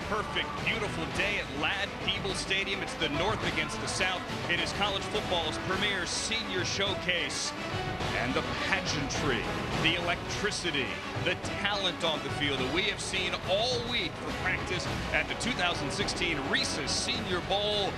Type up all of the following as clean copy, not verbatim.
perfect, beautiful day at Lad Peebles Stadium. It's the North against the South. It is college football's premier senior showcase. And the pageantry, the electricity, the talent on the field that we have seen all week for practice at the 2016 Reese's Senior Bowl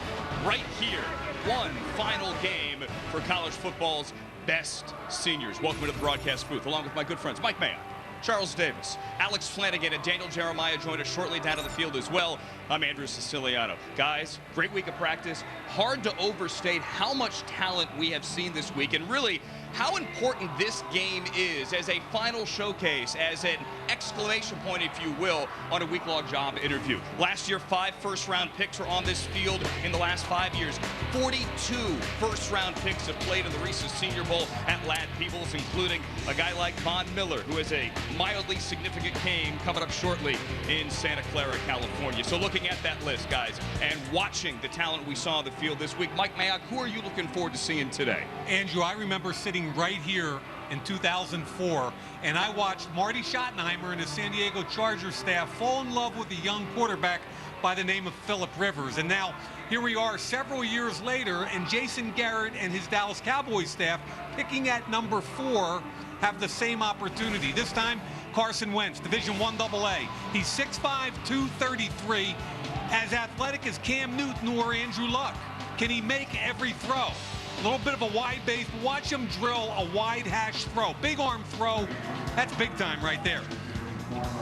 right here. One final game for college football's best seniors. Welcome to the broadcast booth, along with my good friends Mike Mayock, Charles Davis, Alex Flanagan, and Daniel Jeremiah join us shortly down to the field as well. I'm Andrew Siciliano. Guys, great week of practice. Hard to overstate how much talent we have seen this week, and really how important this game is as a final showcase, as an exclamation point, if you will, on a week-long job interview. Last year, 5 first-round picks were on this field. In the last 5 years, 42 first-round picks have played in the Reese's Senior Bowl at Lad Peebles, including a guy like Von Miller, who has a mildly significant game coming up shortly in Santa Clara, California. So looking at that list, guys, and watching the talent we saw on the field this week, Mike Mayock, who are you looking forward to seeing today? Andrew, I remember sitting right here in 2004, and I watched Marty Schottenheimer and his San Diego Chargers staff fall in love with a young quarterback by the name of Phillip Rivers. And now here we are several years later, and Jason Garrett and his Dallas Cowboys staff, picking at number 4, have the same opportunity. This time, Carson Wentz, Division I AA. He's 6'5", 233, as athletic as Cam Newton or Andrew Luck. Can he make every throw? A little bit of a wide base, but watch him drill a wide hash throw. Big arm throw, that's big time right there.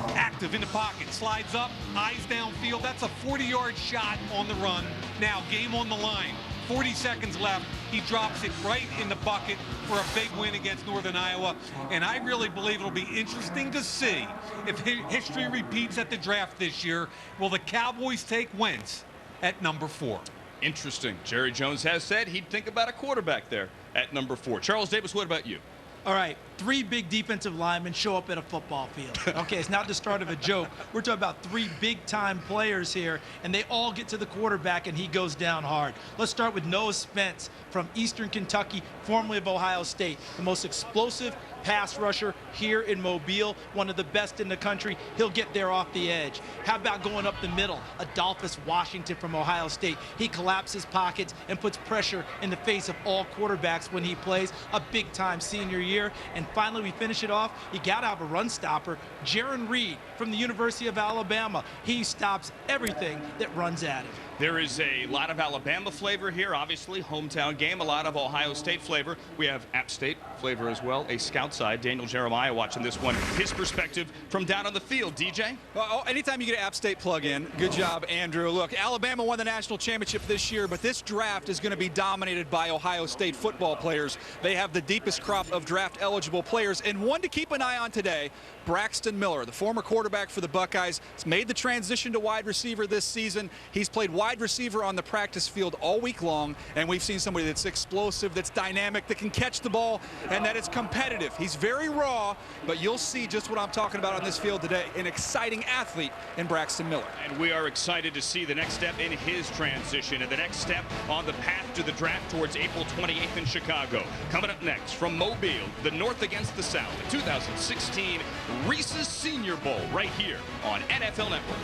Active in the pocket, slides up, eyes downfield. That's a 40-yard shot on the run. Now, game on the line. 40 seconds left. He drops it right in the bucket for a big win against Northern Iowa. And I really believe it'll be interesting to see if history repeats at the draft this year. Will the Cowboys take Wentz at number 4? Interesting. Jerry Jones has said he'd think about a quarterback there at number 4. Charles Davis, what about you? All right, 3 big defensive linemen show up at a football field. Okay, it's not the start of a joke. We're talking about 3 big-time players here, and they all get to the quarterback, and he goes down hard. Let's start with Noah Spence from Eastern Kentucky, formerly of Ohio State, the most explosive pass rusher here in Mobile, one of the best in the country. He'll get there off the edge. How about going up the middle? Adolphus Washington from Ohio State. He collapses pockets and puts pressure in the face of all quarterbacks when he plays. A big-time senior year. And finally, we finish it off. You got to have a run stopper. Jaron Reed from the University of Alabama. He stops everything that runs at him. There is a lot of Alabama flavor here, obviously, hometown game, a lot of Ohio State flavor. We have App State flavor as well, a scout side. Daniel Jeremiah watching this one. His perspective from down on the field. DJ? Well, anytime you get an App State plug-in, good job, Andrew. Look, Alabama won the national championship this year, but this draft is going to be dominated by Ohio State football players. They have the deepest crop of draft-eligible players, and one to keep an eye on today, Braxton Miller, the former quarterback for the Buckeyes, has made the transition to wide receiver this season. He's played wide receiver on the practice field all week long, and we've seen somebody that's explosive, that's dynamic, that can catch the ball, and that is competitive. He's very raw, but you'll see just what I'm talking about on this field today, an exciting athlete in Braxton Miller. And we are excited to see the next step in his transition and the next step on the path to the draft towards April 28th in Chicago. Coming up next from Mobile, the North against the South, the 2016 Reese's Senior Bowl right here on NFL Network.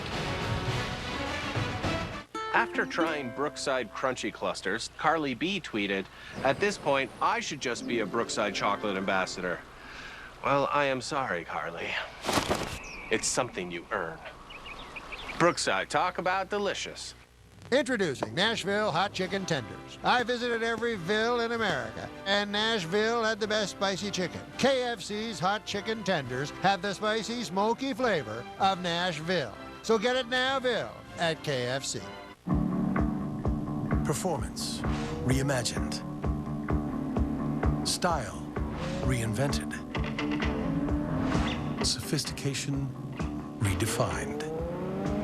After trying Brookside Crunchy Clusters, Carly B tweeted, "At this point, I should just be a Brookside chocolate ambassador." Well, I am sorry, Carly. It's something you earn. Brookside, talk about delicious. Introducing Nashville Hot Chicken Tenders. I visited every ville in America, and Nashville had the best spicy chicken. KFC's Hot Chicken Tenders have the spicy, smoky flavor of Nashville. So get it nowville at KFC. Performance reimagined. Style reinvented. Sophistication redefined.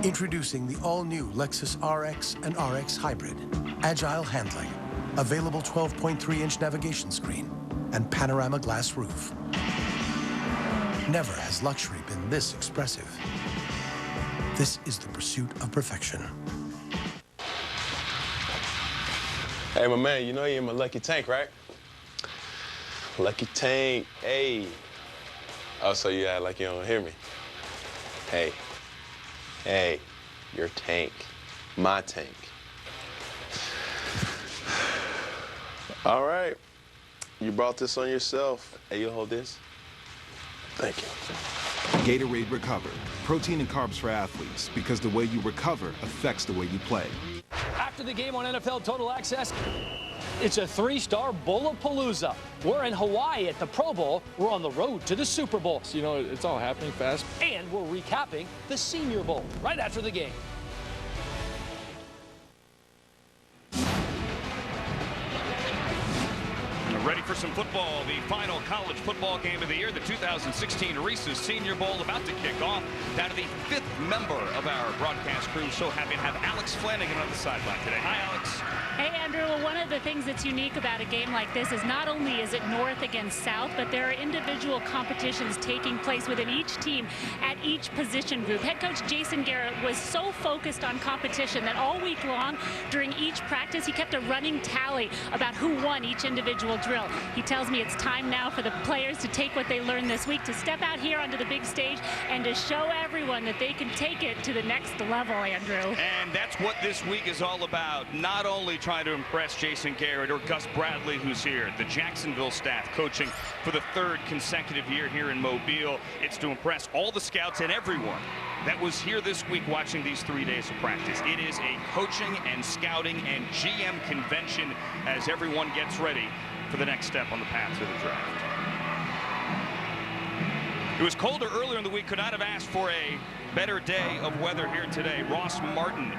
Introducing the all-new Lexus RX and RX Hybrid. Agile handling, available 12.3-inch navigation screen, and panorama glass roof. Never has luxury been this expressive. This is the pursuit of perfection. Hey, my man, you know you're in my lucky tank, right? Lucky tank, hey. Oh, so you act like you don't hear me. Hey, your tank. My tank. All right. You brought this on yourself. Hey, you hold this. Thank you. Gatorade Recover. Protein and carbs for athletes, because the way you recover affects the way you play. After the game on NFL Total Access, it's a 3-star Bowl-a-Palooza. We're in Hawaii at the Pro Bowl. We're on the road to the Super Bowl. You know, it's all happening fast. And we're recapping the Senior Bowl right after the game. Ready for some football. The final college football game of the year, the 2016 Reese's Senior Bowl, about to kick off. Down to the 5th member of our broadcast crew. So happy to have Alex Flanagan on the sideline today. Hi, Alex. Hey, Andrew. Well, one of the things that's unique about a game like this is not only is it North against South, but there are individual competitions taking place within each team at each position group. Head coach Jason Garrett was so focused on competition that all week long during each practice, he kept a running tally about who won each individual drill. He tells me it's time now for the players to take what they learned this week, to step out here onto the big stage and to show everyone that they can take it to the next level, Andrew. And that's what this week is all about. Not only trying to impress Jason Garrett or Gus Bradley, who's here, the Jacksonville staff coaching for the 3rd consecutive year here in Mobile. It's to impress all the scouts and everyone that was here this week watching these 3 days of practice. It is a coaching and scouting and GM convention as everyone gets ready for the next step on the path to the draft. It was colder earlier in the week. Could not have asked for a better day of weather here today. Ross Martin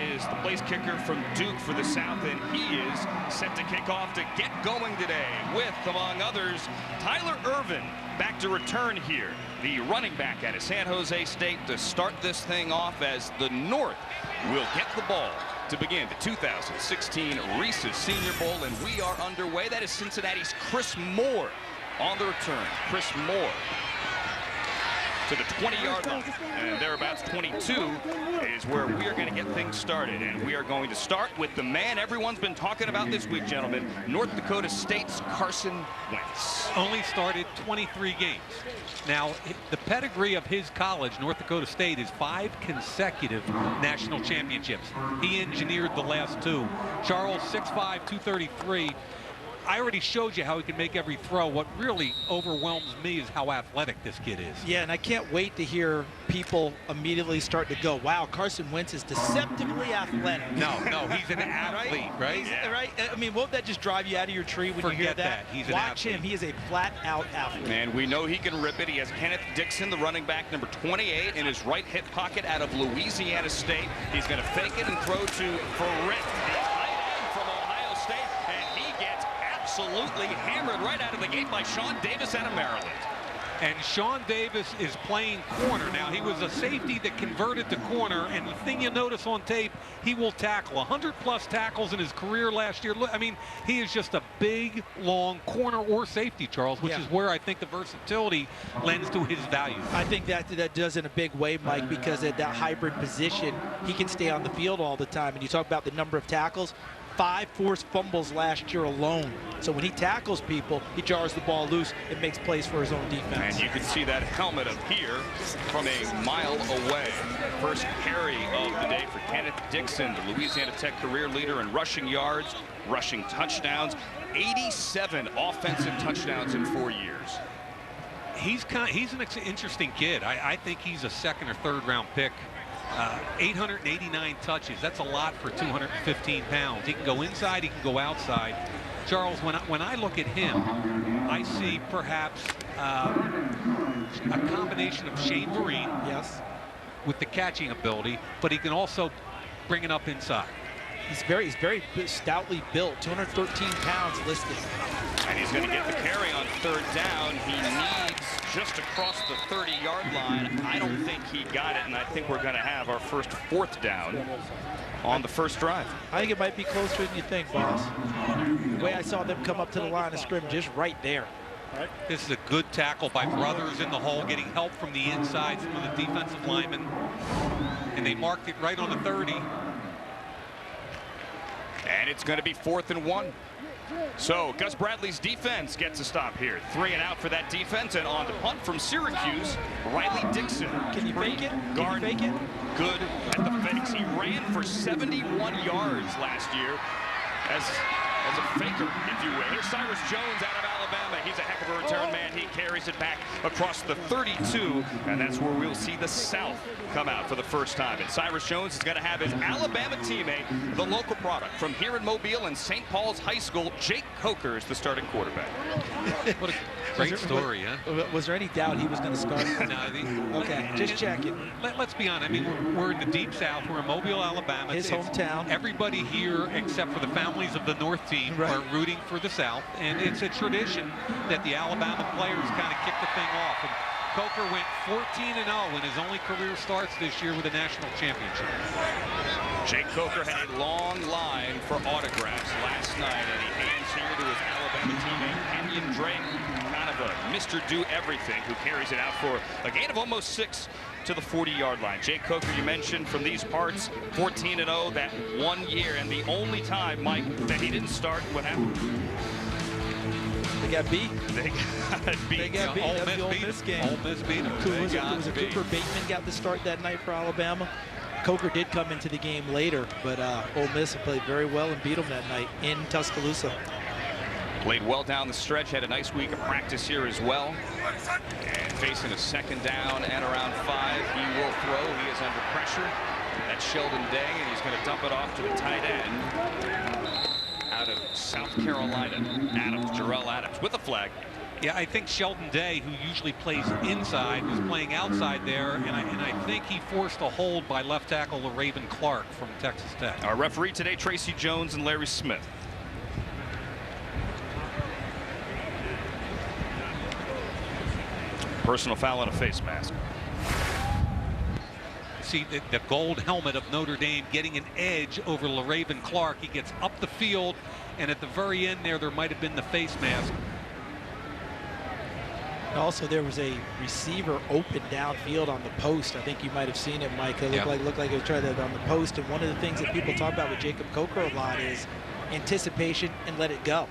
is the place kicker from Duke for the South, and he is set to kick off to get going today with, among others, Tyler Irvin back to return here, the running back out of San Jose State, to start this thing off as the North will get the ball to begin the 2016 Reese's Senior Bowl, and we are underway. That is Cincinnati's Chris Moore on the return. Chris Moore to the 20-yard line, and thereabouts 22 is where we are going to get things started. And we are going to start with the man everyone's been talking about this week, gentlemen, North Dakota State's Carson Wentz. Only started 23 games. Now, the pedigree of his college, North Dakota State, is 5 consecutive national championships. He engineered the last 2. Charles, 6'5", 233. I already showed you how he can make every throw. What really overwhelms me is how athletic this kid is. Yeah, and I can't wait to hear people immediately start to go, wow, Carson Wentz is deceptively athletic. No, he's an athlete, right? Yeah. Right? I mean, won't that just drive you out of your tree when you hear that? He's an Watch athlete. him. He is a flat-out athlete. And we know he can rip it. He has Kenneth Dixon, the running back, number 28, in his right hip pocket out of Louisiana State. He's going to fake it and throw to Ferret, the tight end from Ohio State, and he gets absolutely hammered right out of the gate by Sean Davis out of Maryland. And Sean Davis is playing corner. Now, he was a safety that converted to corner, and the thing you notice on tape, he will tackle 100-plus tackles in his career last year. I mean, he is just a big, long corner or safety, Charles, which is where I think the versatility lends to his value. I think that does in a big way, Mike, because at that hybrid position, he can stay on the field all the time. And you talk about the number of tackles. 5 forced fumbles last year alone. So when he tackles people, he jars the ball loose and makes plays for his own defense. And you can see that helmet up here from a mile away. First carry of the day for Kenneth Dixon, the Louisiana Tech career leader in rushing yards, rushing touchdowns, 87 offensive touchdowns in 4 years. He's an interesting kid. I think he's a 2nd or 3rd round pick. 889 touches. That's a lot for 215 pounds. He can go inside, he can go outside. Charles, when I look at him, I see perhaps a combination of Shane Vereen, yes, with the catching ability, but he can also bring it up inside. He's very stoutly built, 213 pounds listed. And he's going to get the carry on 3rd down. He needs just across the 30-yard line. I don't think he got it, and I think we're going to have our first 4th down on the first drive. I think it might be closer than you think, boss. The way I saw them come up to the line of scrimmage, just right there. This is a good tackle by Brothers in the hole, getting help from the inside from the defensive lineman. And they marked it right on the 30. And it's going to be 4th and 1. So Gus Bradley's defense gets a stop here. 3 and out for that defense, and on the punt from Syracuse, Riley Dixon. Can you fake it? Guard, Can you fake it? good at the fakes. He ran for 71 yards last year as a faker, if you will. Here's Cyrus Jones out of Alabama. He's a heck of a return man. He carries it back across the 32, and that's where we'll see the South come out for the first time. And Cyrus Jones is going to have his Alabama teammate, the local product from here in Mobile and St. Paul's High School, Jake Coker, is the starting quarterback. What a great story, huh? Was there any doubt he was going to start? No, okay, just checking. Let's be honest. I mean, we're in the deep South. We're in Mobile, Alabama. His hometown. Everybody here, except for the families of the North team, are rooting for the South, and it's a tradition that the Alabama players kind of kick the thing off. And Coker went 14-0 in his only career starts this year with a national championship. Jake Coker had a long line for autographs last night, and he hands here to his Alabama teammate, Kenyon Drake, kind of a Mr. Do-Everything, who carries it out for a gain of almost 6 to the 40-yard line. Jake Coker, you mentioned, from these parts, 14-0 that 1 year, and the only time, Mike, that he didn't start. What happened? They got beat. They got beat. They got beat. That's the Ole Miss game. Ole Miss beat them. Was it Cooper Bateman got the start that night for Alabama? Coker did come into the game later, but Ole Miss played very well and beat them that night in Tuscaloosa. Played well down the stretch, had a nice week of practice here as well. And facing a second down and around 5, he will throw. He is under pressure. That's Sheldon Day, and he's going to dump it off to the tight end out of South Carolina. Adams, Jarrell Adams, with a flag. Yeah, I think Sheldon Day, who usually plays inside, was playing outside there, and I think he forced a hold by left tackle Raven Clark from Texas Tech. Our referee today, Tracy Jones and Larry Smith. Personal foul and a face mask. See the gold helmet of Notre Dame getting an edge over LaRaven Clark. He gets up the field, and at the very end there might have been the face mask. Also, there was a receiver open downfield on the post. I think you might have seen it, Mike. It looked like it was trying to on the post. And one of the things that people talk about with Jacob Coker a lot is anticipation and let it go.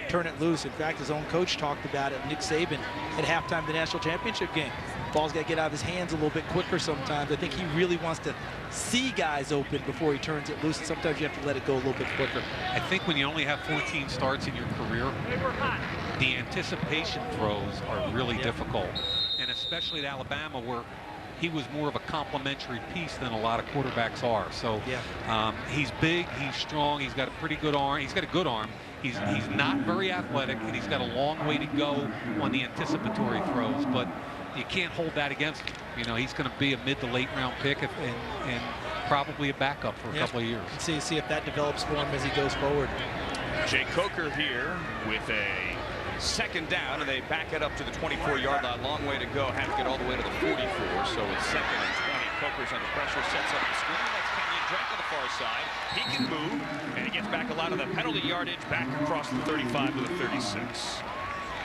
Turn it loose. In fact, his own coach talked about it, Nick Saban, at halftime of the national championship game. Ball's got to get out of his hands a little bit quicker sometimes. I think he really wants to see guys open before he turns it loose, and sometimes you have to let it go a little bit quicker. I think when you only have 14 starts in your career, the anticipation throws are really difficult, and especially at Alabama, where he was more of a complementary piece than a lot of quarterbacks are. So he's big, he's strong, he's got a pretty good arm. He's got a good arm. He's not very athletic, and he's got a long way to go on the anticipatory throws, but you can't hold that against him. You know, he's going to be a mid to late round pick and probably a backup for a couple of years. See if that develops for him as he goes forward. Jake Coker here with a second down, and they back it up to the 24-yard line. Long way to go. Have to get all the way to the 44. So it's 2nd and 20. Coker's under pressure, sets up the screen. That's Kenyon Drake on the far side. He can move, and he gets back a lot of the penalty yardage back across the 35 to the 36.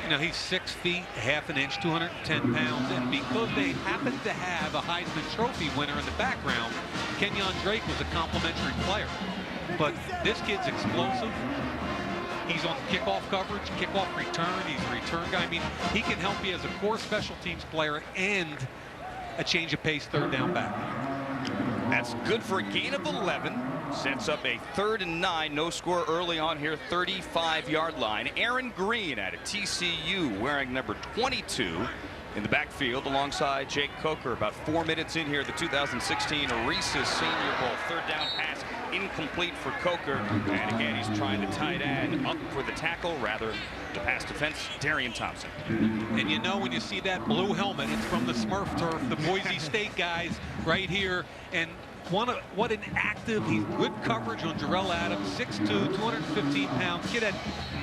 You know, he's 6 feet, half an inch, 210 pounds, and because they happen to have a Heisman Trophy winner in the background, Kenyon Drake was a complimentary player. But this kid's explosive. He's on kickoff coverage, kickoff return. He's a return guy. I mean, he can help you as a core special teams player and a change of pace third down back. That's good for a gain of 11. Sets up a 3rd and 9. No score early on here, 35-yard line. Aaron Green out of TCU wearing number 22 in the backfield alongside Jake Coker. About 4 minutes in here, the 2016 Reese's Senior Bowl. 3rd down pass incomplete for Coker. And again, he's trying the tight end up for the tackle, rather the pass defense, Darian Thompson. And you know, when you see that blue helmet, it's from the Smurf turf, the Boise State guys right here. And what an active, he's good coverage on Jarrell Adams, 6'2", 215 pounds. Kid had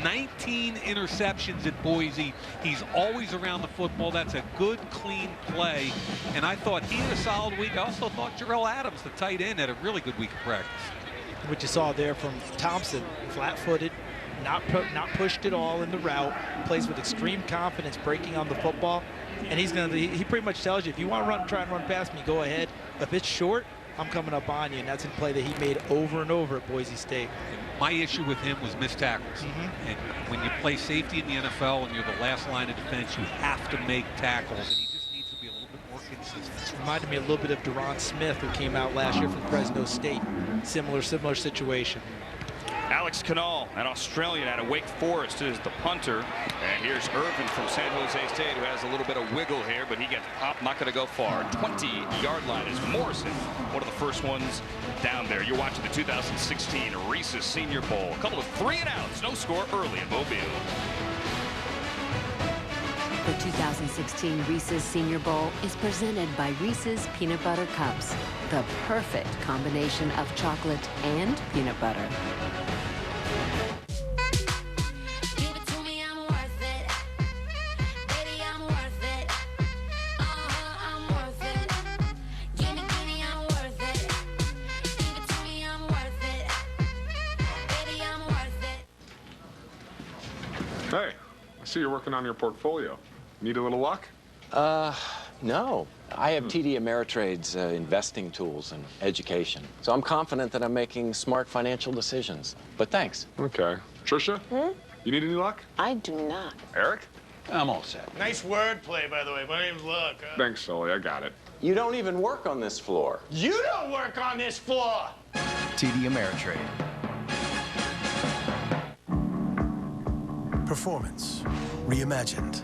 19 interceptions at Boise. He's always around the football. That's a good, clean play. And I thought he had a solid week. I also thought Jarrell Adams, the tight end, had a really good week of practice. What you saw there from Thompson, flat-footed, not pushed at all in the route, plays with extreme confidence, breaking on the football. And he pretty much tells you, if you want to try and run past me, go ahead. If it's short, I'm coming up on you, and that's a play that he made over and over at Boise State. My issue with him was missed tackles. And when you play safety in the NFL and you're the last line of defense, you have to make tackles, and he just needs to be a little bit more consistent. Reminded me a little bit of Deron Smith, who came out last year from Fresno State. Similar situation. Alex Canal, an Australian out of Wake Forest, is the punter. And here's Irvin from San Jose State, who has a little bit of wiggle here, but he gets popped, not going to go far. 20-yard line is Morrison, one of the first ones down there. You're watching the 2016 Reese's Senior Bowl. A couple of 3-and-outs, no score early in Mobile. The 2016 Reese's Senior Bowl is presented by Reese's Peanut Butter Cups, the perfect combination of chocolate and peanut butter. Give it to me, I'm worth it. Baby, I'm worth it. I'm worth it. Give me, I'm worth it. Give it to me, I'm worth it. Baby, I'm worth it. Hey, I see you're working on your portfolio. Need a little luck? No. I have TD Ameritrade's investing tools and education. So I'm confident that I'm making smart financial decisions. But thanks. Okay. Trisha? You need any luck? I do not. Eric? I'm all set. Nice wordplay, by the way. My name's Luck. Thanks, Sully. I got it. You don't even work on this floor. You don't work on this floor! TD Ameritrade. Performance reimagined.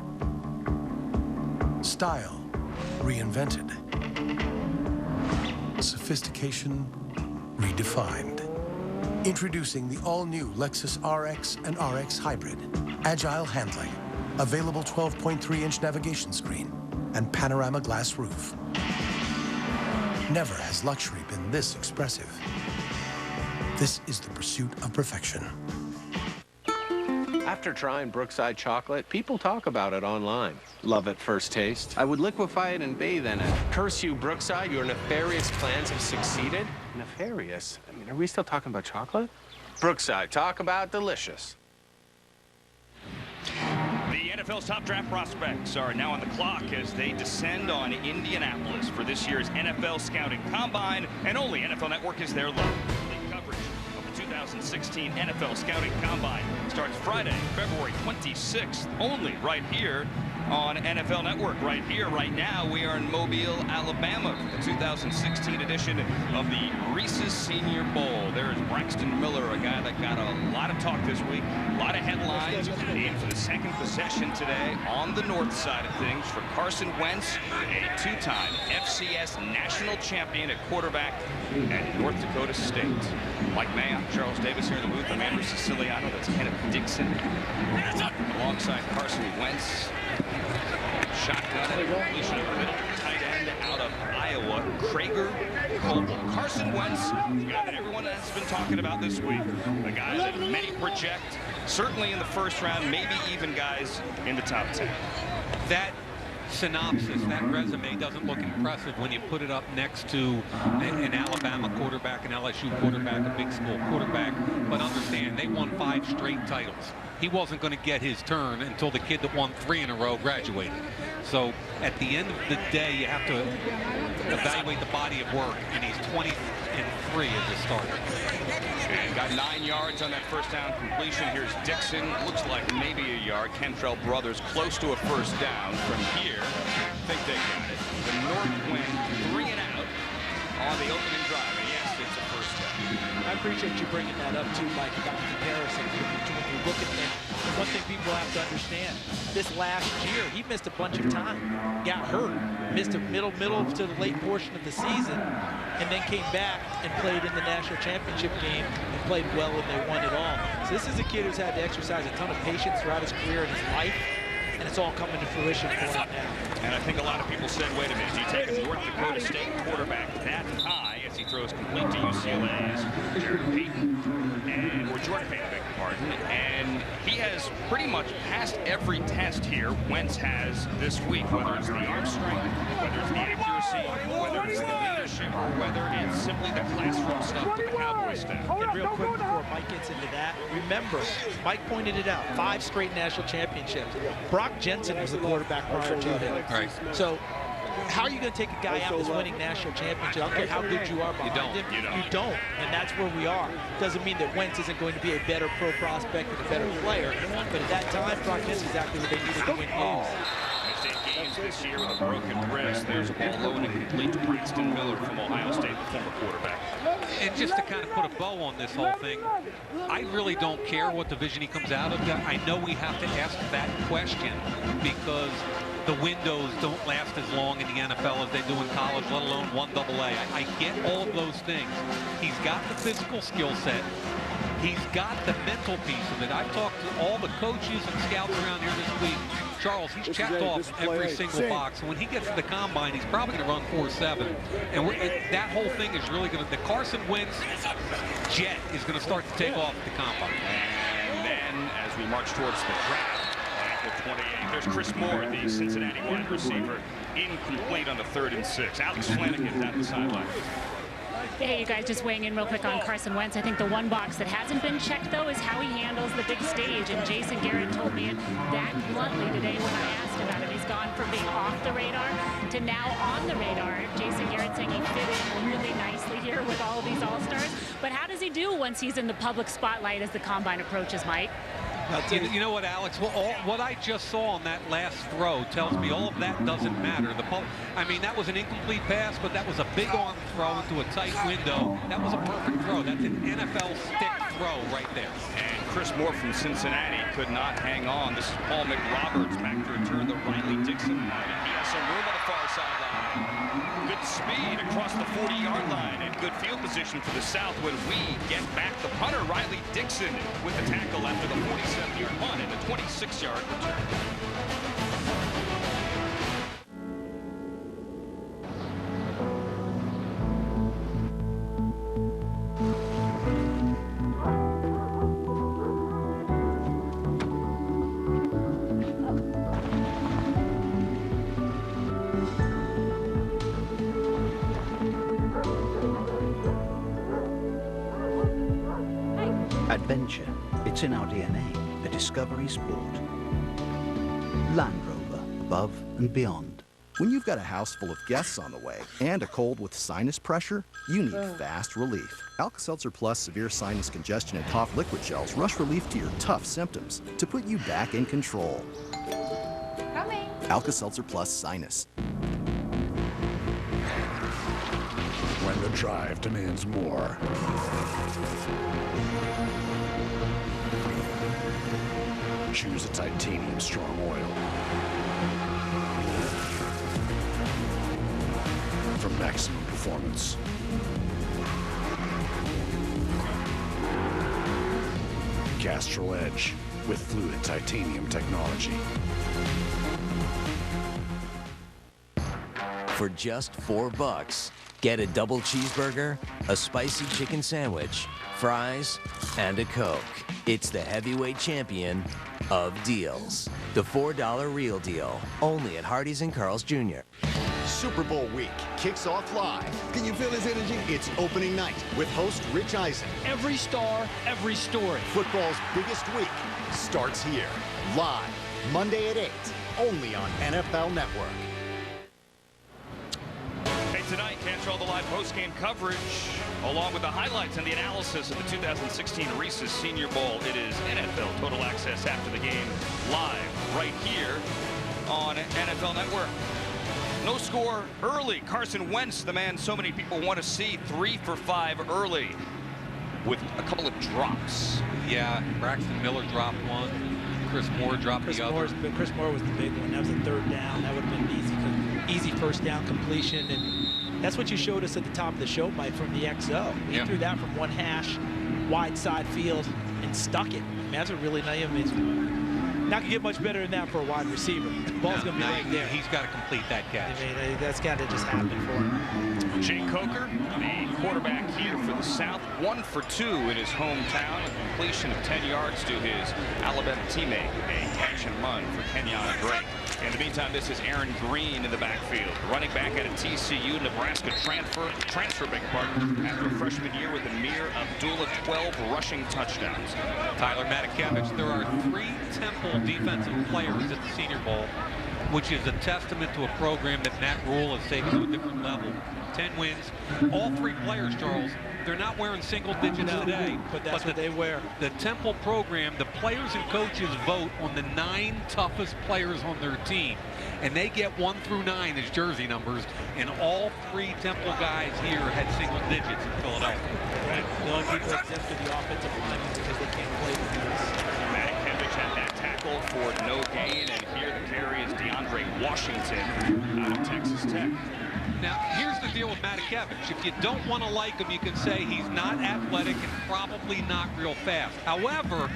Style reinvented. Sophistication redefined. Introducing the all-new Lexus RX and RX Hybrid. Agile handling, available 12.3-inch navigation screen, and panorama glass roof. Never has luxury been this expressive. This is the pursuit of perfection. After trying Brookside chocolate, people talk about it online. Love at first taste. I would liquefy it and bathe in it. Curse you, Brookside, your nefarious plans have succeeded. Nefarious? I mean, are we still talking about chocolate? Brookside, talk about delicious. The NFL's top draft prospects are now on the clock as they descend on Indianapolis for this year's NFL Scouting Combine, and only NFL Network is their local coverage of the 2016 NFL Scouting Combine. Starts Friday, February 26th, only right here on NFL Network. Right here, right now, we are in Mobile, Alabama for the 2016 edition of the Reese's Senior Bowl. There's Braxton Miller, a guy that got a lot of talk this week, a lot of headlines, in for the second possession today on the north side of things for Carson Wentz, a two-time FCS national champion at quarterback at North Dakota State. Mike Mayock, Charles Davis here in the booth. I'm Andrew Siciliano. That's Kenneth Dixon alongside Carson Wentz. Shotgun and a completion of the middle tight end out of Iowa, Krager Coble. Carson Wentz, the guy that everyone has been talking about this week, the guy that many project, certainly in the first round, maybe even guys in the top 10. That synopsis, that resume doesn't look impressive when you put it up next to an Alabama quarterback, an LSU quarterback, a big school quarterback. But understand, they won 5 straight titles. He wasn't going to get his turn until the kid that won 3 in a row graduated. So at the end of the day, you have to evaluate the body of work, and he's 20-3 as a starter. And got 9 yards on that first down completion. Here's Dixon. Looks like maybe a yard. Cantrell Brothers close to a first down from here. I think they got it. The North wing 3 and out on the opening drive. And yes, it's a first down. I appreciate you bringing that up too, Mike, about the comparison. When you look at that, one thing people have to understand, this last year, he missed a bunch of time, got hurt, missed a middle to the late portion of the season, and then came back and played in the national championship game and played well when they won it all. So this is a kid who's had to exercise a ton of patience throughout his career and his life, and it's all coming to fruition for him now. And I think a lot of people said, wait a minute, you take a North Dakota State quarterback that high as he throws complete to UCLA's Jared Payton, or Jordan Payton, I beg your pardon, and he has pretty much passed every test here Wentz has this week, whether it's the arm strength, whether it's the accuracy, whether it's the leadership, or whether it's simply the classroom stuff with the Cowboy staff. And real quick before Mike gets into that, remember, Mike pointed it out, 5 straight national championships. Brock Jensen was the quarterback prior to him. Right. So how are you going to take a guy out that's winning national championship? I don't care how good you are behind him. You don't. And that's where we are. Doesn't mean that Wentz isn't going to be a better pro prospect and a better player. But at that time, Brock is exactly what they needed to win games. Missed 8 games this year with a broken wrist. There's a ball low and incomplete to Braxton Miller from Ohio State, the former quarterback. And just to kind of put a bow on this whole thing, I really don't care what division he comes out of. I know we have to ask that question because the windows don't last as long in the NFL as they do in college, let alone 1AA. I get all of those things. He's got the physical skill set. He's got the mental piece of it. I've talked to all the coaches and scouts around here this week. Charles, he's checked off every single box. When he gets to the combine, he's probably going to run 4.7. And that whole thing is really going to, the Carson Wentz jet is going to start to take off at the combine. And then as we march towards the draft, at the 28, there's Chris Moore, the Cincinnati wide receiver, incomplete on the 3rd and 6. Alex Flanagan's at the sideline. Hey, you guys, just weighing in real quick on Carson Wentz. I think the one box that hasn't been checked, though, is how he handles the big stage. And Jason Garrett told me it that bluntly today when I asked about it. He's gone from being off the radar to now on the radar. Jason Garrett saying he fit in really nicely here with all of these All-Stars. But how does he do once he's in the public spotlight as the combine approaches, Mike? You know what, Alex? Well, what I just saw on that last throw tells me all of that doesn't matter. I mean, that was an incomplete pass, but that was a big arm throw into a tight window. That was a perfect throw. That's an NFL stick throw right there. And Chris Moore from Cincinnati could not hang on. This is Paul McRoberts back to return the Riley Dixon. He has some room on the far sideline. Good speed across the 40-yard line and good field position for the South when we get back the punter, Riley Dixon, with the tackle after the 47-yard punt and a 26-yard return. Adventure, it's in our DNA, a discovery sport. Land Rover, above and beyond. When you've got a house full of guests on the way and a cold with sinus pressure, you need fast relief. Alka-Seltzer Plus Severe Sinus Congestion and Cough Liquid Gels rush relief to your tough symptoms to put you back in control. Coming. Alka-Seltzer Plus Sinus. When the drive demands more. Choose a titanium strong oil. For maximum performance. Castrol Edge with fluid titanium technology. For just $4, get a double cheeseburger, a spicy chicken sandwich, fries, and a Coke. It's the heavyweight champion of deals. The $4 Real Deal, only at Hardee's and Carl's Jr. Super Bowl week kicks off live. Can you feel his energy? It's opening night with host Rich Eisen. Every star, every story. Football's biggest week starts here. Live, Monday at 8, only on NFL Network. Hey, tonight, catch all the live post-game coverage along with the highlights and the analysis of the 2016 Reese's Senior Bowl. It is NFL Total Access after the game live right here on NFL Network. No score early. Carson Wentz, the man so many people want to see, 3 for 5 early with a couple of drops. Yeah, Braxton Miller dropped one. Chris Moore dropped the other. Chris Moore was the big one. That was the third down. That would have been easy first down completion. And that's what you showed us at the top of the show, Mike, from the XO. He threw that from one hash, wide side field, and stuck it. I mean, that's a really nice. Not gonna get much better than that for a wide receiver. The ball's gonna be right there. He's got to complete that catch. I mean, that's got to just happen for him. Jay Coker, the quarterback here for the South, 1 for 2 in his hometown. A completion of 10 yards to his Alabama teammate. A catch and run for Kenyon Drake. In the meantime, this is Aaron Green in the backfield. Running back out of TCU, Nebraska transfer after a freshman year with a mere Abdullah 12 rushing touchdowns. Tyler Matakevich, there are 3 Temple defensive players at the Senior Bowl which is a testament to a program that Matt Rule has taken to a different level. 10 wins. All 3 players, Charles, they're not wearing single digits today. But that's what they wear. The Temple program, the players and coaches vote on the 9 toughest players on their team. And they get 1 through 9 as jersey numbers. And all 3 Temple guys here had single digits in Philadelphia. Right. The only people exempt are the offensive linemen because they can't play with these. Matakevich had that tackle for no gain. And here the carry is DeAndre Washington out of Texas Tech. Now, here's the deal with Matakevich. If you don't want to like him, you can say he's not athletic and probably not real fast. However,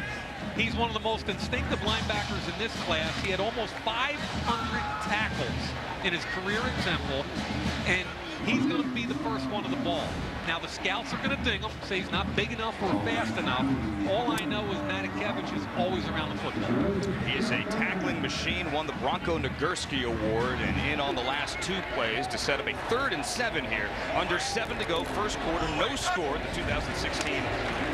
he's one of the most instinctive linebackers in this class. He had almost 500 tackles in his career at Temple, and he's going to be the first one to the ball. Now, the scouts are going to ding him, say he's not big enough or fast enough. All I know is Matakevich is always around the football. He is a tackling machine, won the Bronco Nagurski Award, and in on the last 2 plays to set up a 3rd and 7 here. Under 7 to go, first quarter, no score, the 2016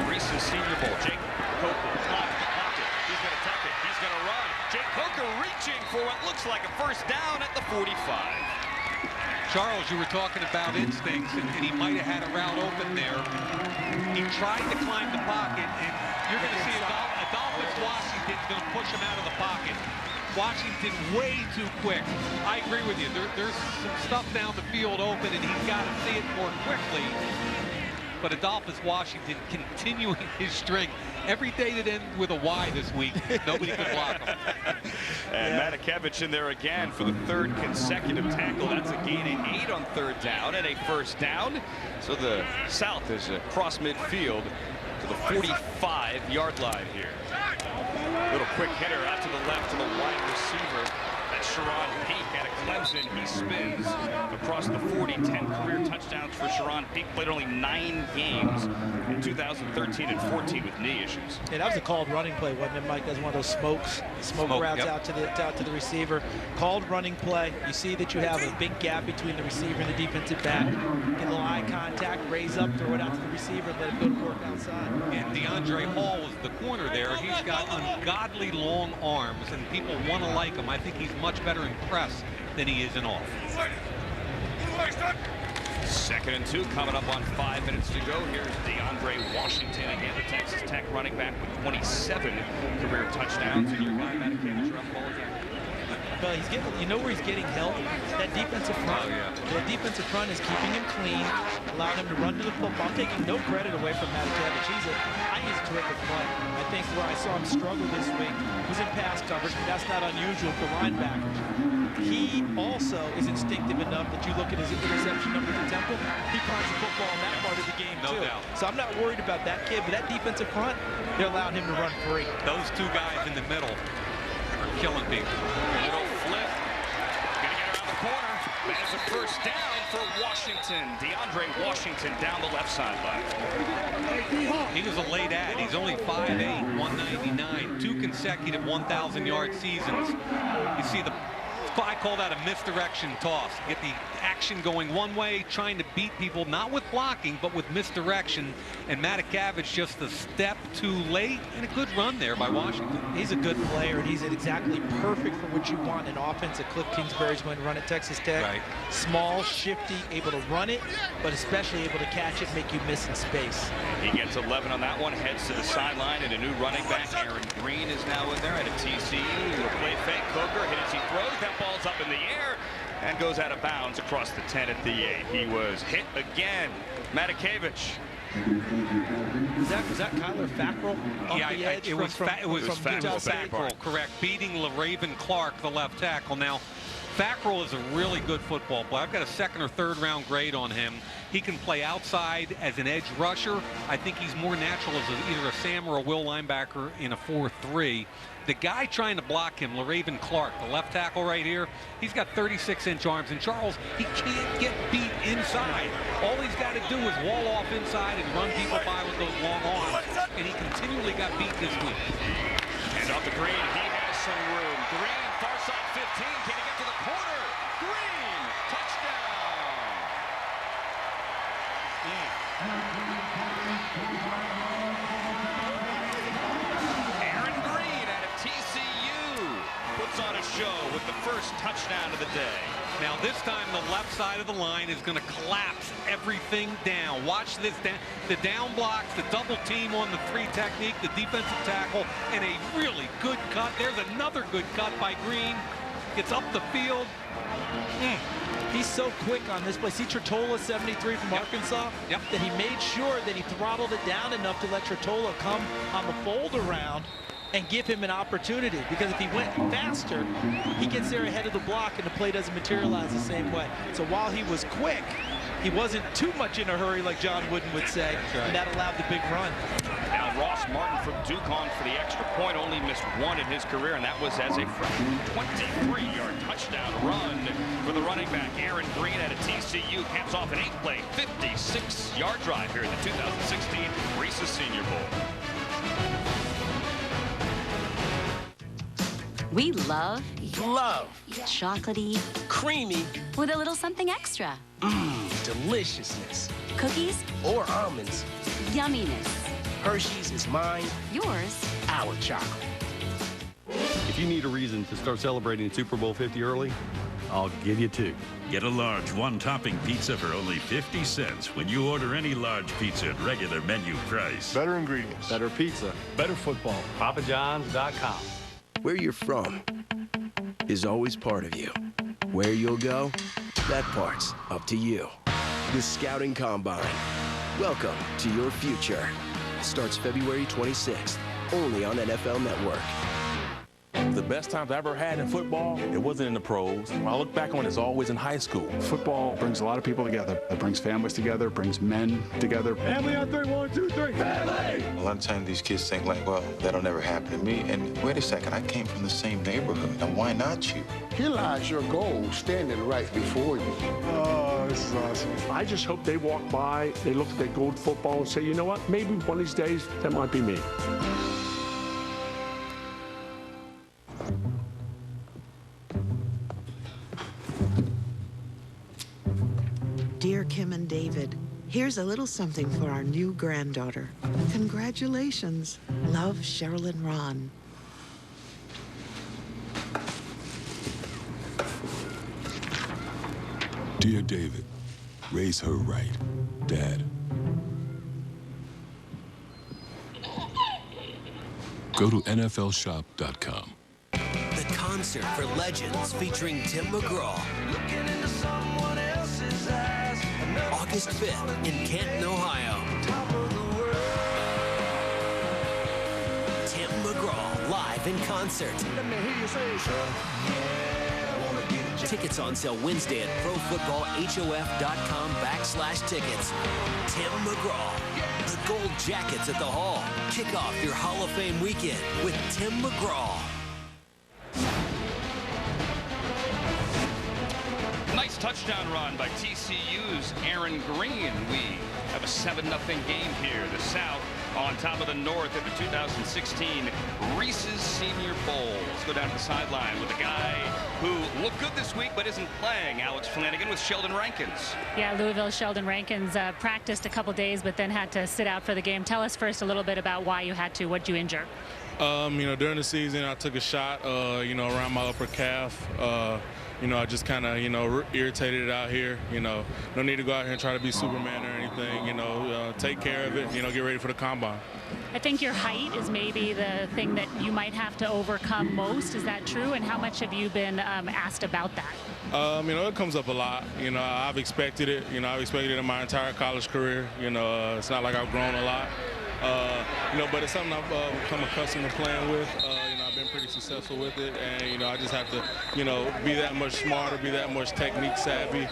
Reese's Senior Bowl. Jake Coker, pocket. He's going to tuck it. He's going to run. Jake Coker reaching for what looks like a first down at the 45. Charles, you were talking about instincts, and he might have had a route open there. He tried to climb the pocket, and you're going to see Adolphus Washington's going to push him out of the pocket. Washington way too quick. I agree with you. There's some stuff down the field open, and he's got to see it more quickly. But Adolphus Washington continuing his string. Every day that ends with a Y this week, nobody can block him. And Matakevich in there again for the 3rd consecutive tackle. That's a gain of 8 on 3rd down and a first down. So the South is across midfield to the 45-yard line here. Little quick hitter out to the left to the wide receiver. That's Sharon Peak out of Clemson. He spins across the 40. 10 career touchdowns for Sharon Peak. Played only 9 games in 2013 and 14 with knee issues. Yeah, that was a called running play, wasn't it, Mike? That's one of those smoke routes out to the receiver. Called running play. You see that you have a big gap between the receiver and the defensive back. Get a little eye contact, raise up, throw it out to the receiver, and let him go to work outside. And DeAndre Hall was the corner there. He's got ungodly long arms, and people want to like him. I think he's much better in press than he is in off. 2nd and 2 coming up on 5 minutes to go. Here's DeAndre Washington again, the Texas Tech running back with 27 career touchdowns. And your guy Matakevich around the ball again. But he's getting, you know where he's getting help? That defensive front. Oh, yeah. That defensive front is keeping him clean, allowing him to run to the football. I'm taking no credit away from Matakevich. I think he's a terrific play. I think where I saw him struggle this week was in pass coverage, but that's not unusual for linebackers. He also is instinctive enough that you look at his interception numbers at Temple. He finds the football in that part of the game, no too. doubt. So I'm not worried about that kid, but that defensive front, they're allowing him to run free. Those 2 guys in the middle are killing people. Little flip. Gonna get around the corner. That is a first down for Washington. DeAndre Washington down the left sideline. He was a late ad. He's only 5'8", 199, 2 consecutive 1,000-yard seasons. You see I call that a misdirection toss. Get the action going one way, trying to beat people, not with blocking, but with misdirection. And Matakevich just a step too late, and a good run there by Washington. He's a good player, and he's exactly perfect for what you want in offense that Cliff Kingsbury's going to run at Texas Tech. Right. Small, shifty, able to run it, but especially able to catch it, make you miss in space. He gets 11 on that one, heads to the sideline, and a new running back, Aaron Green, is now in there at a TCU. Little play fake. Coker hit as he throws. That ball's up in the air and goes out of bounds across the 10 at the 8. He was hit again. Matakevich. Was that Kyler Fackrell off the edge? It was Fackrell, correct. Beating LaRaven Clark, the left tackle. Now, Fackrell is a really good football player. I've got a 2nd or 3rd round grade on him. He can play outside as an edge rusher. I think he's more natural as either a Sam or a Will linebacker in a 4-3. The guy trying to block him, LaRaven Clark, the left tackle right here, he's got 36-inch arms. And Charles, he can't get beat inside. All he's got to do is wall off inside and run people by with those long arms. And he continually got beat this week. And off the Green, he has some room. Green, far side 15. Can he get to the corner? Green, touchdown. Aaron Green out of TCU puts on a show with the first touchdown of the day. Now this time the left side of the line is going to collapse everything down. Watch this, the down blocks, the double team on the 3 technique, the defensive tackle, and a really good cut. There's another good cut by Green. Gets up the field. He's so quick on this play. See Tretola, 73 from Arkansas? Yep. That he made sure that he throttled it down enough to let Tretola come on the fold around and give him an opportunity, because if he went faster, he gets there ahead of the block and the play doesn't materialize the same way. So while he was quick, he wasn't too much in a hurry, like John Wooden would say, and that allowed the big run. Now Ross Martin from Duke on for the extra point, only missed 1 in his career, and that was as a freshman. 23-yard touchdown run for the running back, Aaron Green out of TCU, caps off an 8-play, 56-yard drive here in the 2016 Reese's Senior Bowl. We love chocolatey, creamy, with a little something extra. deliciousness. Cookies or almonds. Yumminess. Hershey's is mine. Yours. Our chocolate. If you need a reason to start celebrating Super Bowl 50 early, I'll give you 2. Get a large one-topping pizza for only 50 cents when you order any large pizza at regular menu price. Better ingredients. Better pizza. Better football. PapaJohns.com. Where you're from is always part of you. Where you'll go, that part's up to you. The Scouting Combine. Welcome to your future. Starts February 26th, only on NFL Network. The best times I ever had in football, it wasn't in the pros. When I look back on it, it's always in high school. Football brings a lot of people together. It brings families together, brings men together. Family on 3, 1, 2, 3, family! A lot of times these kids think like, well, that'll never happen to me. And wait a second, I came from the same neighborhood. Now why not you? Here lies your goal standing right before you. Oh, this is awesome. I just hope they walk by, they look at their gold football and say, you know what, maybe one of these days, that might be me. Dear Kim and David, here's a little something for our new granddaughter. Congratulations. Love, Cheryl and Ron. Dear David, raise her right, Dad. Go to NFLshop.com. The concert for legends featuring Tim McGraw. August 5th in Canton, Ohio. Tim McGraw live in concert. Tickets on sale Wednesday at ProFootballHOF.com/tickets. Tim McGraw, the Gold Jackets at the Hall. Kick off your Hall of Fame weekend with Tim McGraw. Nice touchdown run by TCU's Aaron Green. We have a 7-0 game here. The South on top of the North at the 2016 Reese's Senior Bowl. Let's go down to the sideline with a guy who looked good this week but isn't playing. Alex Flanagan with Sheldon Rankins. Yeah, Louisville's Sheldon Rankins practiced a couple days but then had to sit out for the game. Tell us first a little bit about why you had to. What'd you injure? During the season, I took a shot, around my upper calf. I just kind of, irritated it out here. No need to go out here and try to be Superman or anything. Take care of it, get ready for the combine. I think your height is maybe the thing that you might have to overcome most. Is that true? And how much have you been asked about that? It comes up a lot. I've expected it. I've expected it in my entire college career. It's not like I've grown a lot. But it's something I've become accustomed to playing with. I've been pretty successful with it, and I just have to, be that much smarter, be that much technique savvy,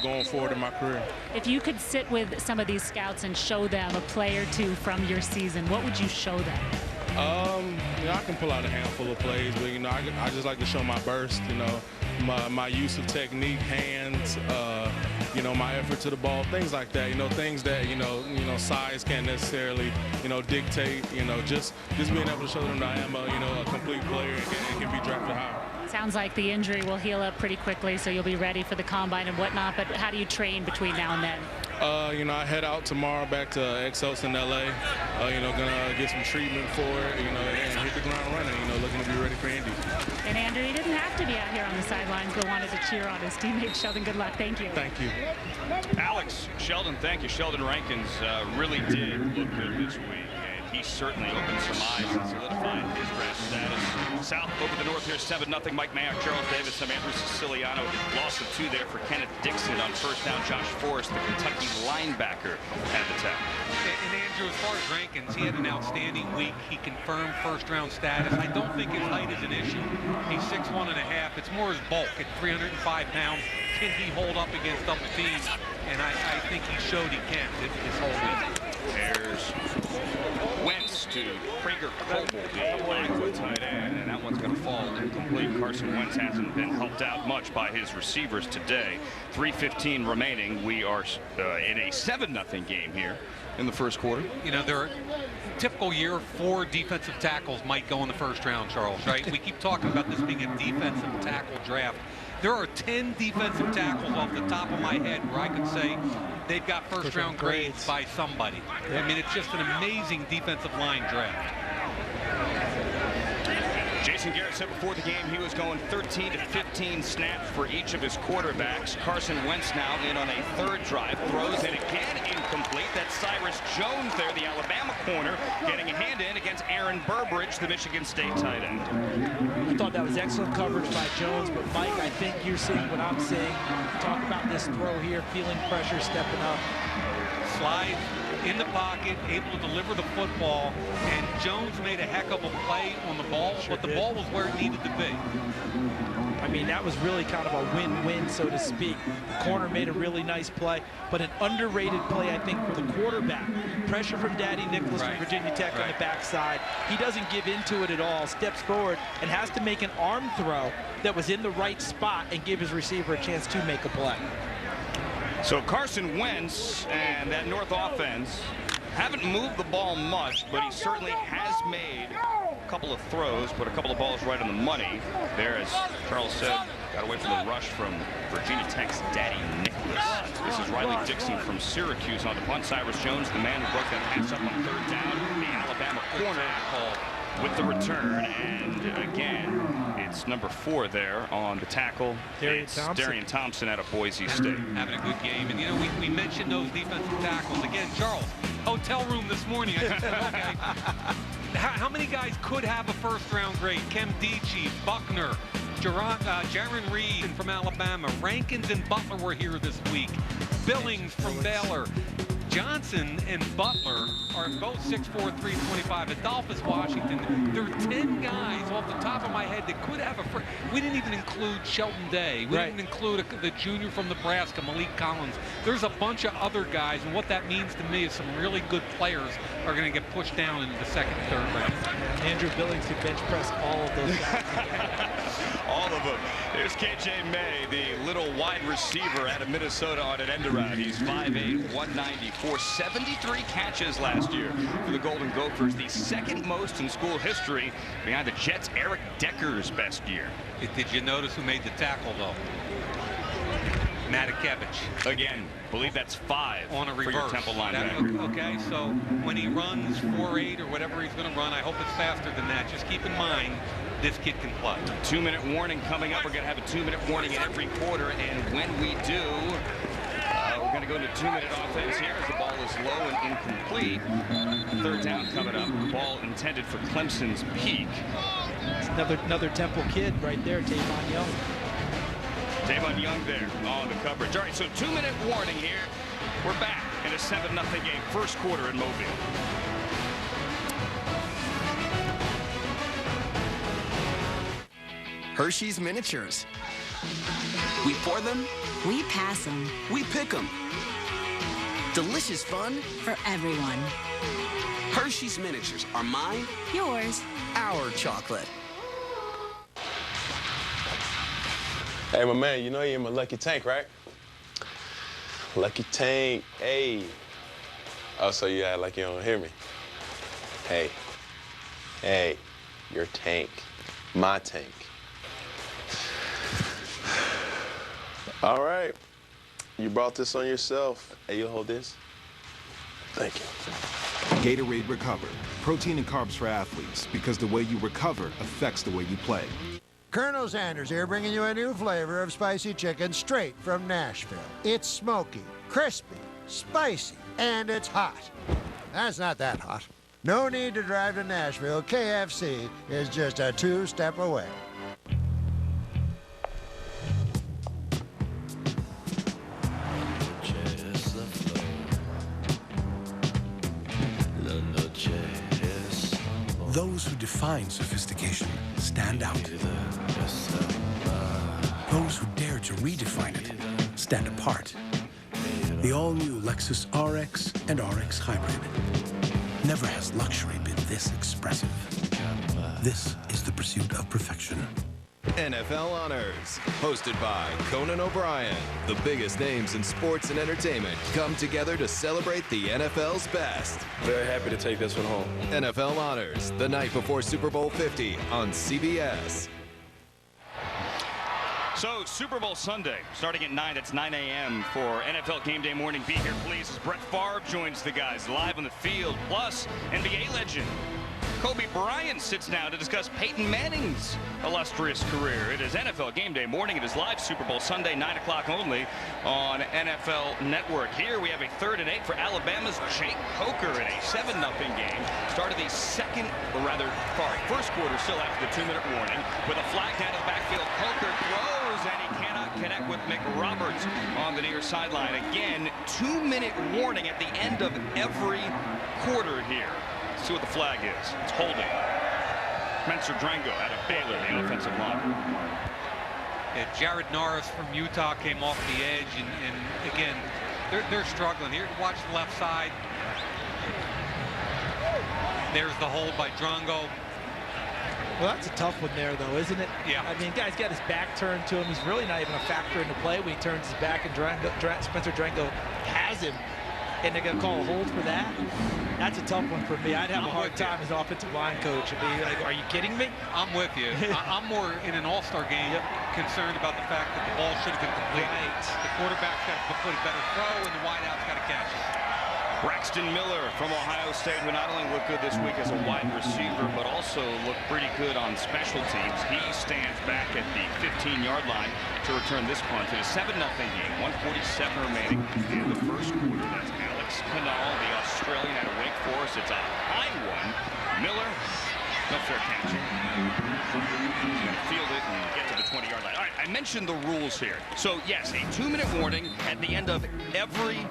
going forward in my career. If you could sit with some of these scouts and show them a play or two from your season, what would you show them? I can pull out a handful of plays, but I just like to show my burst, my use of technique, hands, my effort to the ball, things like that. Things that size can't necessarily dictate. Just being able to show them that I am a complete player and can be drafted higher. Sounds like the injury will heal up pretty quickly, so you'll be ready for the combine and whatnot. But how do you train between now and then? I head out tomorrow back to Exos in LA. Gonna get some treatment for it, and hit the ground running. Looking to be ready for Indy. And Andrew, you didn't have to be out here on the sidelines, but wanted to cheer on his teammate Sheldon. Good luck. Thank you. Thank you. Alex, Sheldon, thank you. Sheldon Rankins really did look good this week. He certainly opened some eyes and solidified his draft status. South over the north here, 7-0. Mike Mayock, Charles Davis, some Andrew Siciliano. Loss of 2 there for Kenneth Dixon on first down. Josh Forrest, the Kentucky linebacker, at the tackle. And Andrew, as far as Rankins, he had an outstanding week. He confirmed first-round status. I don't think his height is an issue. He's 6'1½". It's more his bulk at 305 pounds. Can he hold up against double teams? And I think he showed he can this whole week. There's Wentz to Prager Coble, the Iowa tight end, and that one's going to fall incomplete. Carson Wentz hasn't been helped out much by his receivers today. 3:15 remaining. We are in a 7-0 game here in the first quarter. You know, they're typical year, 4 defensive tackles might go in the first round, Charles, right? We keep talking about this being a defensive tackle draft. There are 10 defensive tackles off the top of my head where I could say they've got first-round grades by somebody. I mean, it's just an amazing defensive line draft. Jason Garrett said before the game he was going 13 to 15 snaps for each of his quarterbacks. Carson Wentz now in on a 3rd drive. Throws it again, incomplete. That's Cyrus Jones there, the Alabama corner, getting a hand in against Aaron Burbridge, the Michigan State tight end. I thought that was excellent coverage by Jones, but Mike, I think you're seeing what I'm seeing. Talk about this throw here, feeling pressure, stepping up. Slide in the pocket, able to deliver the football, and Jones made a heck of a play on the ball, but the ball was where it needed to be. I mean, that was really kind of a win-win, so to speak. The corner made a really nice play, but an underrated play, I think, for the quarterback. Pressure from Daddy Nicholas from Virginia Tech on the backside. He doesn't give into it at all, steps forward, and has to make an arm throw that was in the right spot and give his receiver a chance to make a play. So Carson Wentz and that North offense haven't moved the ball much, but he certainly has made a couple of throws, put a couple of balls right on the money. There, as Charles said, got away from the rush from Virginia Tech's Daddy Nicholas. This is Riley Dixon from Syracuse on the punt. Cyrus Jones, the man who broke that pass up on 3rd down. The Alabama corner with the return, and again, it's number 4 there on the tackle. Darian Thompson out of Boise State. Having a good game, and you know, we mentioned those defensive tackles. Again, Charles, hotel room this morning, I just said, okay, how many guys could have a first-round grade? Kem Dichie, Buckner, Jaron Reed from Alabama, Rankins and Butler were here this week, Billings from Baylor. Johnson and Butler are both 6'4", 325. Adolphus Washington. There are 10 guys off the top of my head that could have a first. We didn't even include Shelton Day. We didn't include the junior from Nebraska, Malik Collins. There's a bunch of other guys, and what that means to me is some really good players are going to get pushed down into the 2nd and 3rd round. Andrew Billings could bench press all of those guys. All of them. There's KJ May, the little wide receiver out of Minnesota on an end around. He's 5'8", 194, 73 catches last year for the Golden Gophers, the 2nd most in school history behind the Jets' Eric Decker's best year. Did you notice who made the tackle, though? Matakevich. Again, believe that's 5 on a reverse. For your Temple linebacker. Okay, so when he runs 4.8 or whatever he's going to run, I hope it's faster than that. Just keep in mind, this kid can play. 2-minute warning coming up. We're going to have a 2-minute warning in every quarter, and when we do, we're going to go into 2-minute offense here as the ball is low and incomplete. 3rd down coming up. Ball intended for Clemson's Peak. It's another Temple kid right there, Tavon Young. Tavon Young there on the coverage. All right, so 2-minute warning here. We're back in a 7-0 game. First quarter in Mobile. Hershey's Miniatures. We pour them. We pass them. We pick them. Delicious fun for everyone. Hershey's Miniatures are mine. Yours. Our chocolate. Hey, my man, you know you're in my lucky tank, right? Lucky tank, hey. Oh, so you act like you don't hear me. Hey, your tank, my tank. All right, you brought this on yourself. Hey, you hold this. Thank you. Gatorade Recover. Protein and carbs for athletes, because the way you recover affects the way you play. Colonel Sanders here, bringing you a new flavor of spicy chicken straight from Nashville. It's smoky, crispy, spicy, and it's hot. That's not that hot. No need to drive to Nashville. KFC is just a 2-step away. Those who define sophistication stand out. Those who dare to redefine it stand apart. The all-new Lexus RX and RX Hybrid. Never has luxury been this expressive. This is the pursuit of perfection. NFL Honors, hosted by Conan O'Brien. The biggest names in sports and entertainment come together to celebrate the NFL's best. Very happy to take this one home. NFL Honors, the night before Super Bowl 50 on CBS. So, Super Bowl Sunday, starting at 9, it's 9 a.m. for NFL Game Day Morning. Be here, please, as Brett Favre joins the guys live on the field. Plus, NBA legend Kobe Bryant sits down to discuss Peyton Manning's illustrious career. It is NFL Game Day Morning. It is live Super Bowl Sunday, 9 o'clock only on NFL Network. Here we have a 3rd and 8 for Alabama's Jake Coker in a 7-0 game. Started the first quarter still after the 2-minute warning. With a flag down to the backfield, Coker throws, and he cannot connect with McRoberts on the near sideline. Again, 2-minute warning at the end of every quarter here. See what the flag is. It's holding. Spencer Drango out of Baylor, the offensive line. Yeah, Jared Norris from Utah came off the edge, and again, they're struggling. Here, watch the left side. There's the hold by Drango. Well, that's a tough one there, though, isn't it? Yeah. I mean, guy's got his back turned to him. He's really not even a factor in the play when he turns his back, and Spencer Drango has him. And they're going to call a hold for that? That's a tough one for me. I'd have a hard time as an offensive line coach. I'd be like, are you kidding me? I'm with you. I'm more in an all-star game concerned about the fact that the ball should have been completed. Right. The quarterback's got to complete a better throw, and the wideout's got to catch it. Braxton Miller from Ohio State, who not only looked good this week as a wide receiver, but also looked pretty good on special teams. He stands back at the 15-yard line to return this punt. It is a 7-0 game, 1:47 remaining in the first quarter. That's Alex Canal, the Australian out of Wake Forest. It's a high one. Miller, no fair catch. He's going to field it and get to the 20-yard line. All right, I mentioned the rules here. So, yes, a 2-minute warning at the end of every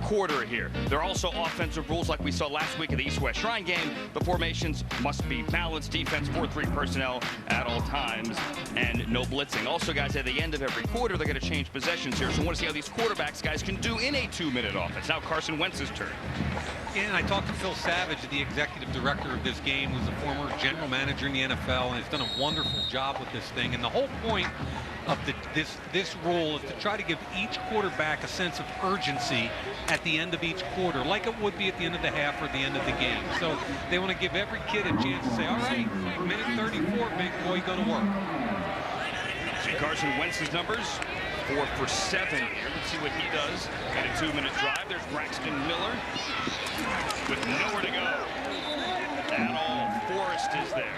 quarter here. There are also offensive rules like we saw last week at the East-West Shrine game. The formations must be balanced. Defense 4-3 personnel at all times and no blitzing. Also, guys, at the end of every quarter, they're going to change possessions here. So I want to see how these quarterbacks guys can do in a 2-minute offense. Now Carson Wentz's turn. And I talked to Phil Savage, the executive director of this game, who's a former general manager in the NFL, and has done a wonderful job with this thing. And the whole point of this rule is to try to give each quarterback a sense of urgency at the end of each quarter, like it would be at the end of the half or the end of the game. So they want to give every kid a chance to say, all right, minute 34, big boy, go to work. See Carson Wentz's numbers, 4 for 7 here. Let's see what he does in a 2-minute drive. There's Braxton Miller with nowhere to go at all. Forrest is there.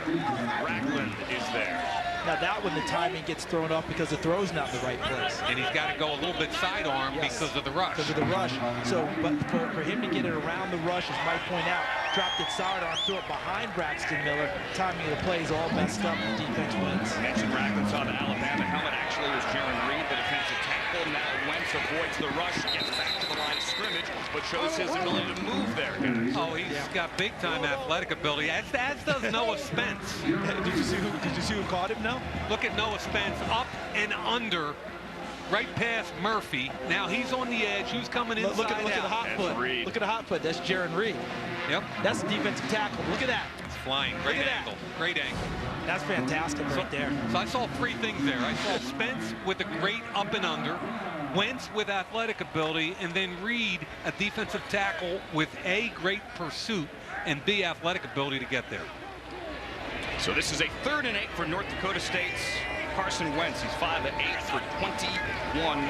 Ragland is there. Now that one, the timing gets thrown off because the throw's not in the right place. And he's got to go a little bit sidearm because of the rush. Because of the rush. So, but for him to get it around the rush, as Mike pointed out, dropped it sidearm, threw it behind Braxton Miller. Timing of the play is all messed up. The defense wins. Mentioned Ragland saw the Alabama helmet. Actually, it was Jaron Reed, the defensive tackle. Now Wentz avoids the rush, gets back to the line of scrimmage, but shows his ability to move there, guys. Oh, he's got big-time athletic ability, as does Noah Spence. Did you see who caught him now? Look at Noah Spence, up and under, right past Murphy. Now he's on the edge. Who's coming inside? Look at the hot foot. Look at the hot foot. That's Jaron Reed. Yep. That's the defensive tackle. Look at that. It's flying. Great angle. Great angle. That's fantastic right there. So I saw 3 things there. I saw Spence with a great up and under, Wentz with athletic ability, and then Reed, a defensive tackle with A, great pursuit, and B, athletic ability to get there. So this is a 3rd and 8 for North Dakota State's Carson Wentz. He's 5 of 8 for 21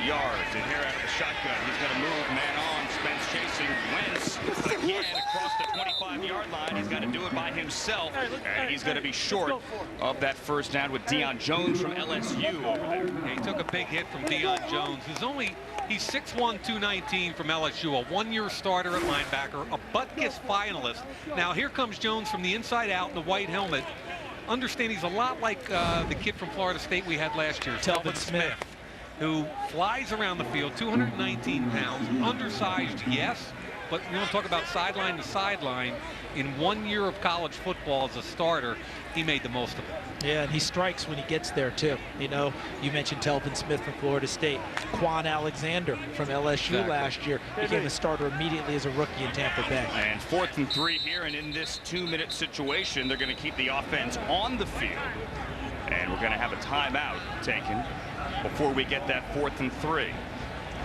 yards. And here out of the shotgun, he's going to move man on. defense chasing Wentz again across the 25-yard line. He's got to do it by himself, and he's going to be short of that first down with Deion Jones from LSU over there. Yeah, he took a big hit from Deion Jones. He's 6'1", 219 from LSU, a one-year starter at linebacker, a Butkus finalist. Now here comes Jones from the inside out in the white helmet. Understand he's a lot like the kid from Florida State we had last year, Telvin Smith, who flies around the field, 219 pounds, undersized, yes, but you want to talk about sideline to sideline. In 1 year of college football as a starter, he made the most of it. Yeah, and he strikes when he gets there, too. You know, you mentioned Telvin Smith from Florida State. Quan Alexander from LSU last year became a starter immediately as a rookie in Tampa Bay. And 4th and 3 here, and in this 2-minute situation, they're going to keep the offense on the field. And we're going to have a timeout taken before we get that 4th and 3.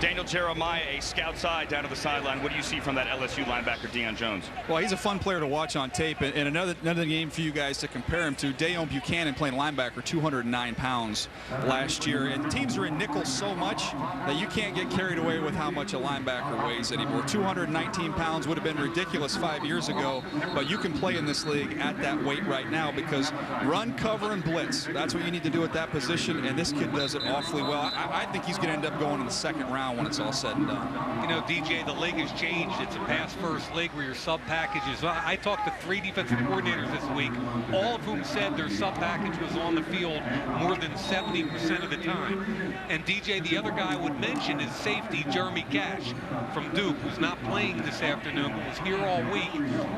Daniel Jeremiah, a scout side down to the sideline. What do you see from that LSU linebacker, Deion Jones? Well, he's a fun player to watch on tape, and another game for you guys to compare him to. Dayon Buchanan playing linebacker, 209 pounds last year. And teams are in nickel so much that you can't get carried away with how much a linebacker weighs anymore. 219 pounds would have been ridiculous 5 years ago, but you can play in this league at that weight right now because run, cover, and blitz. That's what you need to do at that position, and this kid does it awfully well. I think he's going to end up going in the second round when it's all said and done. You know, DJ, the league has changed. It's a pass-first league where your sub-packages. I talked to 3 defensive coordinators this week, all of whom said their sub-package was on the field more than 70% of the time. And DJ, the other guy I would mention is safety Jeremy Cash from Duke, who's not playing this afternoon, but was here all week.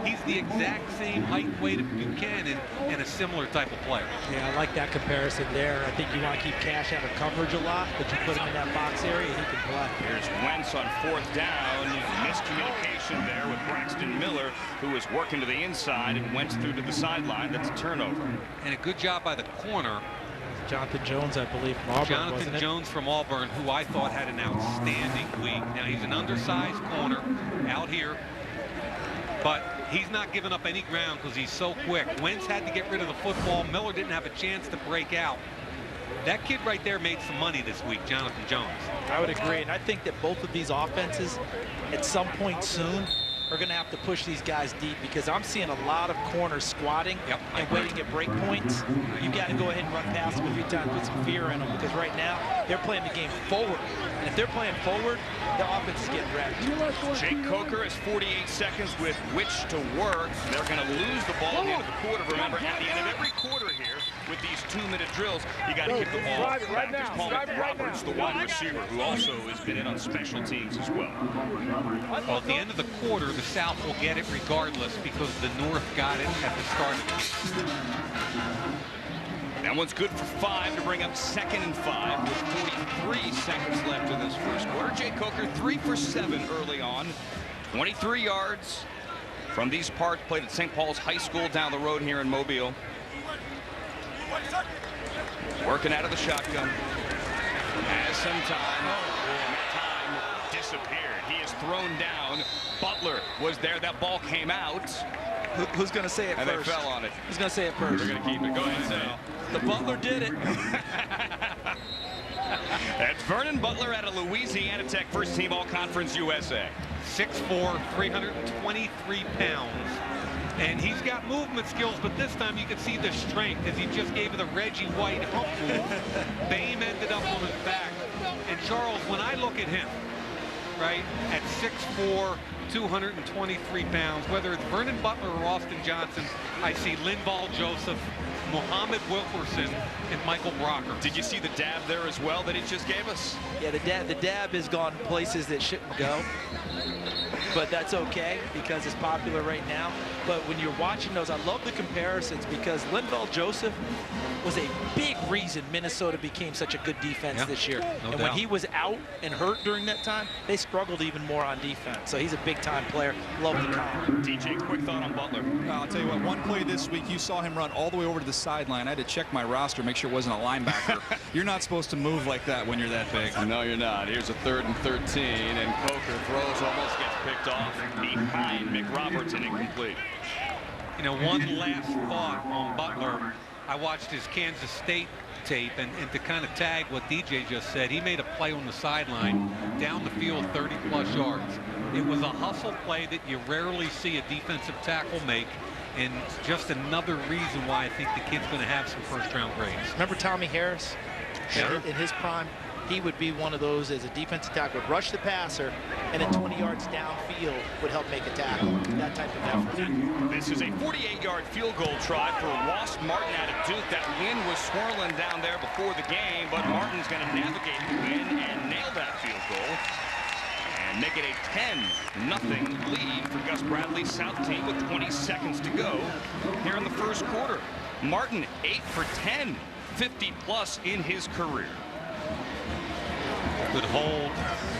He's the exact same height and weight of Buchanan and a similar type of player. Yeah, I like that comparison there. I think you want to keep Cash out of coverage a lot, but you put him in that box area and he can play. Here's Wentz on 4th down. Miscommunication there with Braxton Miller, who was working to the inside and went through to the sideline. That's a turnover. And a good job by the corner. Jonathan Jones, I believe, from Auburn. Jonathan Jones from Auburn, who I thought had an outstanding week. Now, he's an undersized corner out here, but he's not giving up any ground because he's so quick. Wentz had to get rid of the football. Miller didn't have a chance to break out. That kid right there made some money this week, Jonathan Jones. I would agree, and I think that both of these offenses, at some point soon, are going to have to push these guys deep because I'm seeing a lot of corners squatting and waiting at break points. You got to go ahead and run past them a few times, put some fear in them because right now they're playing the game forward. And if they're playing forward, the offense is getting wrecked. Jake Coker has 48 seconds with which to work. They're going to lose the ball at the end of the quarter. Remember, at the end of every quarter here, with these 2-minute drills, you got to kick the ball back. There's Paul Roberts, the wide receiver, who also has been in on special teams as well. Well, at the end of the quarter, the South will get it regardless because the North got it at the start of it. That one's good for 5 to bring up 2nd and 5 with 43 seconds left in this first quarter. Jake Coker 3 for 7 early on, 23 yards from these parts. Played at St. Paul's High School down the road here in Mobile. Working out of the shotgun. Has some time. And that time disappeared. He is thrown down. Butler was there. That ball came out. Who's going to say it and first? And they fell on it. Who's going to say it first? They're going to keep it. Go ahead and say it. The Butler did it. That's Vernon Butler out of Louisiana Tech, first team All-Conference USA. 6'4", 323 pounds. And he's got movement skills, but this time you can see the strength as he just gave the Reggie White hump move. Bame ended up on his back. And Charles, when I look at him, right, at 6'4", 223 pounds, whether it's Vernon Butler or Austin Johnson, I see Linval Joseph, Muhammad Wilkerson, and Michael Brocker. Did you see the dab there as well that he just gave us? Yeah, the dab has gone places that shouldn't go. But that's okay because it's popular right now. But when you're watching those, I love the comparisons because Linval Joseph was a big reason Minnesota became such a good defense this year. No and doubt. when he was out and hurt during that time, they struggled even more on defense. So he's a big-time player. Love the comp. DJ, quick thought on Butler. I'll tell you what, one play this week, you saw him run all the way over to the sideline. I had to check my roster, make sure it wasn't a linebacker. You're not supposed to move like that when you're that big. No, you're not. Here's a 3rd and 13, and Coker throws, almost gets picked off behind McRoberts and incomplete. You know, one last thought on Butler. I watched his Kansas State tape, and to kind of tag what DJ just said, he made a play on the sideline, down the field 30-plus yards. It was a hustle play that you rarely see a defensive tackle make, and just another reason why I think the kid's going to have some first-round grades. Remember Tommy Harris? Sure. In his prime, he would be one of those as a defensive tackle, would rush the passer, and then 20 yards downfield would help make a tackle. That type of effort. This is a 48-yard field goal try for Ross Martin out of Duke. That wind was swirling down there before the game, but Martin's going to navigate the wind and nail that field goal and make it a 10-0 lead for Gus Bradley's South team with 20 seconds to go here in the first quarter. Martin 8 for 10, 50+ in his career. Good hold.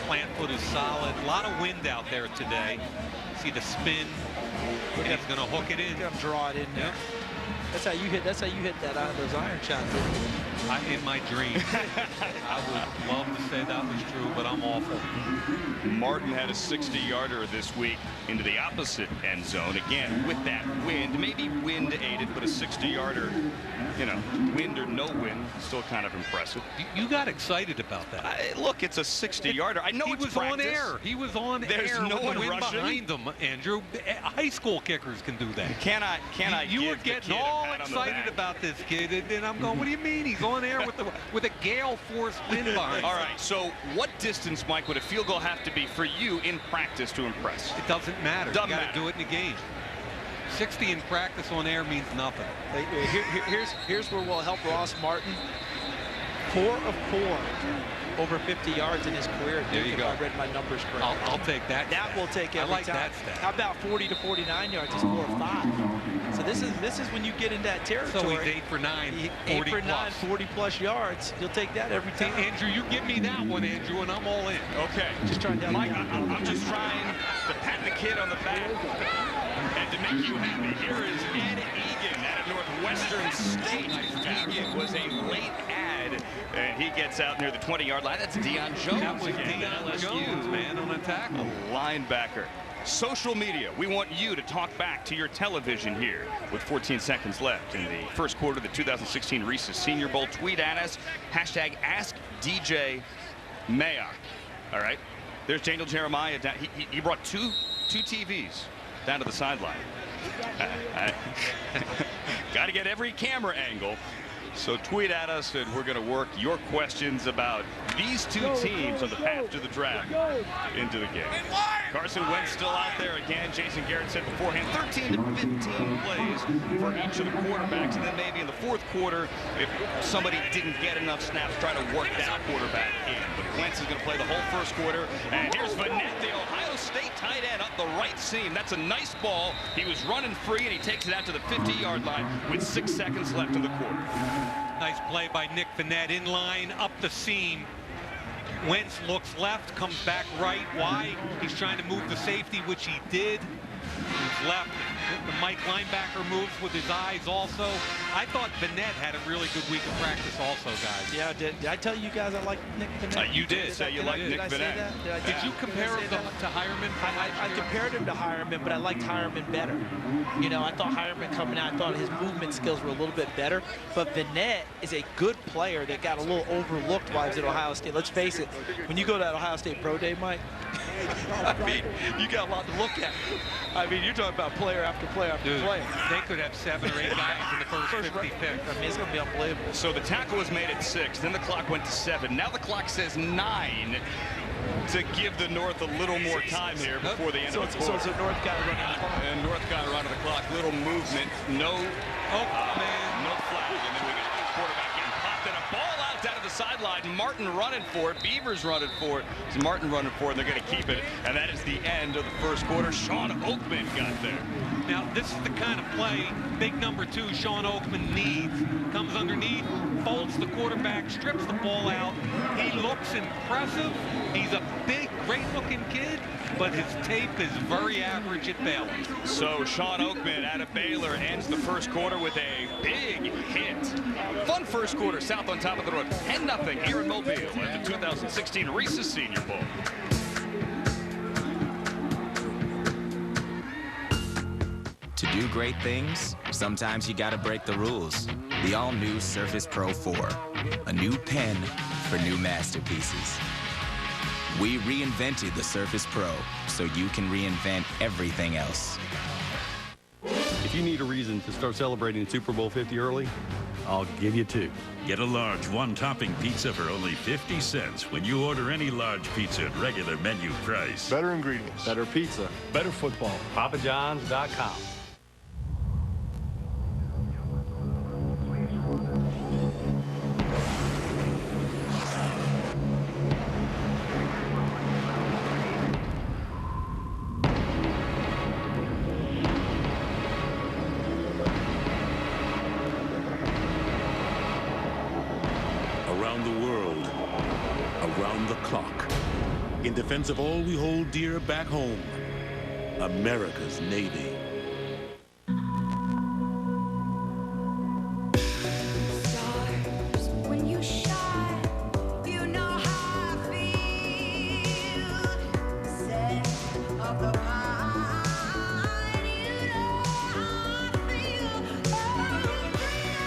Plant foot is solid. A lot of wind out there today. See the spin. And he's going to hook it in. Draw it in there. Yep. That's how you hit those iron shots. In my dreams. I would love to say that was true, but I'm awful. Martin had a 60-yarder this week into the opposite end zone. Again, with that wind, maybe wind aided, but a 60-yarder, you know, wind or no wind, still kind of impressive. You got excited about that. Look, it's a 60-yarder. I know he it's was practice. on air. He was on There's air no with one the wind rushing behind him, Andrew. High school kickers can do that. You were getting all excited about this kid, and I'm going, what do you mean? He's on air with a gale force wind behind him. All right, so what distance, Mike, would a field goal have to be for you in practice to impress? It doesn't matter. You got to do it in a game. 60 in practice on air means nothing. Here's where we'll help Ross Martin. 4 of 4 over 50 yards in his career. There you go. I read my numbers correctly. I'll take that. That will take every I like time. that stat. How about 40 to 49 yards? He's 4 or 5. So this is when you get in that territory. So he's 8 for 9, 8 for 9, 40+ yards. You'll take that every time. Hey, Andrew, you give me that one, Andrew, and I'm all in. Okay. Just trying to Mike, I'm just trying to pat the kid on the back and to make you happy. Here is Ed Egan out of Northwestern State. Egan was a late ad, and he gets out near the 20-yard line. That's Deion Jones. That was again, Deion LSU. Jones, man, on a tackle. A linebacker. Social media, we want you to talk back to your television here with 14 seconds left in the first quarter of the 2016 Reese's Senior Bowl. Tweet at us, hashtag AskDJ Mayock. All right, there's Daniel Jeremiah. He brought two TVs down to the sideline. Got to get every camera angle. So tweet at us, and we're going to work your questions about these two teams on the path to the draft into the game. Carson Wentz still out there again. Jason Garrett said beforehand, 13 to 15 plays for each of the quarterbacks, and then maybe in the fourth quarter, if somebody didn't get enough snaps, try to work that quarterback in. But Wentz is going to play the whole first quarter, and here's Vanette, the Ohio State tight end, up the right seam. That's a nice ball. He was running free, and he takes it out to the 50-yard line with 6 seconds left in the quarter. Nice play by Nick Vanette, in line, up the seam. Wentz looks left, comes back right. Why? He's trying to move the safety, which he did. He's left. The Mike linebacker moves with his eyes also. I thought Vanette had a really good week of practice also, guys. Yeah, did I tell you guys I like Nick Vanette? You did say you liked Nick Vanette. Did you compare him to Hireman? I compared him to Hireman, but I liked Hireman better. You know, I thought Hireman coming out, I thought his movement skills were a little bit better. But Vanette is a good player that got a little overlooked while he was at Ohio State. Let's face it, when you go to that Ohio State Pro Day, Mike, I mean, you got a lot to look at. I mean, you're talking about player after player after player. They could have 7 or 8 guys in the first 50 picks. I mean, it's going to be unbelievable. So the tackle was made at 6. Then the clock went to 7. Now the clock says 9 to give the North a little more time here before the end of the quarter. So North got to run out of the clock. And North got to run out of the clock. Little movement. No flag. And then we got the quarterback getting popped and a ball out down to the sideline. Martin running for it. Beavers running for it. It's Martin running for it. They're going to keep it. And that is the end of the first quarter. Sean Oakman got there. Now, this is the kind of play big number 2 Sean Oakman needs. Comes underneath, folds the quarterback, strips the ball out. He looks impressive. He's a big, great-looking kid, but his tape is very average at Baylor. So Sean Oakman out of Baylor ends the first quarter with a big hit. Fun first quarter. South on top of the North. 10-0 here in Mobile at the 2016 Reese's Senior Bowl. To do great things, sometimes you gotta break the rules. The all-new Surface Pro 4, a new pen for new masterpieces. We reinvented the Surface Pro so you can reinvent everything else. If you need a reason to start celebrating Super Bowl 50 early, I'll give you two. Get a large one-topping pizza for only 50 cents when you order any large pizza at regular menu price. Better ingredients. Better pizza. Better football. PapaJohns.com. Around the world, around the clock, in defense of all we hold dear back home, America's Navy. When you shine, you know how I feel. Set of the pine, you know how I feel. Oh, freedom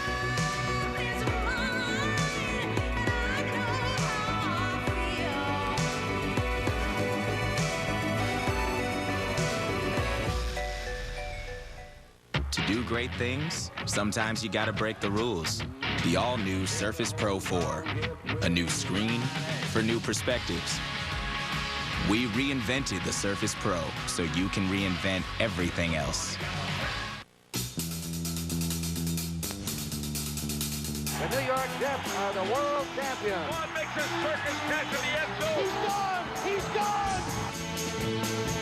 is mine, and I know how I feel. To do great things, sometimes you gotta break the rules. The all-new Surface Pro 4. A new screen for new perspectives. We reinvented the Surface Pro so you can reinvent everything else. The New York Jets are the world champions. One makes a circus catch in the end zone. He's gone! He's gone!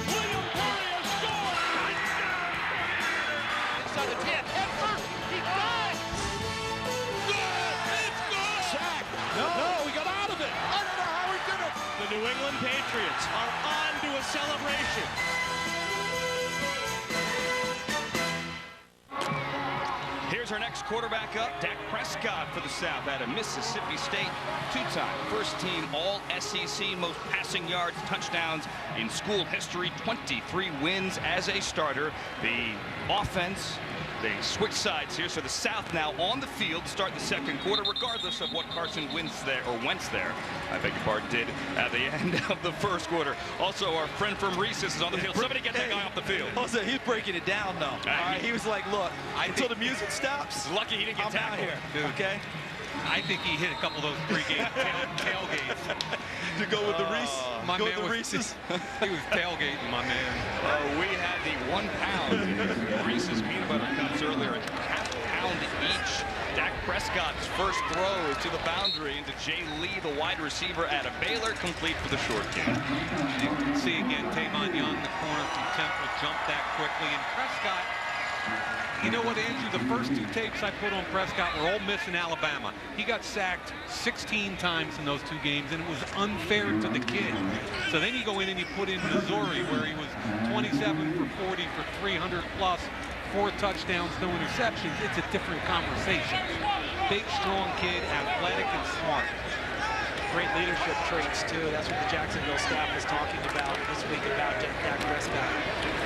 William Perry has scored! Inside the 10, head first, he dives! Good! It's good! Sack! No, he got out of it! I don't know how he did it! The New England Patriots are on to a celebration. Here's our next quarterback up, Dak Prescott for the South out of Mississippi State. Two-time first-team All-SEC, most passing yards, touchdowns in school history, 23 wins as a starter. The offense, they switch sides here, so the South now on the field to start the second quarter, regardless of what Carson Wentz there, I beg your pardon, did at the end of the first quarter. Also, our friend from Reese's is on the field. Somebody get that guy off the field. Jose, he's breaking it down, though. All right, he was like, look, until the music stops. Lucky he didn't get tackled. Out here, dude. Okay? I think he hit a couple of those pregame tailgates. To go with the Reese's? My man was Reese's. He was tailgating, my man. We had the 1 pound Reese's peanut butter cups earlier, a half pound each. Dak Prescott's first throw is to the boundary into Jay Lee, the wide receiver out of Baylor, complete for the short game. You can see again, Tavon Young, the corner from Temple, jumped that quickly, and Prescott. You know what, Andrew? The first two tapes I put on Prescott were Ole Miss and Alabama. He got sacked 16 times in those two games, and it was unfair to the kid. So then you go in and you put in Missouri, where he was 27 for 40 for 300 plus, 4 touchdowns, no interceptions. It's a different conversation. Big, strong kid, athletic and smart. Great leadership traits, too. That's what the Jacksonville staff was talking about this week about Dak Prescott.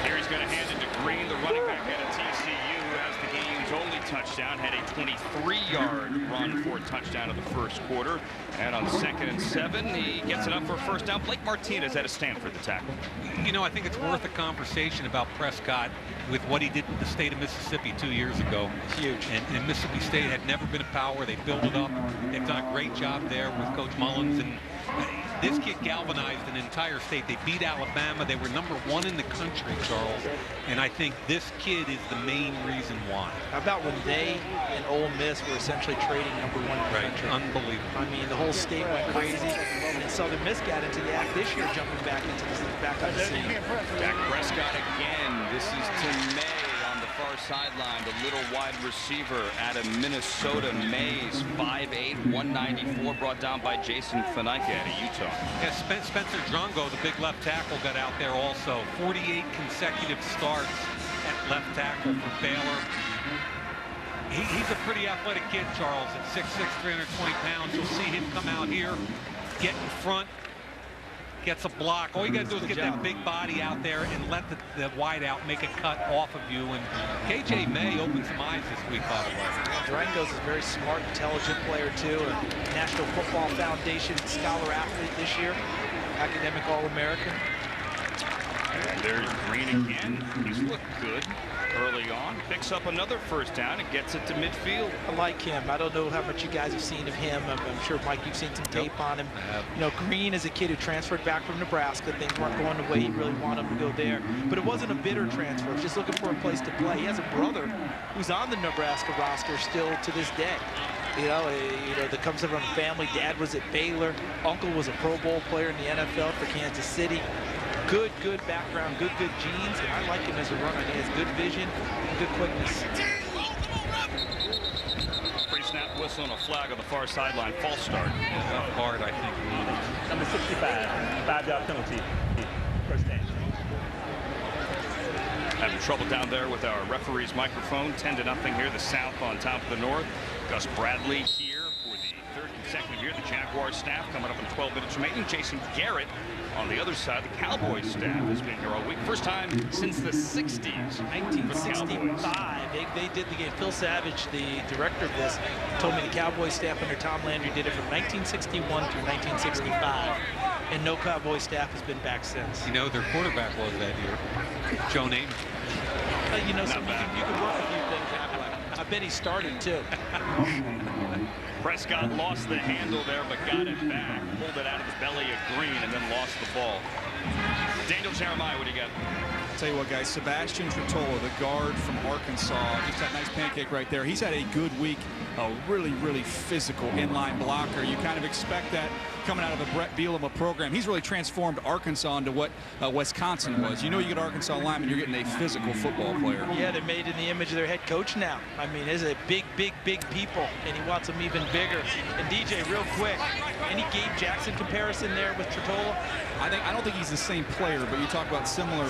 Here he's going to hand it to Green, the running back out of TCU, as the game's only touchdown. Had a 23-yard run for a touchdown in the first quarter. And on 2nd and 7, he gets it up for a first down. Blake Martinez out of Stanford, the tackle. You know, I think it's worth a conversation about Prescott with what he did with the state of Mississippi 2 years ago. Huge. And Mississippi State had never been a power. They built it up. They've done a great job there with Coach Mullins. And this kid galvanized an entire state. They beat Alabama. They were #1 in the country, Charles. And I think this kid is the main reason why. How about when they and Ole Miss were essentially trading #1 in the country? Unbelievable. I mean, the whole state went crazy. And then Southern Miss got into the act this year, jumping back on the scene. Dak Prescott again. This is to May on the far sideline, the little wide receiver out of Minnesota. Mays, 5'8", 194, brought down by Jason Faneca out of Utah. Yeah, Spencer Drongo, the big left tackle, got out there also. 48 consecutive starts at left tackle for Baylor. He's a pretty athletic kid, Charles, at 6'6", 320 pounds. You'll see him come out here, get in front, gets a block. All you got to do is get that big body out there and let the wide out make a cut off of you. And KJ May opened some eyes this week, by the way. Durango's a very smart, intelligent player, too. A National Football Foundation scholar athlete this year. academic All-American. And there's Green again. He's looked good early on. Picks up another first down and gets it to midfield. I like him. I don't know how much you guys have seen of him. I'm sure, Mike, you've seen some tape on him. You know, Green is a kid who transferred back from Nebraska. Things weren't going the way he really wanted him to go there. But it wasn't a bitter transfer. He was just looking for a place to play. He has a brother who's on the Nebraska roster still to this day. You know, that comes from a family. Dad was at Baylor. Uncle was a Pro Bowl player in the NFL for Kansas City. Good background, good genes, and I like him as a runner. He has good vision and good quickness. Pre-snap whistle and a flag on the far sideline. False start. Up hard, I think. Number 65, 5-yard penalty. First down. Having trouble down there with our referee's microphone. 10-0 here. The South on top of the North. Gus Bradley here for the third consecutive year. The Jaguars staff coming up in 12 minutes remaining. Jason Garrett on the other side. The Cowboys staff has been here all week. First time since the 60s. 1965. They did the game. Phil Savage, the director of this, told me the Cowboys staff under Tom Landry did it from 1961 through 1965. And no Cowboy staff has been back since. You know, their quarterback was that year, Joe Namath. You know, so you can work with you, Ben Cadillac. I bet he started, too. Prescott lost the handle there, but got it back. Pulled it out of the belly of Green and then lost the ball. Daniel Jeremiah, what do you got? I'll tell you what, guys, Sebastian Tretola, the guard from Arkansas, just that nice pancake right there. He's had a good week, a really physical inline blocker. You kind of expect that coming out of a Brett Bielema program. He's really transformed Arkansas into what Wisconsin was. You know, you get Arkansas lineman, you're getting a physical football player. Yeah, they're made in the image of their head coach now. I mean, there's a big people, and he wants them even bigger. And DJ, real quick, any Gabe Jackson comparison there with Tretola? I don't think he's the same player, but you talk about similar,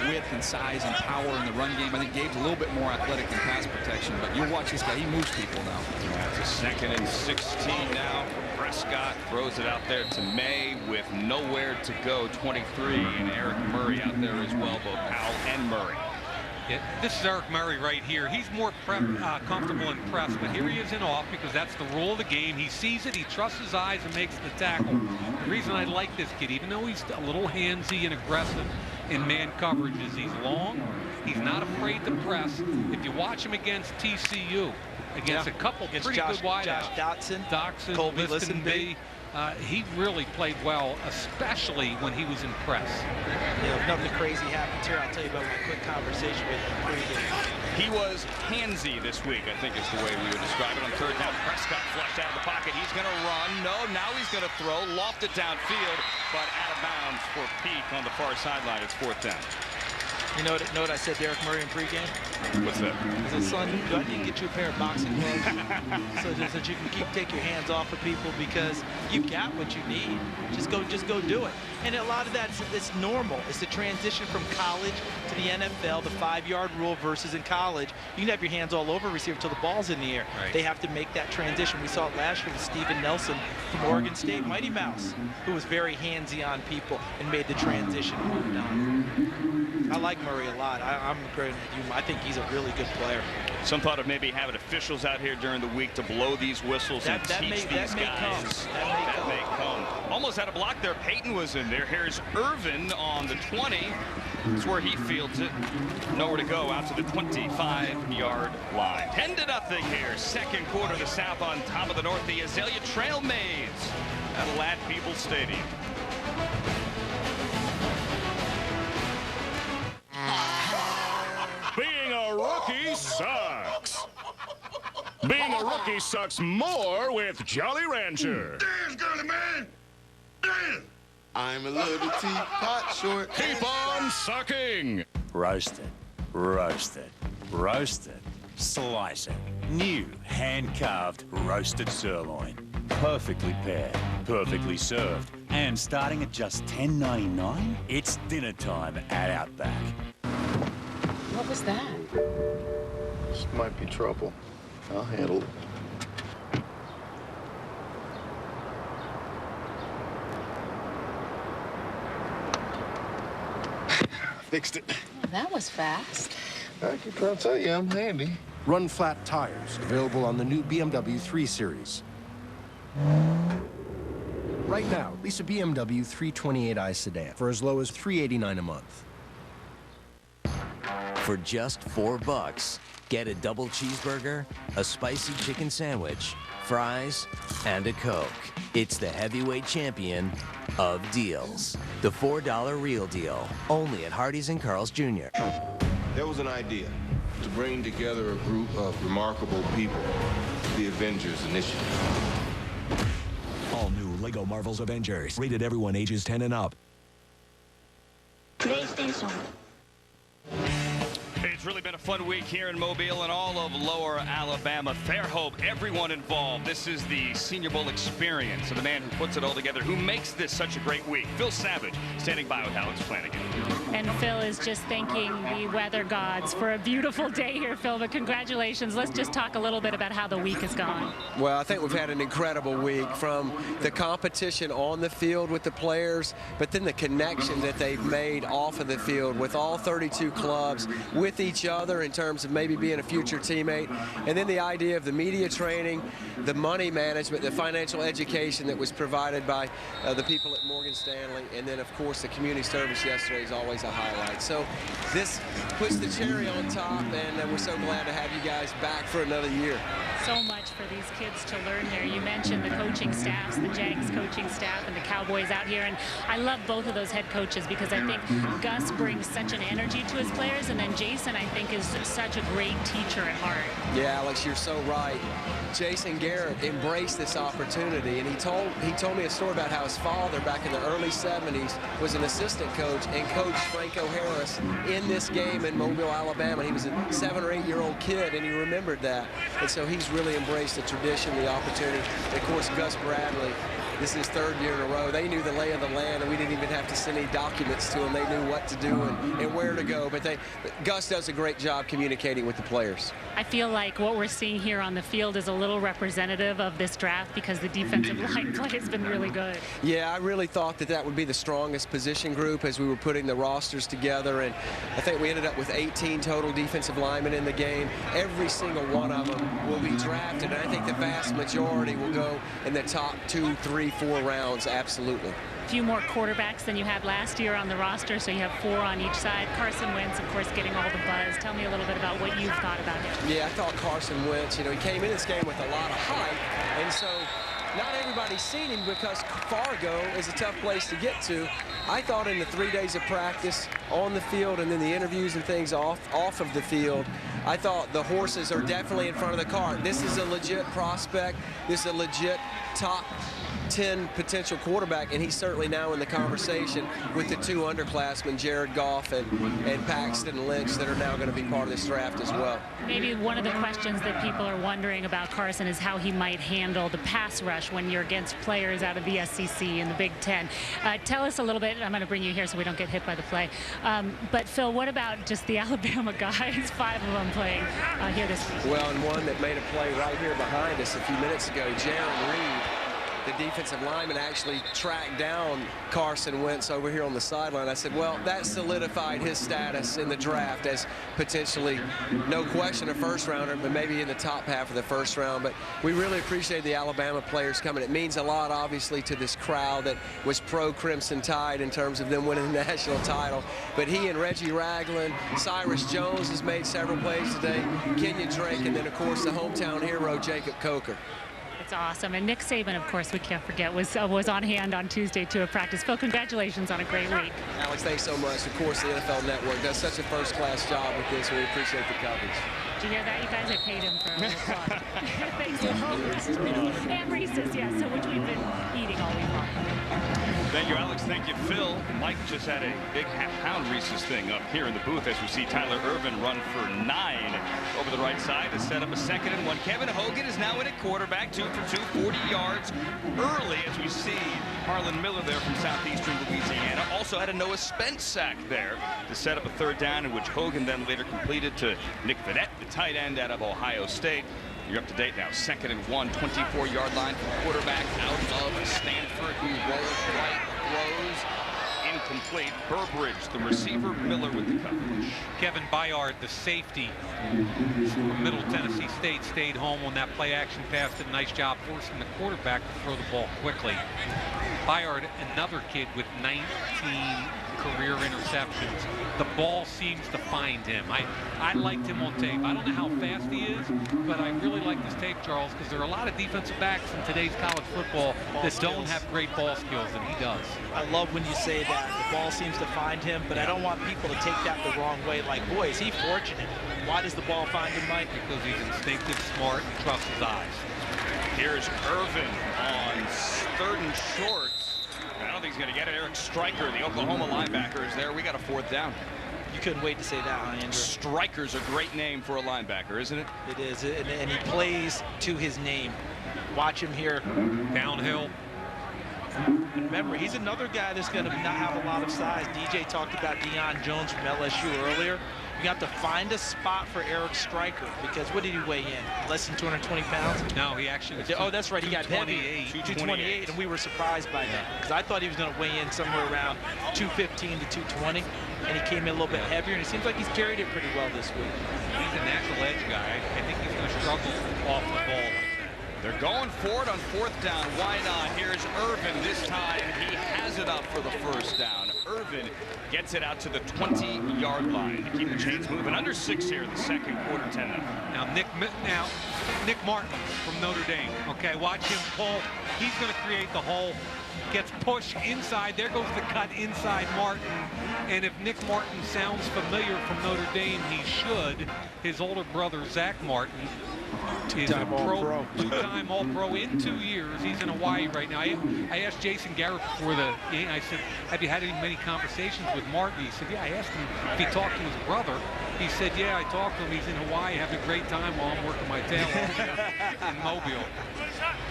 width and size and power in the run game. I think Gabe's a little bit more athletic in pass protection, but you'll watch this guy. He moves people now. It's a 2nd and 16 now. Prescott throws it out there to May with nowhere to go. 23, and Eric Murray out there as well, both Powell and Murray. Yeah, this is Eric Murray right here. He's more comfortable in press, but here he is in off because that's the rule of the game. He sees it, he trusts his eyes, and makes the tackle. The reason I like this kid, even though he's a little handsy and aggressive in man coverage, is he's long, he's not afraid to press. If you watch him against TCU, against a couple pretty good wideouts, Josh Dotson, Colby Listenby. He really played well, especially when he was in press. Yeah, if nothing crazy happens here, I'll tell you about my quick conversation with him pregame. He was handsy this week, I think is the way we would describe it. On third down, Prescott flushed out of the pocket. He's going to run. No, now he's going to throw. Lofted downfield, but out of bounds for Peak on the far sideline. It's 4th down. You know what I said to Eric Murray in pregame? What's that? I said, son, do I need to get you a pair of boxing gloves so that you can take your hands off of people, because you got what you need. Just go do it. And a lot of it's normal. It's the transition from college to the NFL, the 5-yard rule versus in college. You can have your hands all over a receiver until the ball's in the air. Right. They have to make that transition. We saw it last year with Steven Nelson from Oregon State, Mighty Mouse, who was very handsy on people and made the transition. I like Murray a lot. I'm agreeing with you. I think he's a really good player. Some thought of maybe having officials out here during the week to blow these whistles and teach these guys. That may come. Almost had a block there. Peyton was in there. Here's Irvin on the 20. That's where he fields it. Nowhere to go out to the 25-yard line. 10-0 here. Second quarter. The South on top of the North. The Azalea Trail Maze at Ladd Peoples Stadium. Being a rookie sucks. Being a rookie sucks more with Jolly Rancher. Dance, girly man! Dance! I'm a little teapot short. Keep on sucking. Roast it, roast it, roast it, slice it. New hand-carved roasted sirloin. Perfectly paired, perfectly served, and starting at just $10.99, it's dinner time at Outback. What was that? This might be trouble. I'll handle it. Fixed it. Well, that was fast. I keep trying to tell you I'm handy. Run flat tires, available on the new BMW 3 Series. Right now, lease a BMW 328i sedan for as low as $389 a month. For just $4, get a double cheeseburger, a spicy chicken sandwich, fries, and a Coke. It's the heavyweight champion of deals. The $4 Real Deal, only at Hardee's and Carl's Jr. There was an idea to bring together a group of remarkable people, the Avengers Initiative. All new Lego Marvel's Avengers, rated everyone ages 10 and up. PlayStation. It's really been a fun week here in Mobile and all of Lower Alabama. Fairhope, everyone involved. This is the Senior Bowl experience. And the man who puts it all together, who makes this such a great week, Phil Savage, standing by with Alex Flanagan. And Phil is just thanking the weather gods for a beautiful day here, Phil. But congratulations. Let's just talk a little bit about how the week has gone. Well, I think we've had an incredible week, from the competition on the field with the players, but then the connection that they've made off of the field with all 32 clubs, with each other in terms of maybe being a future teammate, and then the idea of the media training, the money management, the financial education that was provided by the people at Morgan Stanley, and then of course the community service yesterday is always a highlight. So this puts the cherry on top, and we're so glad to have you guys back for another year. So much for these kids to learn there. You mentioned the coaching staffs, the Jags coaching staff and the Cowboys out here, and I love both of those head coaches because I think Gus brings such an energy to his players, and then Jason, I think, is such a great teacher at heart. Yeah, Alex, you're so right. Jason Garrett embraced this opportunity, and he told me a story about how his father back in the early 70s was an assistant coach and coached Franco Harris in this game in Mobile, Alabama. He was a 7- or 8-year-old kid, and he remembered that. And so he's really embraced the tradition, the opportunity. And of course, Gus Bradley, this is his 3rd year in a row. They knew the lay of the land, and we didn't even have to send any documents to them. They knew what to do and where to go. But Gus does a great job communicating with the players. I feel like what we're seeing here on the field is a little representative of this draft because the defensive line play has been really good. Yeah, I really thought that would be the strongest position group as we were putting the rosters together, and I think we ended up with 18 total defensive linemen in the game. Every single one of them will be drafted, and I think the vast majority will go in the top 2, 3, 4 rounds, absolutely. A few more quarterbacks than you had last year on the roster, so you have 4 on each side. Carson Wentz, of course, getting all the buzz. Tell me a little bit about what you've thought about him. Yeah, I thought Carson Wentz, he came in this game with a lot of hype, and so not everybody's seen him because Fargo is a tough place to get to. I thought in the 3 days of practice on the field and then the interviews and things off of the field, I thought the horses are definitely in front of the cart. This is a legit prospect. This is a legit top 10 potential quarterback, and he's certainly now in the conversation with the 2 underclassmen, Jared Goff and Paxton Lynch, that are now going to be part of this draft as well. Maybe one of the questions that people are wondering about Carson is how he might handle the pass rush when you're against players out of the SEC and the Big Ten. Tell us a little bit. I'm going to bring you here so we don't get hit by the play. But Phil, what about just the Alabama guys, 5 of them playing here this week? Well, and one that made a play right here behind us a few minutes ago, Jaron Reed, the defensive lineman, actually tracked down Carson Wentz over here on the sideline. I said, well, that solidified his status in the draft as potentially, no question, a first-rounder, but maybe in the top half of the first round. But we really appreciate the Alabama players coming. It means a lot, obviously, to this crowd that was pro-Crimson Tide in terms of them winning the national title. But he and Reggie Ragland, Cyrus Jones has made several plays today, Kenyon Drake, and then, of course, the hometown hero, Jacob Coker. It's awesome. And Nick Saban, of course, we can't forget, was on hand on Tuesday, too, at practice. Phil, congratulations on a great week. Alex, thanks so much. Of course, the NFL Network does such a first-class job with this. We appreciate the coverage. Did you hear that? You guys, I paid him for a little plug. Thanks so much. And Reese's, yes, so which we've been eating all week long. Thank you, Alex. Thank you, Phil. Mike just had a big half-pound Reese's thing up here in the booth as we see Tyler Irvin run for 9 over the right side to set up a 2nd and 1. Kevin Hogan is now in at quarterback, 2 for 2, 40 yards early as we see Harlan Miller there from southeastern Louisiana. Also had a Noah Spence sack there to set up a 3rd down, in which Hogan then later completed to Nick Vidette, the tight end out of Ohio State. You're up to date now. 2nd and 1, 24-yard line from quarterback out of Stanford, who rolls right, throws incomplete. Burbridge, the receiver, Miller with the coverage. Kevin Byard, the safety from Middle Tennessee State, stayed home on that play action pass. Did a nice job forcing the quarterback to throw the ball quickly. Byard, another kid with 19 career interceptions. The ball seems to find him. I liked him on tape. I don't know how fast he is, but I really like this tape, Charles, because there are a lot of defensive backs in today's college football that don't have great ball skills, and he does. I love when you say that. The ball seems to find him, but I don't want people to take that the wrong way. Like, boy, is he fortunate. Why does the ball find him, Mike? Because he's instinctive, smart, and trusts his eyes. Here's Irvin on 3rd and short. I don't think he's going to get it. Eric Stryker, the Oklahoma linebacker, is there. We got a 4th down. You couldn't wait to say that, huh, Andrew? Stryker's a great name for a linebacker, isn't it? It is, and he plays to his name. Watch him here. Downhill. And remember, he's another guy that's going to not have a lot of size. DJ talked about Deion Jones from LSU earlier. You have to find a spot for Eric Stryker, because what did he weigh in? Less than 220 pounds? No, he actually was Oh, that's right. He got heavy. 228, and we were surprised by that, because I thought he was going to weigh in somewhere around 215 to 220, and he came in a little bit heavier, and it seems like he's carried it pretty well this week. He's a natural edge guy. I think he's going to struggle off the ball like that. They're going for it on 4th down. Why not? Here's Irvin. This time he has it up for the 1st down. Irvin gets it out to the 20-yard line to keep the chains moving. Under 6 here in the 2nd quarter, 10-0. Now Nick Martin from Notre Dame. Okay, watch him pull. He's going to create the hole. Gets pushed inside. There goes the cut inside Martin. And if Nick Martin sounds familiar from Notre Dame, he should. His older brother, Zach Martin, is a pro, two-time All-Pro in 2 years. He's in Hawaii right now. I asked Jason Garrett before the game, I said, have you had many conversations with Martin? He said, yeah. I asked him if he talked to his brother. He said, yeah, I talked to him. He's in Hawaii having a great time while I'm working my tail off in Mobile.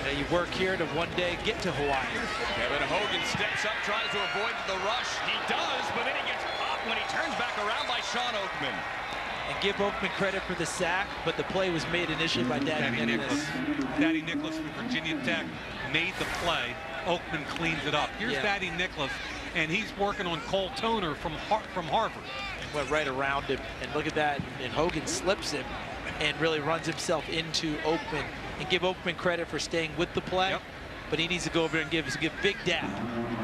You work here to one day get to Hawaii. Kevin Hogan steps up, tries to avoid the rush. He does, but then he gets popped when he turns back around by Sean Oakman. And give Oakman credit for the sack, but the play was made initially by Daddy Nicholas. Daddy Nicholas from Virginia Tech made the play. Oakman cleans it up. Here's Daddy Nicholas, and he's working on Cole Toner from Harvard. Went right around him, and look at that. And Hogan slips him and really runs himself into Oakman. And give Oakman credit for staying with the play. But he needs to go over and give big dap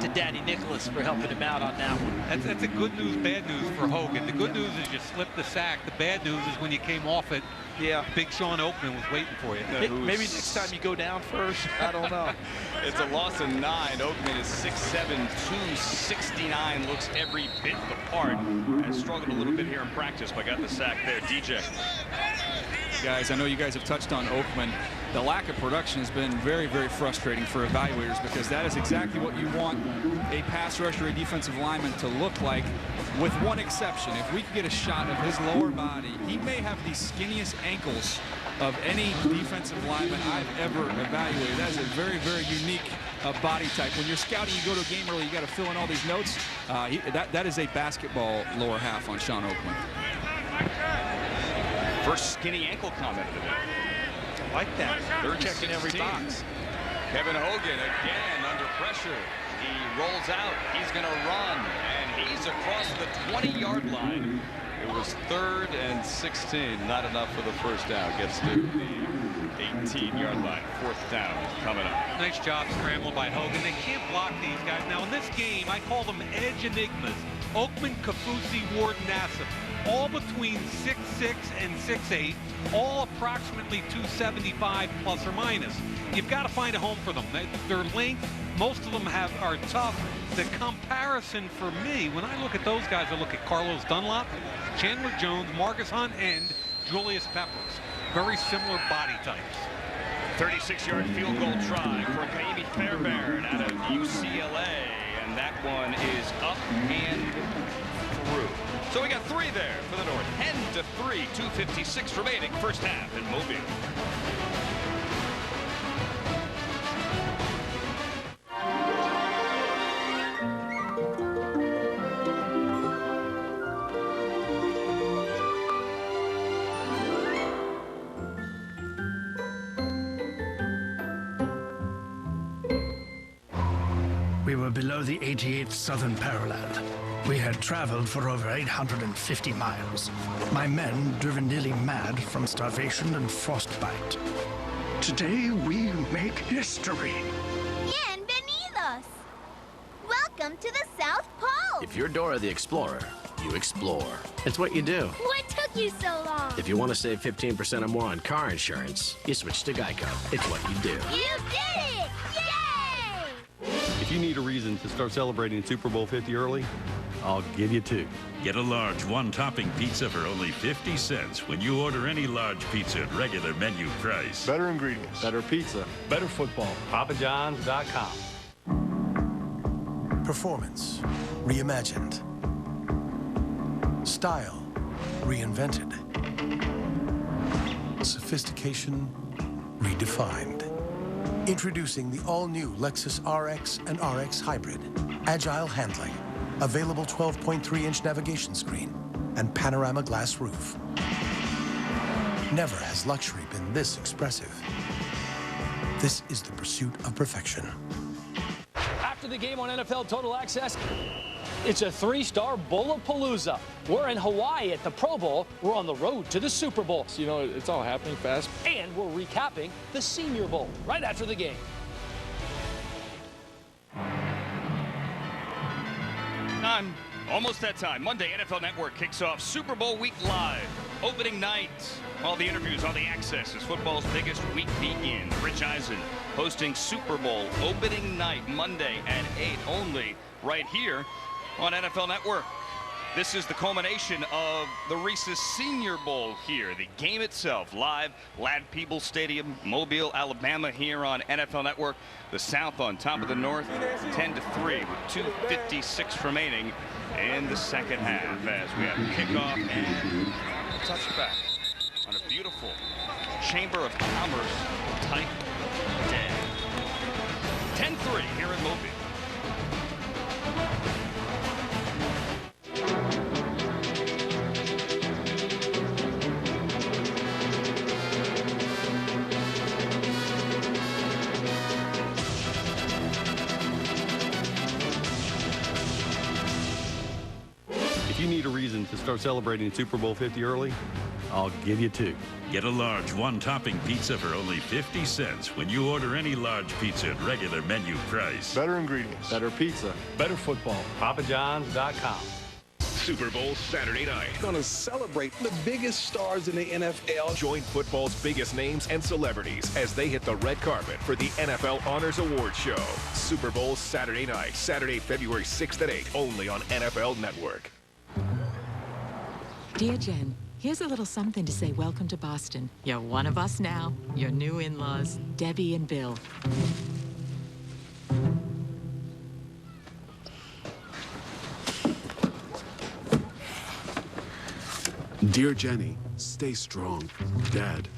to Daddy Nicholas for helping him out on that one. That's a good news, bad news for Hogan. The good news is you slipped the sack. The bad news is when you came off it, Big Sean Oakman was waiting for you. Maybe next time you go down first. I don't know. It's a loss of 9. Oakman is 6'7", 269. Looks every bit the part. And struggled a little bit here in practice, but got the sack there. DJ. Guys, I know you guys have touched on Oakman. The lack of production has been very, very frustrating for evaluators, because that is exactly what you want a pass rusher, a defensive lineman to look like, with one exception. If we could get a shot of his lower body, he may have the skinniest ankles of any defensive lineman I've ever evaluated. That is a very, very unique body type. When you're scouting, you go to a game early, you got to fill in all these notes. That is a basketball lower half on Sean Oakman. First skinny ankle comment of the day. I like that. They're checking every box. Kevin Hogan again under pressure. He rolls out. He's going to run, and he's across the 20-yard line. It was 3rd and 16. Not enough for the 1st down. Gets to the 18-yard line. 4th down coming up. Nice job scrambling by Hogan. They can't block these guys. Now in this game, I call them edge enigmas. Oakman, Kafusi, Ward, Nassif. All between 6'6" and 6'8", all approximately 275 plus or minus. You've got to find a home for them. Their length, most of them are tough. The comparison for me, when I look at those guys, I look at Carlos Dunlop, Chandler Jones, Marcus Hunt, and Julius Peppers. Very similar body types. 36-yard field goal try for Kaimi Fairbairn out of UCLA, and that one is up and through. So we got 3 there for the North. 10-3, 2:56 remaining, 1st half in Mobile. we were below the 88th southern parallel. We had traveled for over 850 miles. My men driven nearly mad from starvation and frostbite. Today, we make history. Bienvenidos! Welcome to the South Pole! If you're Dora the Explorer, you explore. It's what you do. What took you so long? If you want to save 15% or more on car insurance, you switch to Geico. It's what you do. You did it! Yay! If you need a reason to start celebrating Super Bowl 50 early, I'll give you two. Get a large one-topping pizza for only 50 cents when you order any large pizza at regular menu price. Better ingredients. Better pizza. Better football. PapaJohns.com. Performance reimagined. Style reinvented. Sophistication redefined. Introducing the all-new Lexus RX and RX Hybrid. Agile handling. Available 12.3-inch navigation screen and panorama glass roof. Never has luxury been this expressive. This is the pursuit of perfection. After the game on NFL Total Access, it's a 3-star Bowl-a-Palooza. We're in Hawaii at the Pro Bowl. We're on the road to the Super Bowl. You know, it's all happening fast. And we're recapping the Senior Bowl right after the game. Almost that time. Monday, NFL Network kicks off Super Bowl week live. Opening night. All the interviews, all the access as football's biggest week begins. Rich Eisen hosting Super Bowl opening night Monday at 8 only right here on NFL Network. This is the culmination of the Reese's Senior Bowl here. The game itself live, Ladd-Peebles Stadium, Mobile, Alabama here on NFL Network. The South on top of the North, 10-3 with 2:56 remaining in the second half as we have kickoff and touchback on a beautiful Chamber of Commerce type day. 10-3 here in Mobile. If you need a reason to start celebrating Super Bowl 50 early, I'll give you two. Get a large one-topping pizza for only 50 cents when you order any large pizza at regular menu price. Better ingredients. Better pizza. Better football. PapaJohns.com. Super Bowl Saturday night. Going to celebrate the biggest stars in the NFL. Join football's biggest names and celebrities as they hit the red carpet for the NFL Honors Award Show. Super Bowl Saturday night, Saturday, February 6th at 8, only on NFL Network. Dear Jen, here's a little something to say welcome to Boston. You're one of us now. Your new in-laws, Debbie and Bill. Dear Jenny, stay strong. Dad.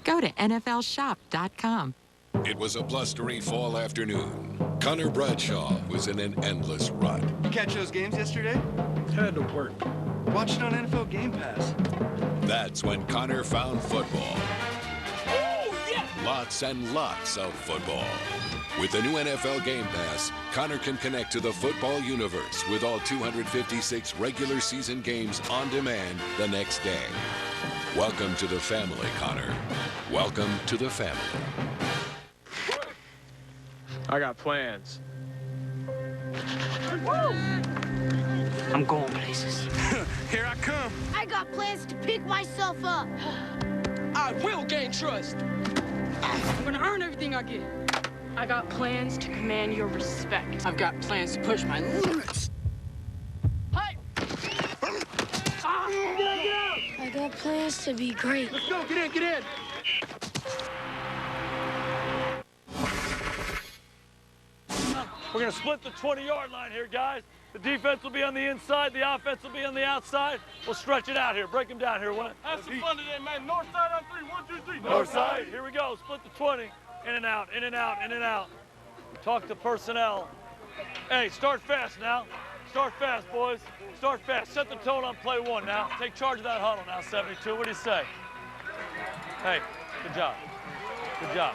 Go to NFLshop.com. It was a blustery fall afternoon. Connor Bradshaw was in an endless rut. You catch those games yesterday? Had to work. Watch it on NFL Game Pass. That's when Connor found football. Oh, yeah! Lots and lots of football. With the new NFL Game Pass, Connor can connect to the football universe with all 256 regular season games on demand the next day. Welcome to the family, Connor. Welcome to the family. I got plans. I'm going places. Here I come. I got plans to pick myself up. I will gain trust. I'm gonna earn everything I get. I got plans to command your respect. I've got plans to push my limits. Hey! I got plans to be great. Let's go, get in. We're going to split the 20-yard line here, guys. The defense will be on the inside. The offense will be on the outside. We'll stretch it out here. Break them down here. Have some fun today, man. North side on 3. 1, 2, 3. North side. Here we go. Split the 20. In and out, in and out, in and out. Talk to personnel. Hey, start fast now. Start fast, boys. Start fast. Set the tone on play 1 now. Take charge of that huddle now, 72. What do you say? Hey, good job. Good job.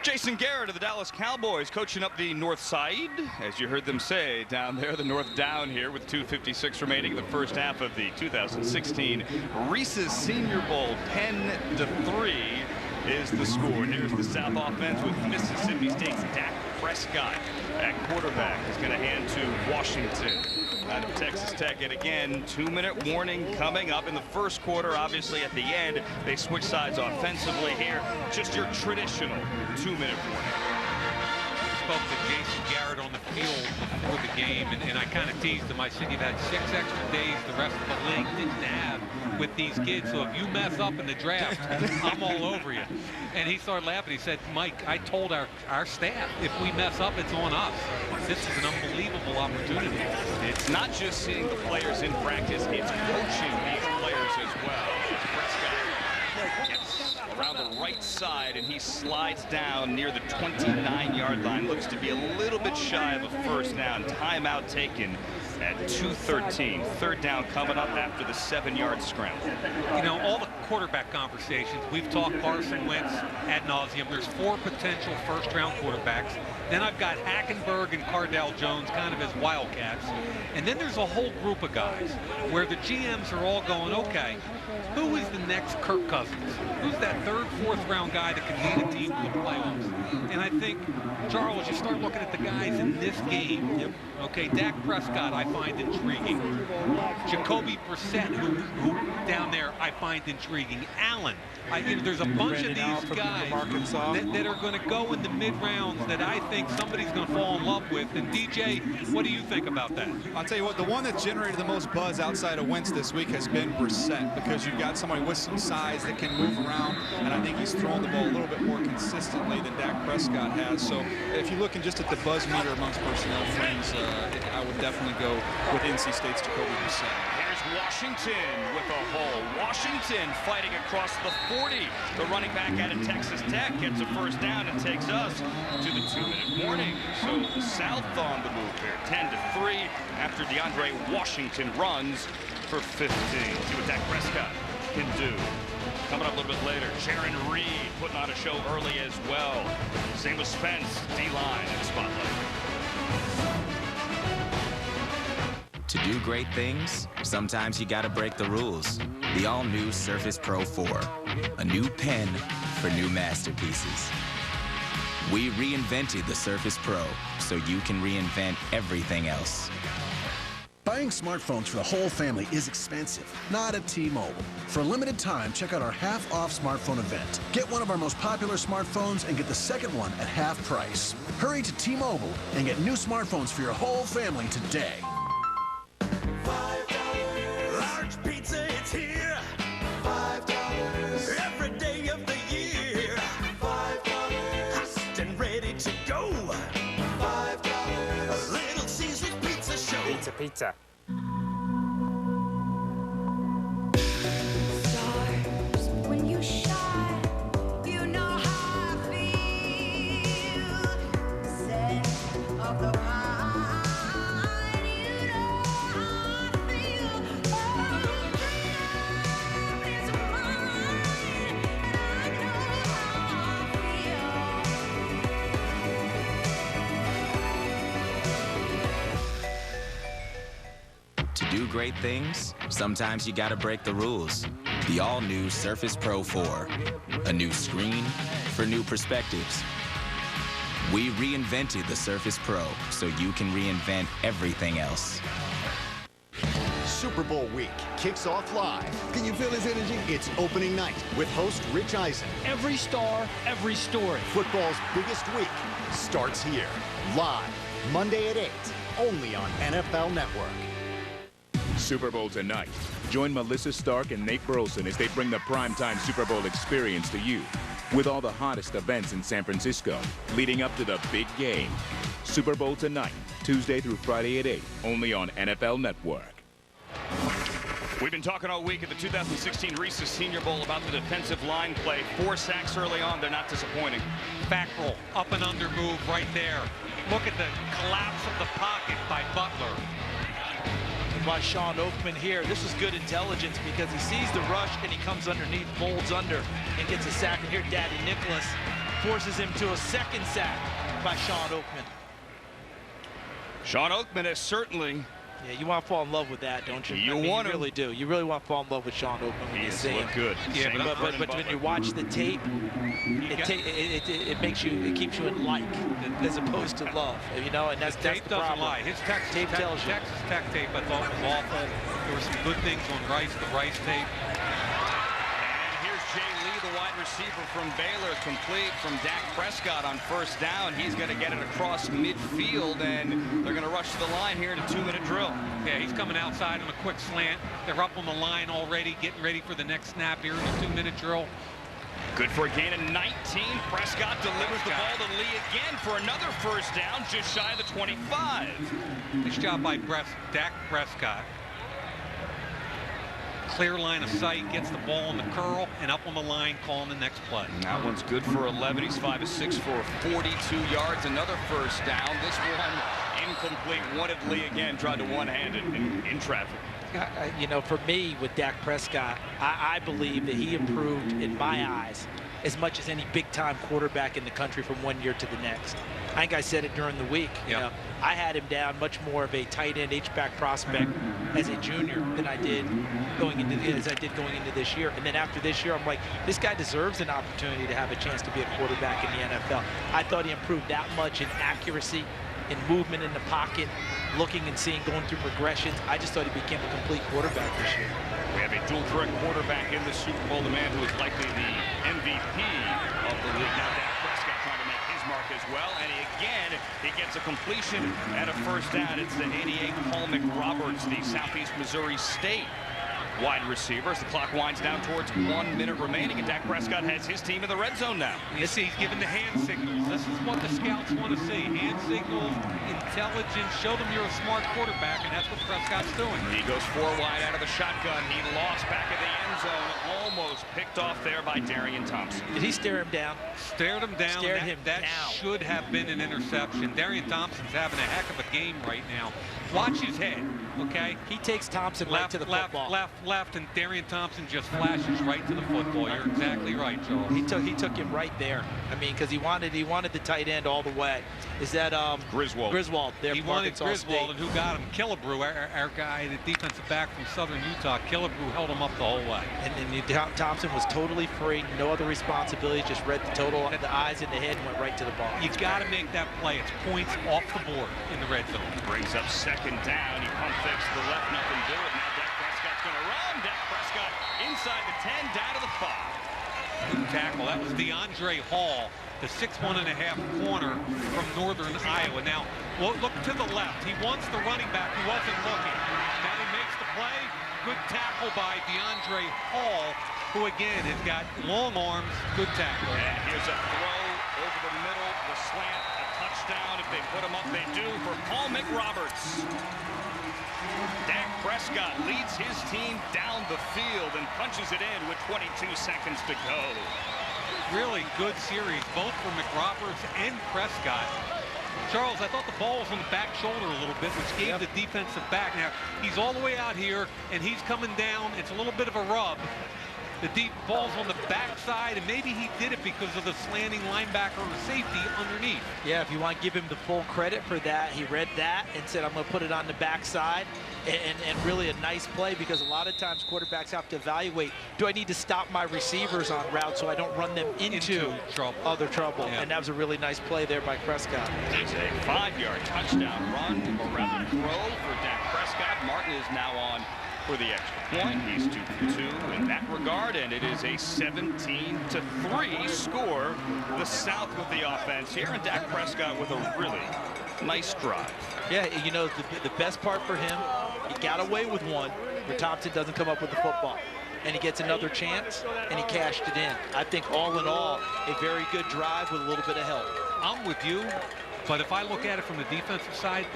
Jason Garrett of the Dallas Cowboys coaching up the north side, as you heard them say down there, the north down here with 2:56 remaining in the first half of the 2016 Reese's Senior Bowl. 10-3 is the score. Here's the South offense with Mississippi State's Dak Prescott at quarterback. He's going to hand to Washington out of Texas Tech. And again, 2-minute warning coming up in the first quarter. Obviously, at the end, they switch sides offensively here. Just your traditional 2-minute warning. Spoke to Jason Garrett on the field before the game, and I kind of teased him. I said, you've had 6 extra days the rest of the league didn't have with these kids, so if you mess up in the draft, I'm all over you. And he started laughing. He said, Mike, I told our staff, if we mess up, it's on us. This is an unbelievable opportunity. It's not just seeing the players in practice, it's coaching these players as well. Prescott gets around the right side, and he slides down near the 29-yard line. Looks to be a little bit shy of a first down. Timeout taken at 2:13. Third down coming up after the 7-yard scramble. You know, all the quarterback conversations, we've talked Carson Wentz ad nauseum. There's 4 potential first-round quarterbacks. Then I've got Hackenberg and Cardale Jones kind of as wildcats. And then there's a whole group of guys where the GMs are all going, okay, who is the next Kirk Cousins? Who's that 3rd, 4th round guy that can lead a team to the playoffs? And I think, Charles, you start looking at the guys in this game. Okay, Dak Prescott, I find intriguing. Jacoby Brissett, who down there, I find intriguing. Allen, there's a bunch of these guys that are going to go in the mid-rounds that I think somebody's going to fall in love with. And DJ, what do you think about that? I'll tell you what, the one that generated the most buzz outside of Wentz this week has been Brissett, because you've got somebody with some size that can move around, and I think he's throwing the ball a little bit more consistently than Dak Prescott has. So if you're looking just at the buzz meter amongst personnel friends, I would definitely go with NC State's Jacoby Brissett. Here's Washington with a hole. Washington fighting across the 40. The running back out of Texas Tech gets a first down and takes us to the 2-minute warning. So the South on the move here. 10-3 after DeAndre Washington runs for 15. See what Dak Prescott can do. Coming up a little bit later, Jaron Reed putting on a show early as well. Same with Spence, D-line in the spotlight. To do great things, sometimes you gotta break the rules. The all-new Surface Pro 4. A new pen for new masterpieces. We reinvented the Surface Pro so you can reinvent everything else. Buying smartphones for the whole family is expensive, not at T-Mobile. For a limited time, check out our half-off smartphone event. Get one of our most popular smartphones and get the second one at half price. Hurry to T-Mobile and get new smartphones for your whole family today. Large pizza, it's here. $5 every day of the year. $5 hot and ready to go. $5 a Little Caesar's Pizza Show. Pizza, pizza. Stars, when you shine, you know how I feel. Scent of the pine. To do great things, sometimes you gotta break the rules. The all-new Surface Pro 4. A new screen for new perspectives. We reinvented the Surface Pro so you can reinvent everything else. Super Bowl week kicks off live. Can you feel his energy? It's opening night with host Rich Eisen. Every star, every story. Football's biggest week starts here. Live, Monday at 8, only on NFL Network. Super Bowl tonight. Join Melissa Stark and Nate Burleson as they bring the primetime Super Bowl experience to you. With all the hottest events in San Francisco, leading up to the big game. Super Bowl tonight, Tuesday through Friday at 8, only on NFL Network. We've been talking all week at the 2016 Reese's Senior Bowl about the defensive line play. 4 sacks early on. They're not disappointing. Fackrell, up and under move right there. Look at the collapse of the pocket by Butler. by Sean Oakman here. This is good intelligence because he sees the rush and he comes underneath, folds under, and gets a sack. And here Daddy Nicholas forces him to a second sack by Sean Oakman. Sean Oakman is certainly... Yeah, you want to fall in love with that, don't you? You I mean, want you really do. You really want to fall in love with Sean Oakman when you see him. Good. Yeah, but when you watch the tape, it makes you, it keeps you in like as opposed to love, you know, and that's the tape doesn't problem. lie. His Texas Tech tape I thought was awful. There were some good things on the Rice tape. Jay Lee, the wide receiver from Baylor, complete from Dak Prescott on first down. He's going to get it across midfield, and they're going to rush to the line here in a 2-minute drill. Yeah, he's coming outside on a quick slant. They're up on the line already, getting ready for the next snap here in a 2-minute drill. Good for a gain of 19. Prescott delivers the ball to Lee again for another first down, just shy of the 25. Nice job by Dak Prescott. Clear line of sight, gets the ball on the curl, and up on the line, calling the next play. That one's good for 11. He's 5 of 6 for 42 yards. Another first down. This one incomplete. Wanted Lee again, tried to one-hand it in traffic. You know, for me, with Dak Prescott, I believe that he improved, in my eyes, as much as any big-time quarterback in the country from one year to the next. I think I said it during the week. You know, I had him down much more of a tight end H-back prospect as a junior than I did going into this year. And then after this year, I'm like, this guy deserves an opportunity to have a chance to be a quarterback in the NFL. I thought he improved that much in accuracy, in movement in the pocket, looking and seeing, going through progressions. I just thought he became a complete quarterback this year. We have a dual threat quarterback in the Super Bowl, the man who is likely the MVP of the league. Now Dak Prescott trying to make his mark as well, and he gets a completion and a first down. It's the 88 Paul McRoberts, the Southeast Missouri State wide receivers. The clock winds down towards 1 minute remaining, and Dak Prescott has his team in the red zone now. You see, he's giving the hand signals. This is what the scouts want to see. Hand signals, intelligence, show them you're a smart quarterback, and that's what Prescott's doing. He goes 4 wide out of the shotgun. He lost back in the end zone, almost picked off there by Darian Thompson. Did he stare him down? Stared him down. That down. should have been an interception. Darian Thompson's having a heck of a game right now. Watch his head, okay? He takes Thompson right to the football. Left, and Darian Thompson just flashes right to the football. You're exactly right, Charles. He took him right there. I mean, because he wanted the tight end all the way. Is that Griswold? Griswold. There he wanted Griswold, and who got him? Killebrew, our guy, the defensive back from Southern Utah. Killebrew held him up the whole way. And Thompson was totally free, no other responsibility, just read the total, the eyes in the head, and went right to the ball. You got to make that play. It's points off the board in the red zone. Brings up second down. He pump fakes to the left, nothing do it. Now Dak Prescott's going to run. Dak Prescott inside the 10, down to the 5. Good tackle. That was DeAndre Hall, the 6'1.5" corner from Northern Iowa. Now, look to the left. He wants the running back who wasn't looking. Now he makes the play. Good tackle by DeAndre Hall, who again has got long arms. Good tackle. And here's a throw over the middle, the slant, a touchdown. If they put him up, they do for Paul McRoberts. Dak Prescott leads his team down the field and punches it in with 22 seconds to go. Really good series, both for McRoberts and Prescott. Charles, I thought the ball was on the back shoulder a little bit, which gave the defensive back. Now, he's all the way out here, and he's coming down. It's a little bit of a rub. The deep ball's on the backside, and maybe he did it because of the slanting linebacker or safety underneath. Yeah, if you want to give him the full credit for that, he read that and said, I'm going to put it on the backside. And really a nice play, because a lot of times quarterbacks have to evaluate, do I need to stop my receivers on route so I don't run them into other trouble? Yeah. And that was a really nice play there by Prescott. It's a 5-yard touchdown run, or rather throw for Dak Prescott. Martin is now on for the extra point. He's 2 for 2 in that regard, and it is a 17-3 score. The South with the offense here, and Dak Prescott with a really nice drive. Yeah, you know, the best part for him, he got away with one where Thompson doesn't come up with the football. And he gets another chance, and he cashed it in. I think all in all, a very good drive with a little bit of help. I'm with you, but if I look at it from the defensive side,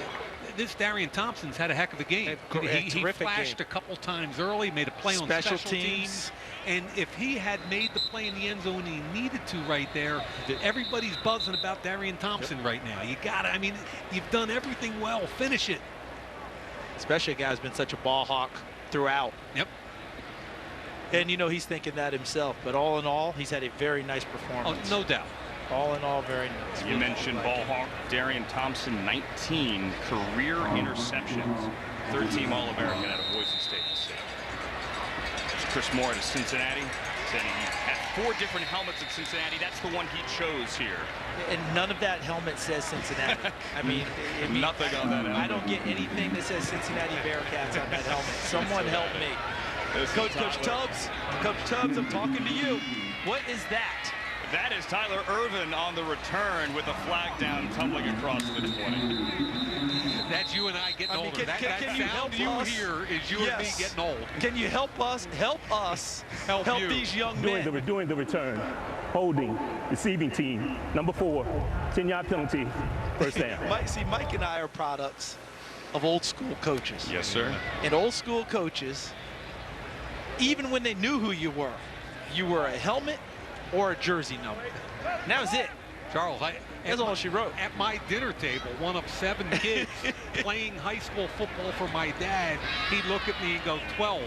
this Darian Thompson's had a heck of a game. He flashed a couple times early, made a play on special teams. And if he had made the play in the end zone he needed to right there, everybody's buzzing about Darian Thompson right now. You got to, I mean, you've done everything well. Finish it. especially a guy who's been such a ball hawk throughout. Yep. And, you know, he's thinking that himself. But all in all, he's had a very nice performance. Oh, no doubt. All in all, very nice. You mentioned ball hawk Darian Thompson, 19 career interceptions. Third-team All-American out of Boise State this year. Chris Moore out of Cincinnati said he had 4 different helmets at Cincinnati. That's the one he chose here. And none of that helmet says Cincinnati. I mean, nothing on that helmet. I don't get anything that says Cincinnati Bearcats on that helmet. Someone help me. Coach Tubbs, I'm talking to you. What is that? That is Tyler Irvin on the return with a flag down, tumbling across the 20. That's you and I getting older. Can that you sound help you us? hear is you and me getting old. Can you help us? Help you. These young men. Doing the return. Holding. Receiving team. Number 4. 10-yard penalty. First down. Mike and I are products of old school coaches. Yes, sir. And old school coaches, even when they knew who you were a helmet or a jersey number. And that was it. Charles, that's all she wrote. At my dinner table, one of 7 kids playing high school football for my dad, he'd look at me and go, 12,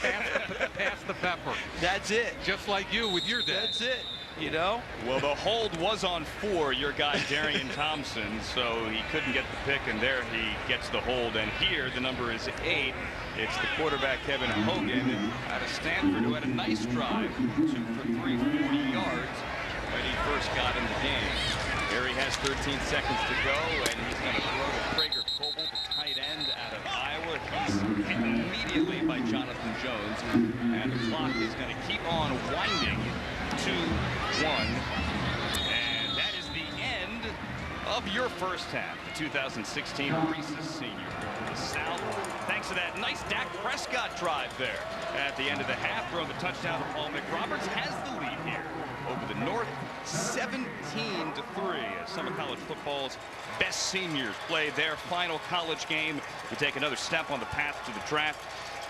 pass the pepper. That's it. Just like you with your dad. That's it, you know? Well, the hold was on 4, your guy Darian Thompson, so he couldn't get the pick, and there he gets the hold. And here, the number is 8. It's the quarterback, Kevin Hogan, out of Stanford, who had a nice drive, 2 for 3, 40 yards when he first got in the game. Here he has 13 seconds to go, and he's going to throw to Prager Coble, the tight end out of Iowa. He's hit immediately by Jonathan Jones, and the clock is going to keep on winding. 2-1, and that is the end of your first half. The 2016 Reese's Senior Bowl. The South, thanks to that nice Dak Prescott drive there at the end of the half, throwing the touchdown to Paul McRoberts, has the lead here over the North, 17-3, as some of college football's best seniors play their final college game to take another step on the path to the draft.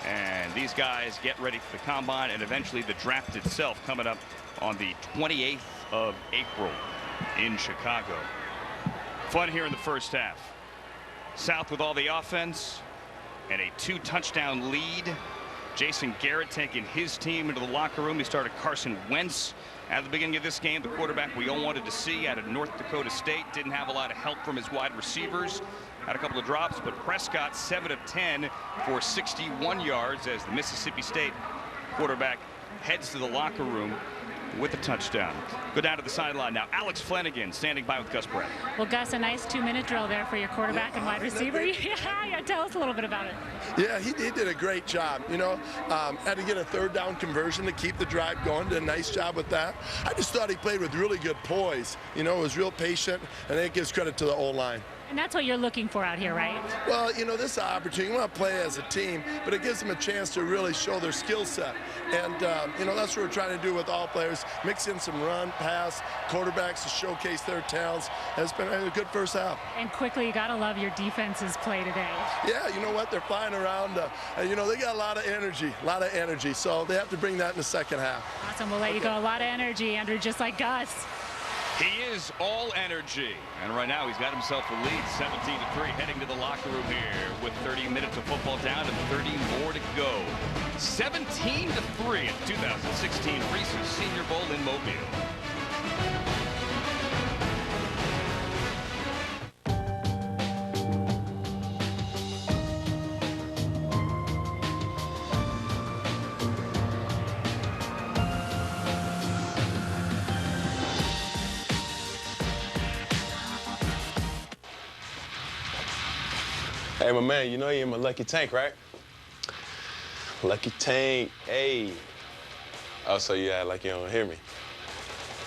And these guys get ready for the combine and eventually the draft itself coming up on the 28th of April in Chicago. Fun here in the first half. South with all the offense and a 2-touchdown lead. Jason Garrett taking his team into the locker room. He started Carson Wentz at the beginning of this game, the quarterback we all wanted to see out of North Dakota State. Didn't have a lot of help from his wide receivers. Had a couple of drops, but Prescott 7 of 10 for 61 yards as the Mississippi State quarterback heads to the locker room with a touchdown. Go down to the sideline now. Alex Flanagan standing by with Gus Brett. Well, Gus, a nice 2-minute drill there for your quarterback and wide receiver. Yeah, tell us a little bit about it. Yeah, he did a great job. You know, had to get a 3rd down conversion to keep the drive going. Did a nice job with that. I just thought he played with really good poise. You know, was real patient, and it gives credit to the O-line. And that's what you're looking for out here, right? Well, you know, this is an opportunity. You want to play as a team, but it gives them a chance to really show their skill set. And, you know, that's what we're trying to do with all players. Mix in some run, pass, quarterbacks to showcase their talents. And it's been a good first half. And quickly, you got to love your defense's play today. Yeah, you know what? They're flying around. You know, they got a lot of energy. So they have to bring that in the second half. Awesome. We'll let you go. A lot of energy, Andrew, just like Gus. He is all energy, and right now he's got himself a lead, 17-3, heading to the locker room here with 30 minutes of football down and 30 more to go. 17-3 at 2016 Reese's Senior Bowl in Mobile. Hey, my man, you know you're in my lucky tank, right? Lucky tank, hey. Oh, so you act like you don't hear me.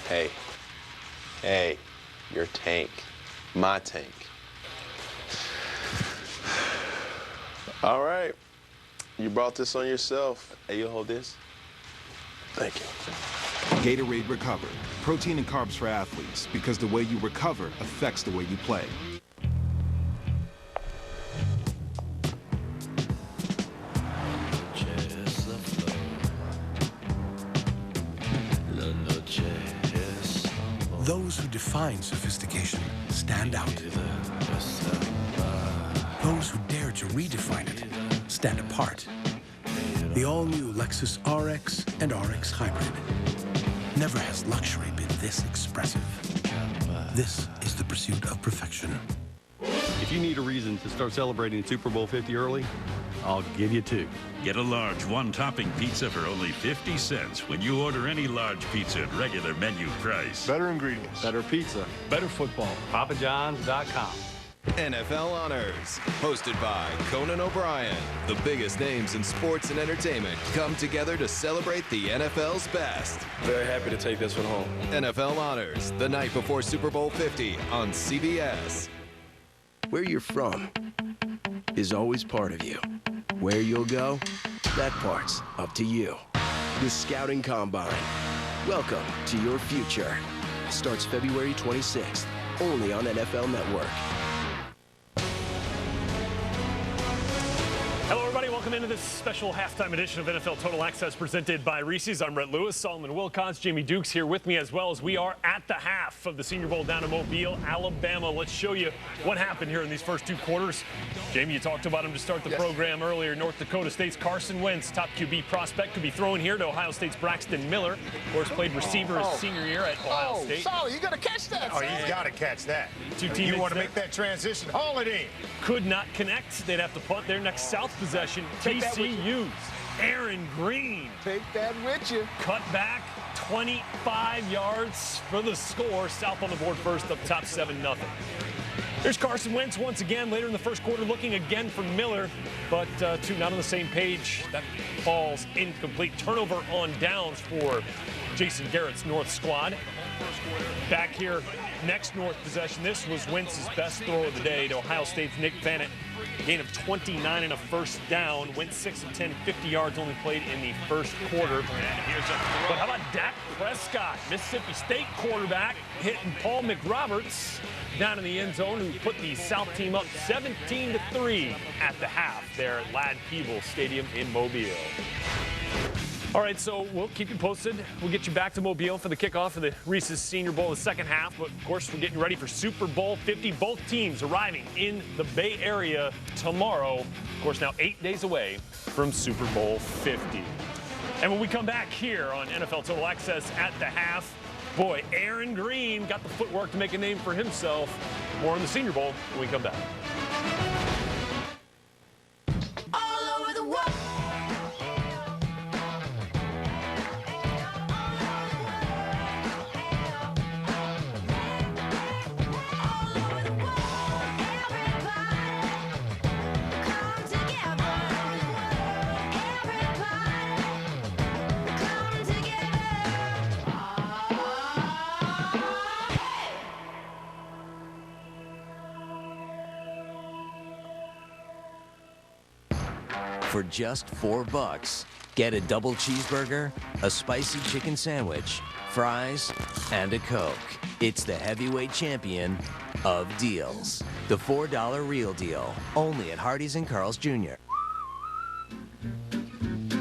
Hey, your tank, my tank. All right, you brought this on yourself. Hey, you hold this. Thank you. Gatorade Recover, protein and carbs for athletes, because the way you recover affects the way you play. Those who define sophistication stand out. Those who dare Dare to redefine it. Stand apart. The all-new Lexus RX and RX Hybrid. Never has luxury been this expressive. This is the pursuit of perfection. If you need a reason to start celebrating Super Bowl 50 early, I'll give you two. Get a large one-topping pizza for only 50 cents when you order any large pizza at regular menu price. Better ingredients. Better pizza. Better football. PapaJohns.com. NFL Honors, hosted by Conan O'Brien. The biggest names in sports and entertainment come together to celebrate the NFL's best. Very happy to take this one home. NFL Honors, the night before Super Bowl 50 on CBS. Where you're from is always part of you. Where you'll go, that part's up to you. The Scouting Combine. Welcome to your future. Starts February 26th, only on NFL Network. Hello, everybody. Welcome into this special halftime edition of NFL Total Access presented by Reese's. I'm Brett Lewis, Solomon Wilcox, Jamie Dukes here with me, as well as we are at the half of the Senior Bowl down in Mobile, Alabama. Let's show you what happened here in these first two quarters. Jamie, you talked about him to start the program earlier. North Dakota State's Carson Wentz, top QB prospect, could be throwing here to Ohio State's Braxton Miller. Of course, played receiver his senior year at Ohio State. Solly, you got to catch that. Oh, he's got to catch that. Two If teammates you want to there. make that transition, haul it in. Could not connect. They'd have to punt their next South possession. TCU's Aaron Green. Take that with you. Cut back 25 yards for the score. South on the board first, up top 7-0. Here's Carson Wentz once again later in the first quarter, looking again for Miller, but two not on the same page. That falls incomplete. Turnover on downs for Jason Garrett's North squad. Back here, next North possession. This was Wentz's best throw of the day to Ohio State's Nick Fannett. Gain of 29 and a first down. Went 6 of 10, 50 yards only played in the first quarter. But how about Dak Prescott, Mississippi State quarterback, hitting Paul McRoberts down in the end zone, who put the South team up 17-3 at the half there at Ladd-Peebles Stadium in Mobile. All right, so we'll keep you posted. We'll get you back to Mobile for the kickoff of the Reese's Senior Bowl, the second half. But, of course, we're getting ready for Super Bowl 50. Both teams arriving in the Bay Area tomorrow. Of course, now 8 days away from Super Bowl 50. And when we come back here on NFL Total Access at the half, boy, Aaron Green got the footwork to make a name for himself. More on the Senior Bowl when we come back. All over the world. For just $4, get a double cheeseburger, a spicy chicken sandwich, fries, and a Coke. It's the heavyweight champion of deals. The $4 Real Deal, only at Hardee's and Carl's Jr.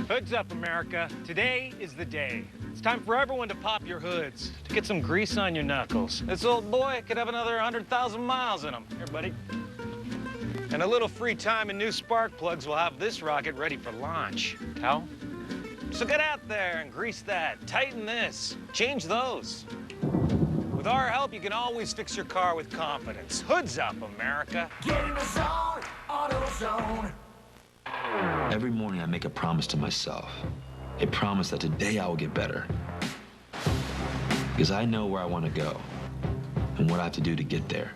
Hoods up, America. Today is the day. It's time for everyone to pop your hoods, to get some grease on your knuckles. This old boy could have another 100,000 miles in him. Here, buddy. And a little free time and new spark plugs will have this rocket ready for launch. How? So get out there and grease that, tighten this, change those. With our help, you can always fix your car with confidence. Hoods up, America. Get in the zone, AutoZone. Every morning I make a promise to myself. A promise that today I will get better. Because I know where I want to go and what I have to do to get there.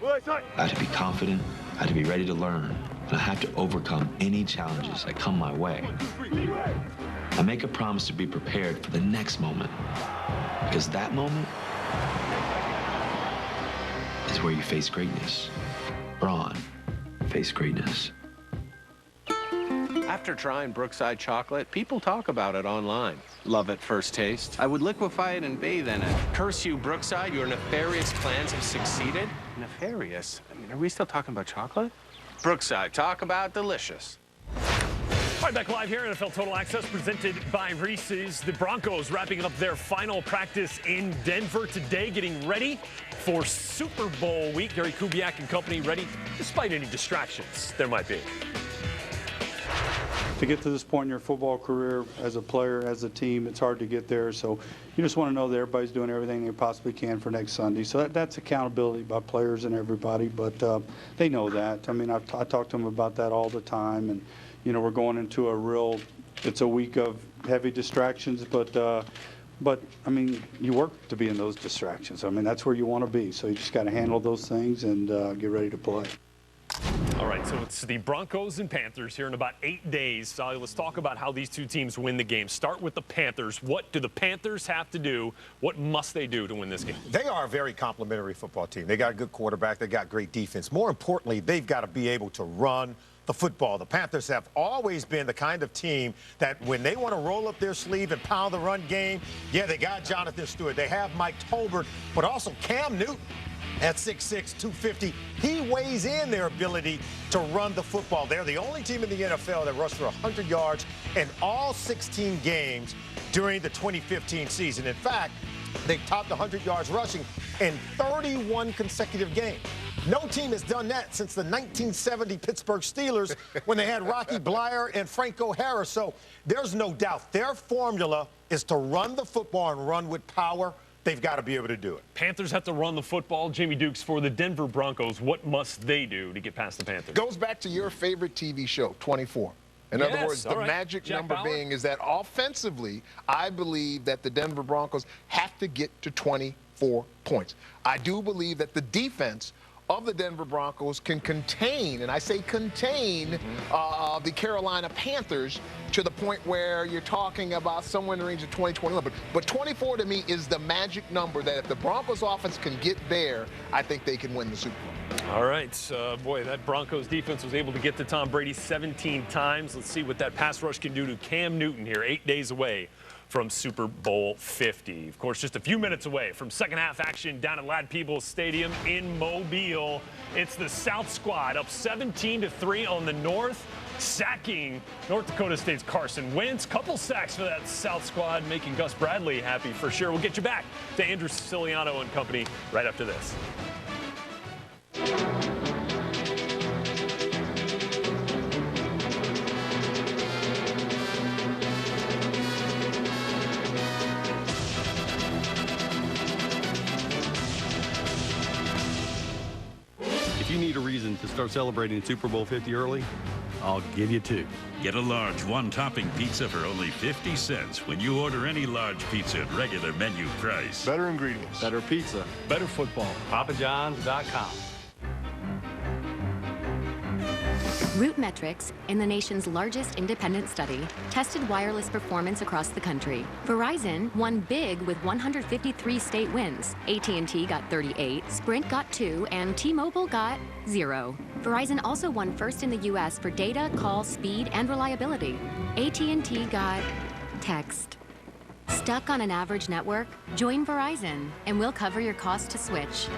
I have to be confident, I have to be ready to learn, and I have to overcome any challenges that come my way. I make a promise to be prepared for the next moment. Because that moment is where you face greatness. Braun, face greatness. After trying Brookside chocolate, people talk about it online. Love at first taste. I would liquefy it and bathe in it. Curse you, Brookside, your nefarious plans have succeeded. Nefarious? I mean, are we still talking about chocolate? Brookside, talk about delicious. All All right, back live here, NFL Total Access presented by Reese's. The Broncos wrapping up their final practice in Denver today, getting ready for Super Bowl week. Gary Kubiak and company ready, despite any distractions there might be. To get to this point in your football career, as a player, as a team, it's hard to get there. So you just want to know that everybody's doing everything they possibly can for next Sunday. So that's accountability by players and everybody, but they know that. I mean, I talk to them about that all the time, and you know, we're going into it's a week of heavy distractions, but I mean, you work to be in those distractions. I mean, that's where you want to be. So you just got to handle those things and get ready to play. All right, so it's the Broncos and Panthers here in about 8 days. Sally, let's talk about how these two teams win the game. Start with the Panthers. What do the Panthers have to do? What must they do to win this game? They are a very complimentary football team. They got a good quarterback. They got great defense. More importantly, they've got to be able to run the football. The Panthers have always been the kind of team that when they want to roll up their sleeve and pound the run game, yeah, they got Jonathan Stewart. They have Mike Tolbert, but also Cam Newton. At 6'6", 250, he weighs in their ability to run the football. They're the only team in the NFL that rushed for 100 yards in all 16 games during the 2015 season. In fact, they topped 100 yards rushing in 31 consecutive games. No team has done that since the 1970 Pittsburgh Steelers when they had Rocky Bleier and Franco Harris. So there's no doubt their formula is to run the football and run with power. They've got to be able to do it. Panthers have to run the football. Jamie Dukes, for the Denver Broncos, what must they do to get past the Panthers? Goes back to your favorite TV show, 24. In other words, the magic number being is that offensively, I believe that the Denver Broncos have to get to 24 points. I do believe that the defense of the Denver Broncos can contain, and I say contain, the Carolina Panthers to the point where you're talking about somewhere in the range of 20-21. But 24 to me is the magic number that if the Broncos offense can get there, I think they can win the Super Bowl. All right, boy, that Broncos defense was able to get to Tom Brady 17 times. Let's see what that pass rush can do to Cam Newton here, 8 days away from Super Bowl 50. Of course, just a few minutes away from second half action down at Ladd-Peebles Stadium in Mobile. It's the South squad up 17-3 on the North, sacking North Dakota State's Carson Wentz. Couple sacks for that South squad, making Gus Bradley happy for sure. We'll get you back to Andrew Siciliano and company right after this. If you need a reason to start celebrating Super Bowl 50 early, I'll give you two. Get a large one-topping pizza for only 50 cents when you order any large pizza at regular menu price. Better ingredients. Better pizza. Better football. PapaJohns.com. RootMetrics, in the nation's largest independent study, tested wireless performance across the country. Verizon won big with 153 state wins. AT&T got 38, Sprint got 2, and T-Mobile got 0. Verizon also won first in the U.S. for data, call, speed, and reliability. AT&T got text. Stuck on an average network? Join Verizon, and we'll cover your cost to switch.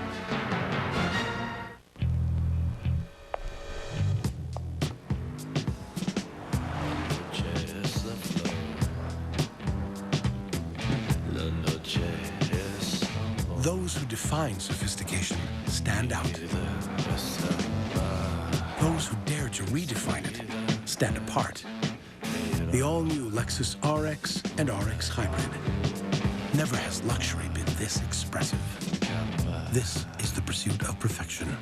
Those who define sophistication stand out. Those who dare to redefine it stand apart. The all-new Lexus RX and RX Hybrid. Never has luxury been this expressive. This is the pursuit of perfection.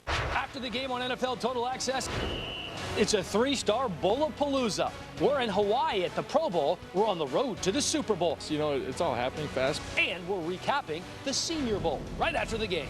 After the game on NFL Total Access, it's a three-star Bowl-a-Palooza. We're in Hawaii at the Pro Bowl. We're on the road to the Super Bowl. You know, it's all happening fast. And we're recapping the Senior Bowl right after the game.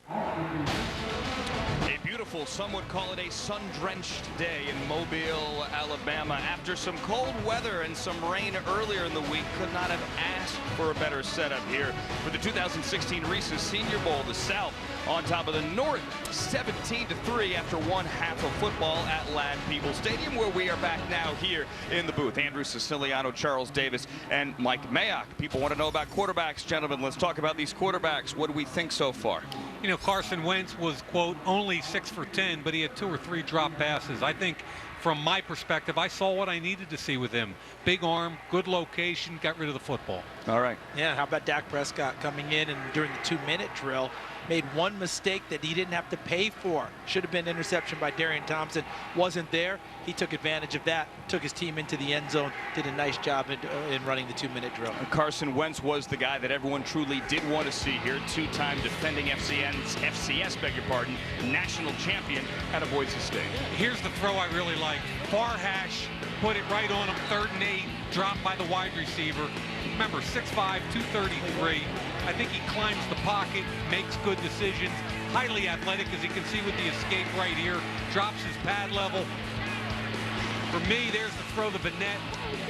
A beautiful, some would call it a sun-drenched day in Mobile, Alabama. After some cold weather and some rain earlier in the week, could not have asked for a better setup here for the 2016 Reese's Senior Bowl. The South on top of the North, 17-3 after one half of football at Ladd-Peebles Stadium, where we are back now here in the booth. Andrew Siciliano, Charles Davis, and Mike Mayock. People want to know about quarterbacks, gentlemen. Let's talk about these quarterbacks. What do we think so far? You know, Carson Wentz was, quote, only 6 for 10, but he had 2 or 3 drop passes. I think from my perspective, I saw what I needed to see with him. Big arm, good location, got rid of the football. All right. Yeah, how about Dak Prescott coming in and during the 2-minute drill made one mistake that he didn't have to pay for. Should have been interception by Darian Thompson. Wasn't there. He took advantage of that, took his team into the end zone, did a nice job in running the 2-minute drill. Carson Wentz was the guy that everyone truly did want to see here. Two-time defending FCS, beg your pardon, national champion out of Boise State. Here's the throw I really like. Far hash, put it right on him, 3rd and 8, dropped by the wide receiver. Remember, 6'5", 233. I think he climbs the pocket, makes good decisions. Highly athletic, as you can see with the escape right here. Drops his pad level. For me, there's the throw the Bennett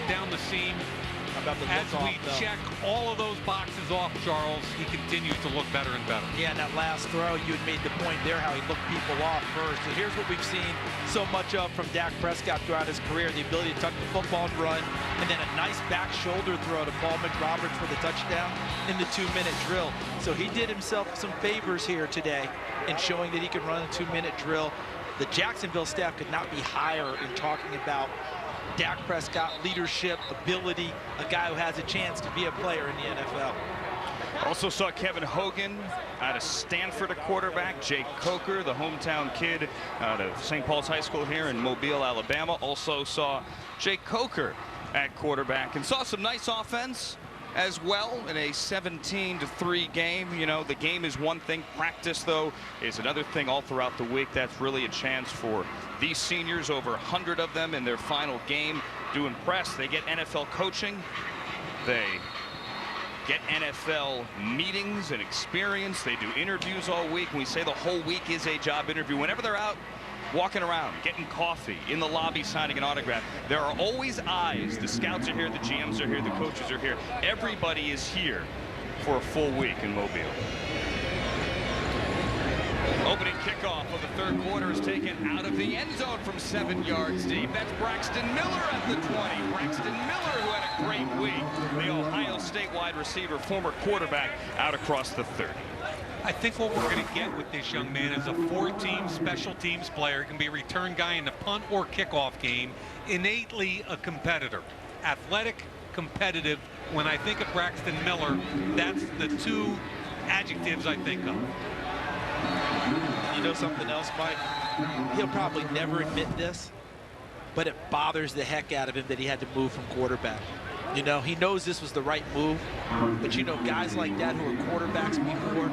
down the seam. As we check all of those boxes off, Charles, he continues to look better and better. Yeah, and that last throw, you had made the point there how he looked people off first. And here's what we've seen so much of from Dak Prescott throughout his career, the ability to tuck the football and run, and then a nice back shoulder throw to Paul McRoberts for the touchdown in the 2-minute drill. So he did himself some favors here today in showing that he could run a 2-minute drill. The Jacksonville staff could not be higher in talking about Dak Prescott, leadership, ability, a guy who has a chance to be a player in the NFL. Also saw Kevin Hogan out of Stanford, a quarterback. Jake Coker, the hometown kid out of St. Paul's High School here in Mobile, Alabama. Also saw Jake Coker at quarterback and saw some nice offense as well in a 17-3 game. You know, the game is one thing. Practice, though, is another thing all throughout the week. That's really a chance for these seniors, over 100 of them in their final game, to impress. They get NFL coaching. They get NFL meetings and experience. They do interviews all week. We say the whole week is a job interview. Whenever they're out walking around, getting coffee, in the lobby signing an autograph, there are always eyes. The scouts are here, the GMs are here, the coaches are here. Everybody is here for a full week in Mobile. Opening kickoff of the 3rd quarter is taken out of the end zone from 7 yards deep. That's Braxton Miller at the 20. Braxton Miller, who had a great week. The Ohio State wide receiver, former quarterback, out across the 30. I think what we're going to get with this young man is a 4-team special teams player. He can be a return guy in the punt or kickoff game. Innately a competitor. Athletic, competitive. When I think of Braxton Miller, that's the 2 adjectives I think of. You know something else, Mike? He'll probably never admit this, but it bothers the heck out of him that he had to move from quarterback. You know, he knows this was the right move, but you know, guys like that who are quarterbacks before,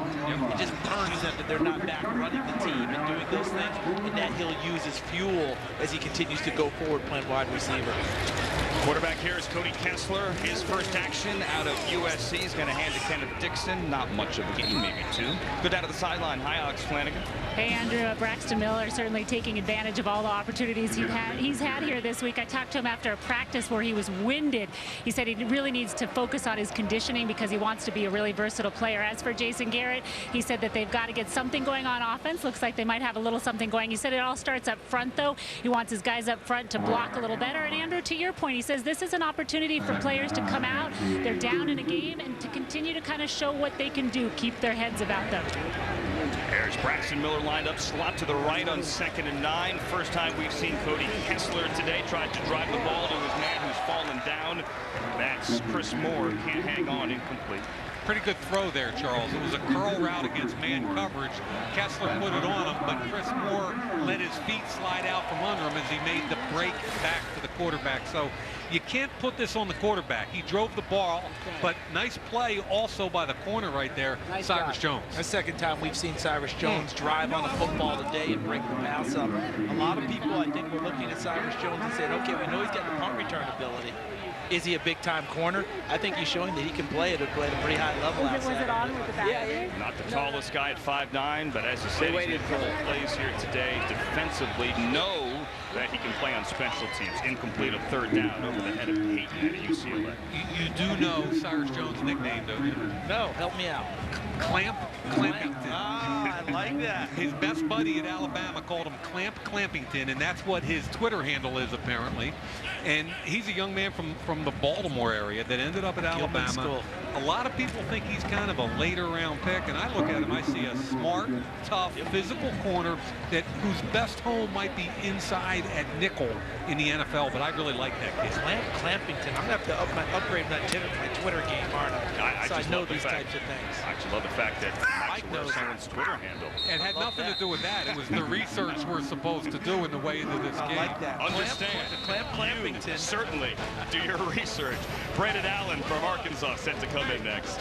it just burns them that they're not back running the team and doing those things, and that he'll use as fuel as he continues to go forward playing wide receiver. Quarterback here is Cody Kessler. His first action out of USC. He's going to hand to Kenneth Dixon. Not much of a game, maybe 2. Go down to the sideline. Hi, Alex Flanagan. Hey, Andrew. Braxton Miller certainly taking advantage of all the opportunities he's had here this week. I talked to him after a practice where he was winded. He said he really needs to focus on his conditioning because he wants to be a really versatile player. As for Jason Garrett, he said that they've got to get something going on offense. Looks like they might have a little something going. He said it all starts up front, though. He wants his guys up front to block a little better. And Andrew, to your point, he says this is an opportunity for players to come out. They're down in a game and to continue to kind of show what they can do, keep their heads about them. There's Braxton Miller lined up, slot to the right on 2nd and 9. First time we've seen Cody Kessler today. Tried to drive the ball to his man who's fallen down. That's Chris Moore. Can't hang on, incomplete. Pretty good throw there, Charles. It was a curl route against man coverage. Kessler put it on him, but Chris Moore let his feet slide out from under him as he made the break back to the quarterback. So you can't put this on the quarterback. He drove the ball, but nice play also by the corner right there, nice Cyrus Jones. The second time we've seen Cyrus Jones drive on the football today and break the pass up. A lot of people, I think, were looking at Cyrus Jones and saying, okay, we know he's got the punt return ability. Is he a big-time corner? I think he's showing that he can play at a pretty high level. Was it on with the back? Yeah. Not the tallest guy at 5'9", but as you said, he's made a couple plays here today defensively. Know that he can play on special teams. Incomplete, a 3rd down over the head of Peyton at UCLA. You do know Cyrus Jones' nickname, don't you? No, help me out. Clampington. Ah, I like that. His best buddy at Alabama called him Clampington, and that's what his Twitter handle is apparently. And he's a young man from the Baltimore area that ended up at Alabama. A lot of people think he's kind of a later round pick, and I look at him, I see a smart, tough, physical corner whose best home might be inside played at nickel in the NFL, but I really like that kid. Clampington. I'm going to have to upgrade my Twitter game, aren't I? So I know these types of things. I just love the fact that Mike knows someone's Twitter handle. It had nothing to do with that. It was the research we're supposed to do in the way into this game. I like that. Understand. Clampington. Certainly do your research. Brandon Allen from Arkansas set to come in next.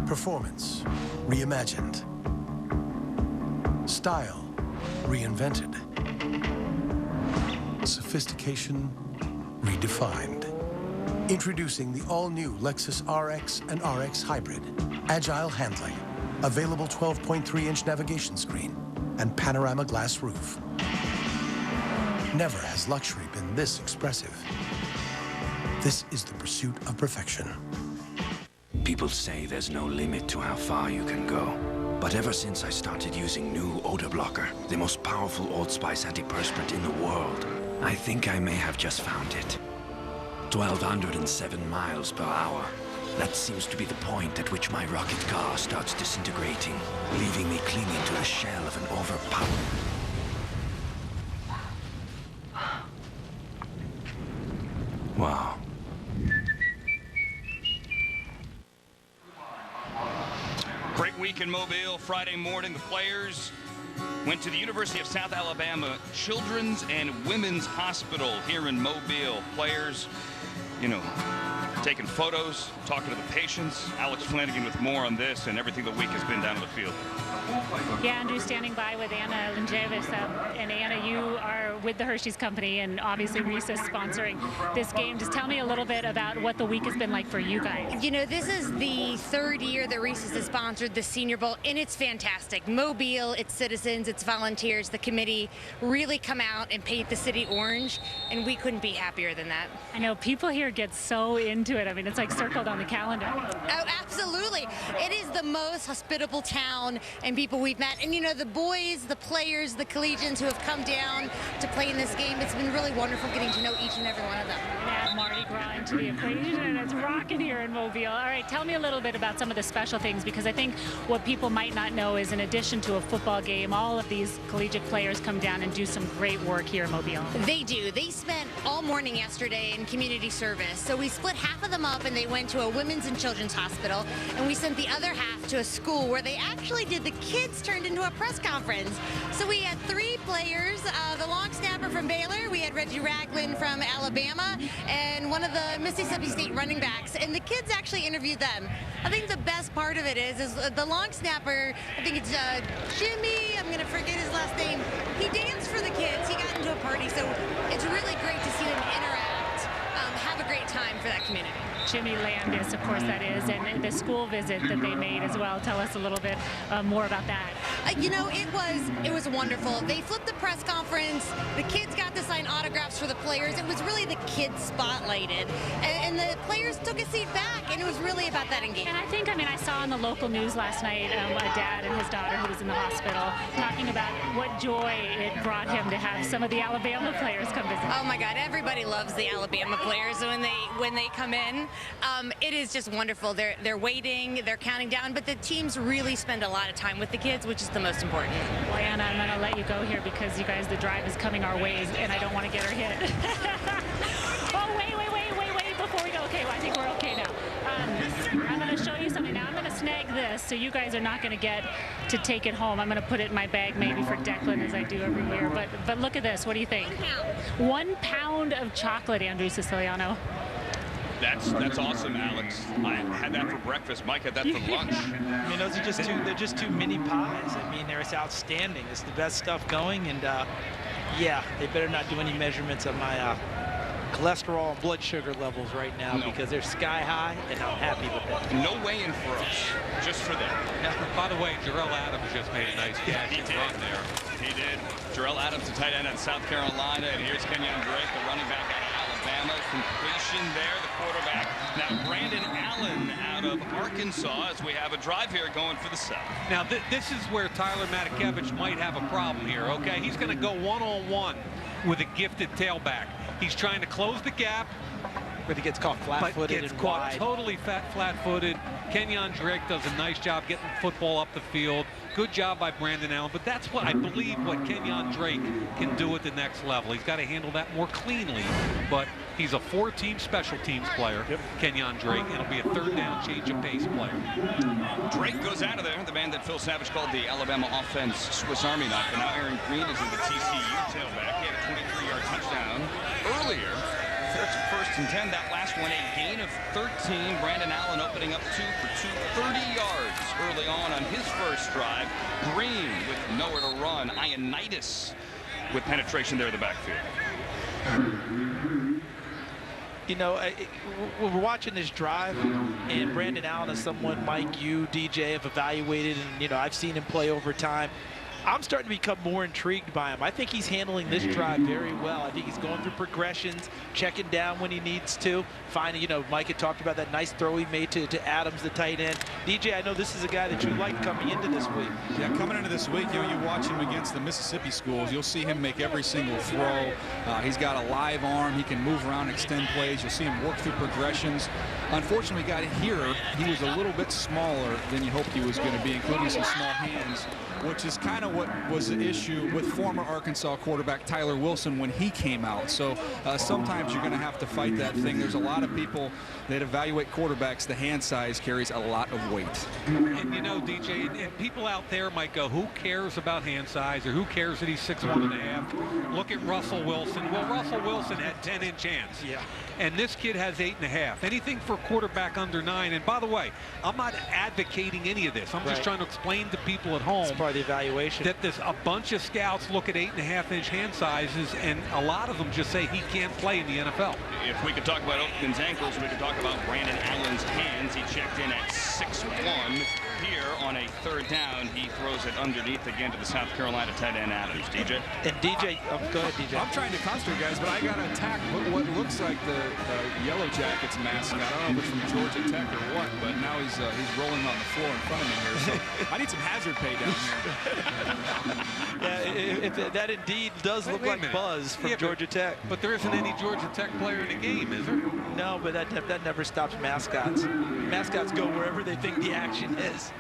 Performance reimagined. Style reinvented. Sophistication redefined. Introducing the all-new Lexus RX and RX Hybrid. Agile handling, available 12.3-inch navigation screen, and panorama glass roof. Never has luxury been this expressive. This is the pursuit of perfection. People say there's no limit to how far you can go. But ever since I started using new odor blocker, the most powerful Old Spice antiperspirant in the world, I think I may have just found it. 1,207 miles per hour. That seems to be the point at which my rocket car starts disintegrating, leaving me clinging to the shell of an overpowered... Wow. Great week in Mobile. Friday morning, the players went to the University of South Alabama Children's and Women's Hospital here in Mobile. Players, you know, taking photos, talking to the patients. Alex Flanagan with more on this and everything the week has been down on the field. Yeah, Andrew, standing by with Anna Linjevis. And Anna, you are with the Hershey's Company, and obviously Reese's sponsoring this game. Just tell me a little bit about what the week has been like for you guys. You know, this is the third year that Reese's has sponsored the Senior Bowl, and it's fantastic. Mobile, its citizens, its volunteers, the committee really come out and paint the city orange, and we couldn't be happier than that. I know people here get so into it. I mean, it's like circled on the calendar. Oh, absolutely. It is the most hospitable town and people we've met. And, you know, the boys, the players, the collegians who have come down to play in this game, it's been really wonderful getting to know each and every one of them. Add Mardi Gras into the equation, and it's rocking here in Mobile. All right, tell me a little bit about some of the special things, because I think what people might not know is in addition to a football game, all of these collegiate players come down and do some great work here in Mobile. They do. They spent all morning yesterday in community service. So we split half of them up and they went to a women's and children's hospital, and we sent the other half to a school where they actually did the kids turned into a press conference. So we had three players, the long snapper from Baylor, we had Reggie Ragland from Alabama, and one of the Mississippi State running backs, and the kids actually interviewed them. I think the best part of it is the long snapper, I think it's Jimmy, I'm gonna forget his last name, he danced for the kids, he got into a party, so it's really great to see them interact, have a great time for that community. Jimmy Landis, of course, that is, and the school visit that they made as well. Tell us a little bit more about that. You know, it was wonderful. They flipped the press conference. The kids got to sign autographs for the players. It was really the kids spotlighted, and the players took a seat back, and it was really about that engagement. And I mean, I saw on the local news last night a dad and his daughter who was in the hospital talking about what joy it brought him to have some of the Alabama players come visit. Oh my God, everybody loves the Alabama players when they come in. It is just wonderful. They're waiting, they're counting down, but the teams really spend a lot of time with the kids, which is the most important. Well, Anna, I'm going to let you go here because you guys, the drive is coming our ways, and I don't want to get her hit. Oh, wait, before we go. Okay, well, I think we're okay now. I'm going to show you something. Now, I'm going to snag this, so you guys are not going to get to take it home. I'm going to put it in my bag maybe for Declan, as I do every year. But look at this. What do you think? 1 pound of chocolate, Andrew Siciliano. That's awesome, Alex. I had that for breakfast. Mike had that for lunch. I mean, those are they're just two mini pies. I mean, they're outstanding. It's the best stuff going, and yeah, they better not do any measurements of my cholesterol and blood sugar levels right now because they're sky high, and I'm happy with that. No weigh-in for us, just for them. By the way, Jarrell Adams just made a nice catch and run there. He did. Jarrell Adams, the tight end at South Carolina, and here's Kenyon Drake, the running back out of Alabama. Completion there, the quarterback. Now Brandon Allen out of Arkansas as we have a drive here going for the South. Now this is where Tyler Matakevich might have a problem here, okay? He's going to go one-on-one with a gifted tailback. He's trying to close the gap. But he gets caught flat-footed gets and caught wide. Totally flat-footed. Kenyon Drake does a nice job getting the football up the field. Good job by Brandon Allen. But that's what I believe what Kenyon Drake can do at the next level. He's got to handle that more cleanly. But he's a 4-team special teams player, Kenyon Drake. It'll be a third down change of pace player. Drake goes out of there. The man that Phil Savage called the Alabama offense Swiss Army knife. And now Aaron Green is in the TCU tailback. He had a 23-yard touchdown earlier. It's first and 10. That last one, a gain of 13. Brandon Allen opening up 2 for 2, 30 yards early on his first drive. Green with nowhere to run. Ioannidis with penetration there in the backfield. You know, we're watching this drive, and Brandon Allen is someone Mike, you, DJ have evaluated, and, you know, I've seen him play over time. I'm starting to become more intrigued by him. I think he's handling this drive very well. I think he's going through progressions, checking down when he needs to, finding, you know, Mike had talked about that nice throw he made to Adams, the tight end. DJ, I know this is a guy that you like coming into this week. Yeah, coming into this week, you know, you watch him against the Mississippi schools, you'll see him make every single throw. He's got a live arm. He can move around, extend plays. You'll see him work through progressions. Unfortunately, got here, he was a little bit smaller than you hoped he was going to be, including some small hands, which is kind of what was the issue with former Arkansas quarterback Tyler Wilson when he came out. So sometimes you're going to have to fight that thing. There's a lot of people that evaluate quarterbacks. The hand size carries a lot of weight. And you know, DJ, and people out there might go, who cares about hand size, or who cares that he's 6'1.5"? Look at Russell Wilson. Well, Russell Wilson had 10-inch hands. Yeah. And this kid has 8.5. Anything for a quarterback under 9. And by the way, I'm not advocating any of this. I'm just trying to explain to people at home. It's part of the evaluation. That there's a bunch of scouts look at 8.5-inch hand sizes, and a lot of them just say he can't play in the NFL. If we could talk about Oakland's ankles, we could talk about Brandon Allen's hands. He checked in at 6'1". Here on a third down, he throws it underneath again to the South Carolina tight end Adams. DJ? And DJ, go ahead, DJ. I'm trying to concentrate, guys, but I got to attack what looks like the Yellow Jackets mascot. I don't know if it's from Georgia Tech or what, but now he's rolling on the floor in front of me here. So I need some hazard pay down here. Yeah, if that indeed does look like Buzz from Georgia Tech. But there isn't any Georgia Tech player in the game, is there? No, but that never stops mascots. Mascots go wherever they think the action is.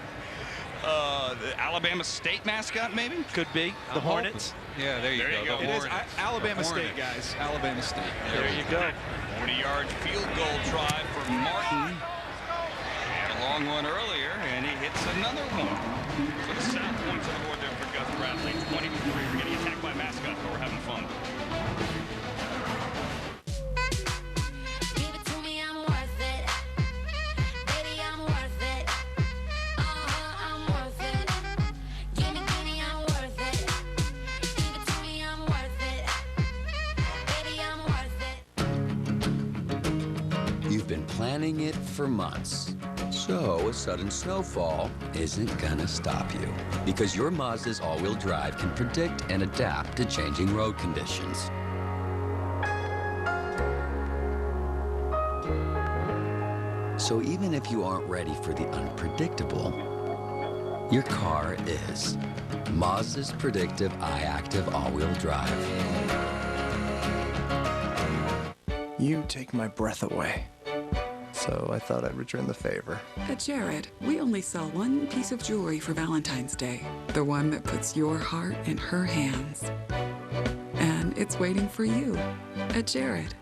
The Alabama State mascot, maybe? Could be. The Hornets. Yeah, there you go. It is Alabama State, guys. Alabama State. There you go. 40-yard field goal try for Martin. Had a long one earlier, and he hits another one. So the South points on the board there for Gus Bradley. 23. We're getting attacked by mascots, but we're having fun. Planning it for months. So a sudden snowfall isn't gonna stop you, because your Mazda's all-wheel drive can predict and adapt to changing road conditions. So even if you aren't ready for the unpredictable, your car is. Mazda's predictive iActive all-wheel drive. You take my breath away. So I thought I'd return the favor. At Jared, we only sell one piece of jewelry for Valentine's Day. The one that puts your heart in her hands. And it's waiting for you at Jared.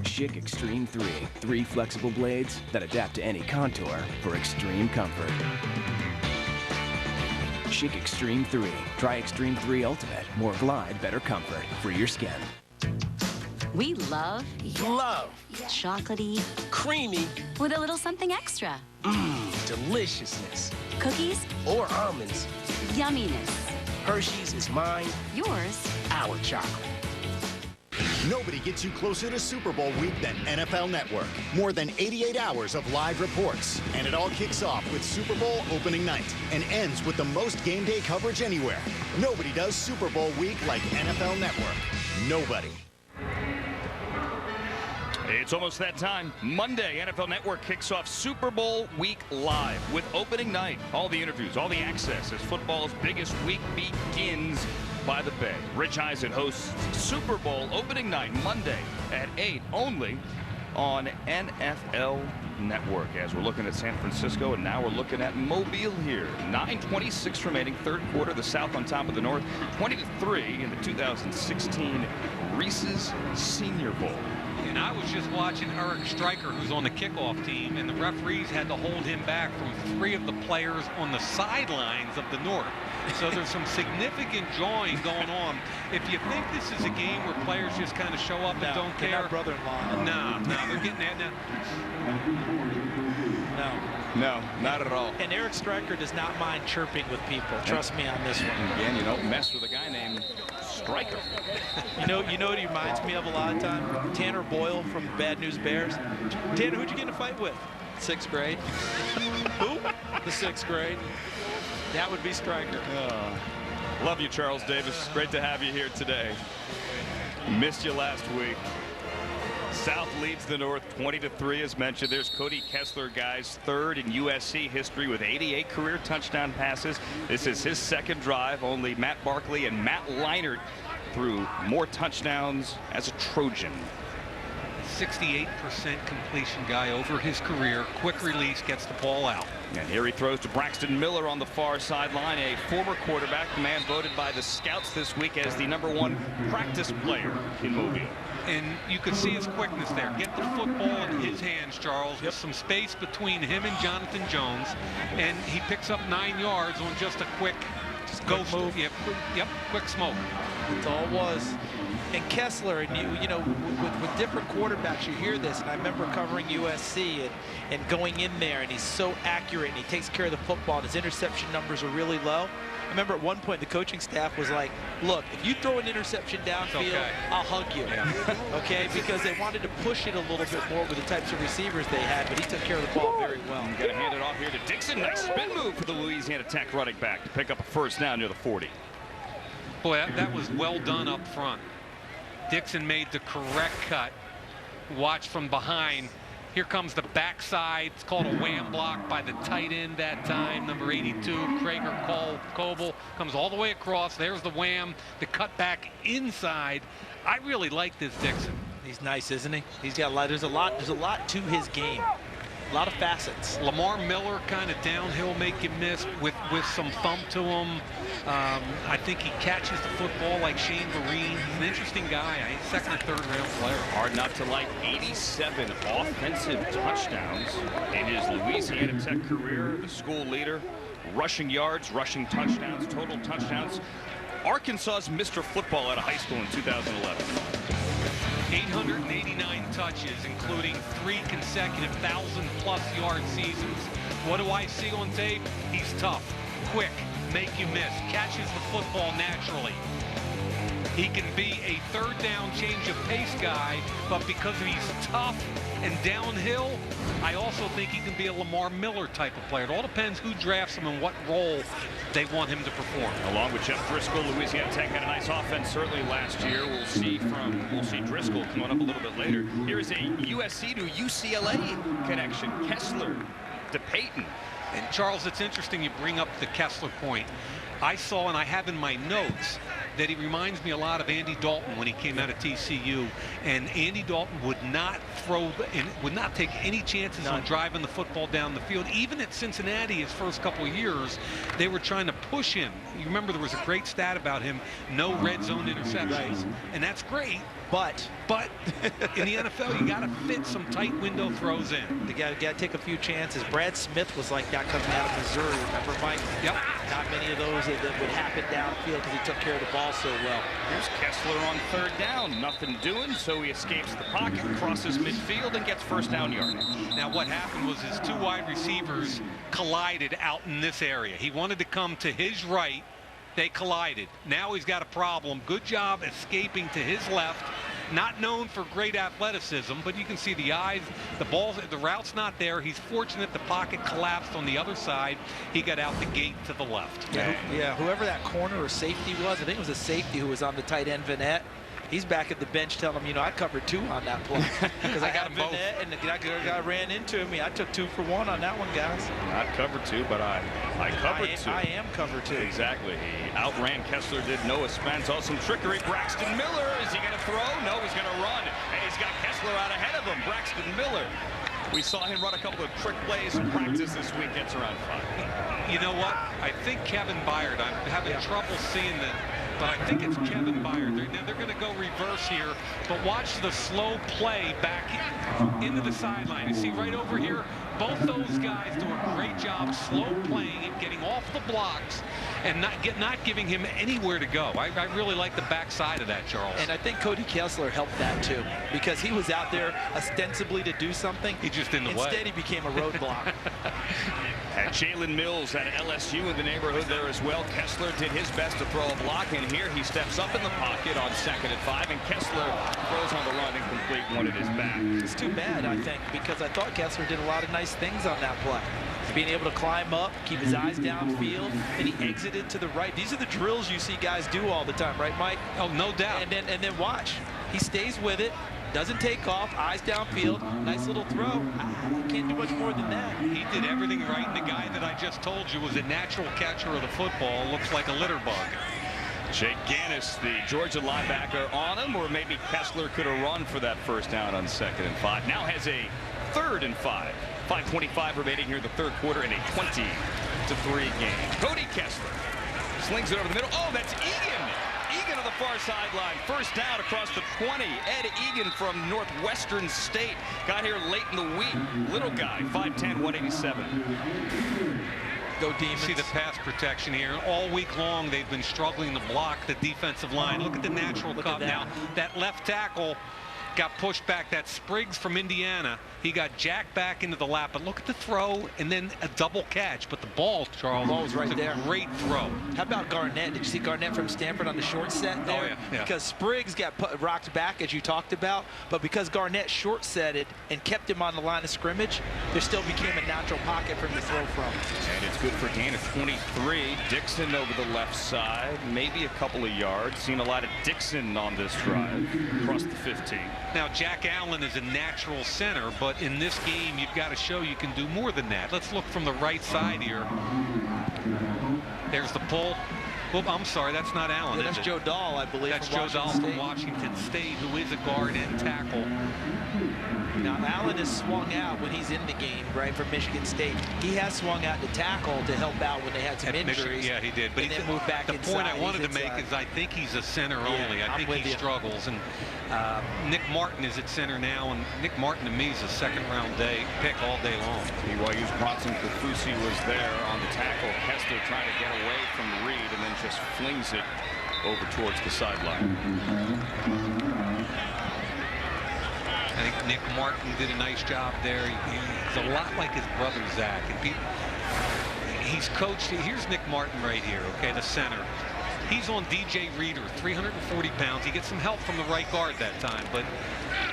Schick Extreme 3. 3 flexible blades that adapt to any contour for extreme comfort. Schick Extreme 3. Try Extreme 3 Ultimate. More glide, better comfort for your skin. We love chocolatey, creamy, with a little something extra. Deliciousness. Cookies or almonds. Yumminess. Hershey's is mine. Yours. Our chocolate. Nobody gets you closer to Super Bowl week than NFL Network. More than 88 hours of live reports. And it all kicks off with Super Bowl opening night and ends with the most game day coverage anywhere. Nobody does Super Bowl week like NFL Network. Nobody. It's almost that time. Monday, NFL Network kicks off Super Bowl week live with opening night. All the interviews, all the access as football's biggest week begins by the Bay. Rich Eisen hosts Super Bowl opening night Monday at 8 only on NFL Network. As we're looking at San Francisco, and now we're looking at Mobile here. 9:26 remaining, third quarter. The South on top of the North, 20-3 in the 2016 Reese's Senior Bowl. And I was just watching Eric Stryker, who's on the kickoff team, and the referees had to hold him back from 3 of the players on the sidelines of the North. So there's some significant jawing going on. If you think this is a game where players just kind of show up and don't care. Not brother-in-law. No, they're getting that now. No, not at all. And Eric Stryker does not mind chirping with people. Trust me on this one. Again, you don't mess with a guy named Stryker. You know what he reminds me of a lot of time? Tanner Boyle from Bad News Bears. Tanner, who'd you get in a fight with? 6th grade. Who? The 6th grade. That would be Stryker. Love you, Charles Davis. Great to have you here today. Missed you last week. South leads the North 20-3 as mentioned. There's Cody Kessler, guys, 3rd in USC history with 88 career touchdown passes. This is his 2nd drive. Only Matt Barkley and Matt Leinart threw more touchdowns as a Trojan. 68% completion guy over his career. Quick release, gets the ball out. And here he throws to Braxton Miller on the far sideline, a former quarterback, the man voted by the scouts this week as the #1 practice player in Mobile. And you could see his quickness there. Get the football in his hands, Charles, with some space between him and Jonathan Jones. And he picks up 9 yards on just a quick go move. Yep, quick smoke. That's all it was. And Kessler, and you know, with different quarterbacks, you hear this. And I remember covering USC and going in there, and he's so accurate, and he takes care of the football, and his interception numbers are really low. I remember at one point the coaching staff was like, look, if you throw an interception downfield, okay, I'll hug you. Okay, because they wanted to push it a little bit more with the types of receivers they had, but he took care of the ball very well. Got to hand it off here to Dixon. Nice spin move for the Louisiana Tech running back to pick up a 1st down near the 40. Boy, that was well done up front. Dixon made the correct cut. Watch from behind. Here comes the backside. It's called a wham block by the tight end that time, number 82, Krager Coble. Comes all the way across. There's the wham. The cut back inside. I really like this Dixon. He's nice, isn't he? He's got a lot. There's a lot to his game. A lot of facets. Lamar Miller kind of downhill, make you miss with some thump to him. I think he catches the football like Shane Vereen. He's an interesting guy. He's 2nd or 3rd round player. Hard not to like 87 offensive touchdowns in his Louisiana Tech career. The school leader, rushing yards, rushing touchdowns, total touchdowns. Arkansas's Mr. Football out of high school in 2011. 889 touches, including 3 consecutive 1,000+ yard seasons. What do I see on tape? He's tough, quick, make you miss, catches the football naturally. He can be a 3rd down change of pace guy, but because he's tough and downhill, I also think he can be a Lamar Miller type of player. It all depends who drafts him and what role they want him to perform. Along with Jeff Driscoll, Louisiana Tech had a nice offense certainly last year. We'll see Driscoll coming up a little bit later. Here is a USC to UCLA connection. Kessler to Peyton. And Charles, it's interesting you bring up the Kessler point. I saw, and I have in my notes, that he reminds me a lot of Andy Dalton when he came out of TCU. And Andy Dalton would not throw and would not take any chances on driving the football down the field. Even at Cincinnati, his first couple of years, they were trying to push him. You remember there was a great stat about him, no red zone interceptions. Right. And that's great. But in the NFL, you got to fit some tight window throws in. You got to take a few chances. Brad Smith was like that coming out of Missouri. Remember, Mike? Yep. Not many of those that would happen downfield because he took care of the ball so well. Here's Kessler on 3rd down. Nothing doing, so he escapes the pocket, crosses midfield, and gets 1st down yardage. Now, what happened was his 2 wide receivers collided out in this area. He wanted to come to his right. They collided. Now he's got a problem. Good job escaping to his left. not known for great athleticism, but you can see the eyes, the route's not there. He's fortunate the pocket collapsed on the other side. He got out the gate to the left. Yeah, whoever that corner or safety was, I think it was a safety who was on the tight end, Vanette. He's back at the bench telling him, I covered 2 on that play. Because I got Vanette and the guy ran into me. I took 2 for 1 on that one, guys. Not cover 2, but I covered 2. I am cover 2. Exactly. He outran Kessler, did Noah Spence. Oh, some trickery. Braxton Miller, is he going to throw? No, he's going to run. And he's got Kessler out ahead of him. Braxton Miller. We saw him run a couple of trick plays in practice this week. Gets around 5. You know what? I think Kevin Byard, I'm having trouble seeing that, but I think it's Kevin Byard. They're going to go reverse here, but watch the slow play back into the sideline. You see right over here, both those guys do a great job slow playing and getting off the blocks and not giving him anywhere to go. I really like the backside of that, Charles. And I think Cody Kessler helped that too, because he was out there ostensibly to do something. He just in the way. Instead, he became a roadblock. And Jalen Mills at LSU in the neighborhood there as well. Kessler did his best to throw a block, and here he steps up in the pocket on 2nd and 5, and Kessler throws on the run incomplete, one at his back. It's too bad, I think, because I thought Kessler did a lot of nice things on that play. Being able to climb up, keep his eyes downfield, and he exited to the right. These are the drills you see guys do all the time, right, Mike? Oh, no doubt. And then watch. He stays with it, doesn't take off, eyes downfield, nice little throw. Can't do much more than that. He did everything right, and the guy that I just told you was a natural catcher of the football. Looks like a litter bug. Jake Gannis, the Georgia linebacker, on him, or maybe Kessler could have run for that first down on 2nd and 5. Now has a 3rd and 5. 5:25 remaining here in the 3rd quarter in a 20-3 game. Cody Kessler slings it over the middle. Oh, that's Egan. Egan to the far sideline. First down across the 20. Ed Egan from Northwestern State. Got here late in the week. Little guy, 5'10", 187. Go Demons. See the pass protection here. All week long, they've been struggling to block the defensive line. Look at the natural cut now. That left tackle got pushed back. That Spriggs from Indiana. He got jacked back into the lap. But look at the throw and then a double catch. But the ball, Charles, the ball was right there. Great throw. How about Garnett? Did you see Garnett from Stanford on the short set there? Oh, yeah. Because Spriggs got rocked back, as you talked about. But because Garnett short setted and kept him on the line of scrimmage, there still became a natural pocket for him to throw from. And it's good for gain of 23. Dixon over the left side. Maybe a couple of yards. Seen a lot of Dixon on this drive across the 15. Now, Jack Allen is a natural center, but in this game, you've got to show you can do more than that. Let's look from the right side here. There's the pull. Oh, I'm sorry, that's not Allen. Yeah, that's Joe Dahl, I believe. That's Joe Dahl from Washington State, who is a guard and tackle. Now, Allen has swung out when he's in the game, right, for Michigan State. He has swung out to tackle to help out when they had some injuries. Yeah, he did. But he moved back inside. The point I wanted to make is I think he's a center only. I think he struggles. And Nick Martin is at center now, and Nick Martin to me is a second-round pick all day long. BYU's Bronson Kafusi was there on the tackle. Kessler trying to get away from Reed and then just flings it over towards the sideline. I think Nick Martin did a nice job there. He's a lot like his brother Zach. And he's coached. Here's Nick Martin right here, okay, the center. He's on DJ Reader, 340 pounds. He gets some help from the right guard that time. But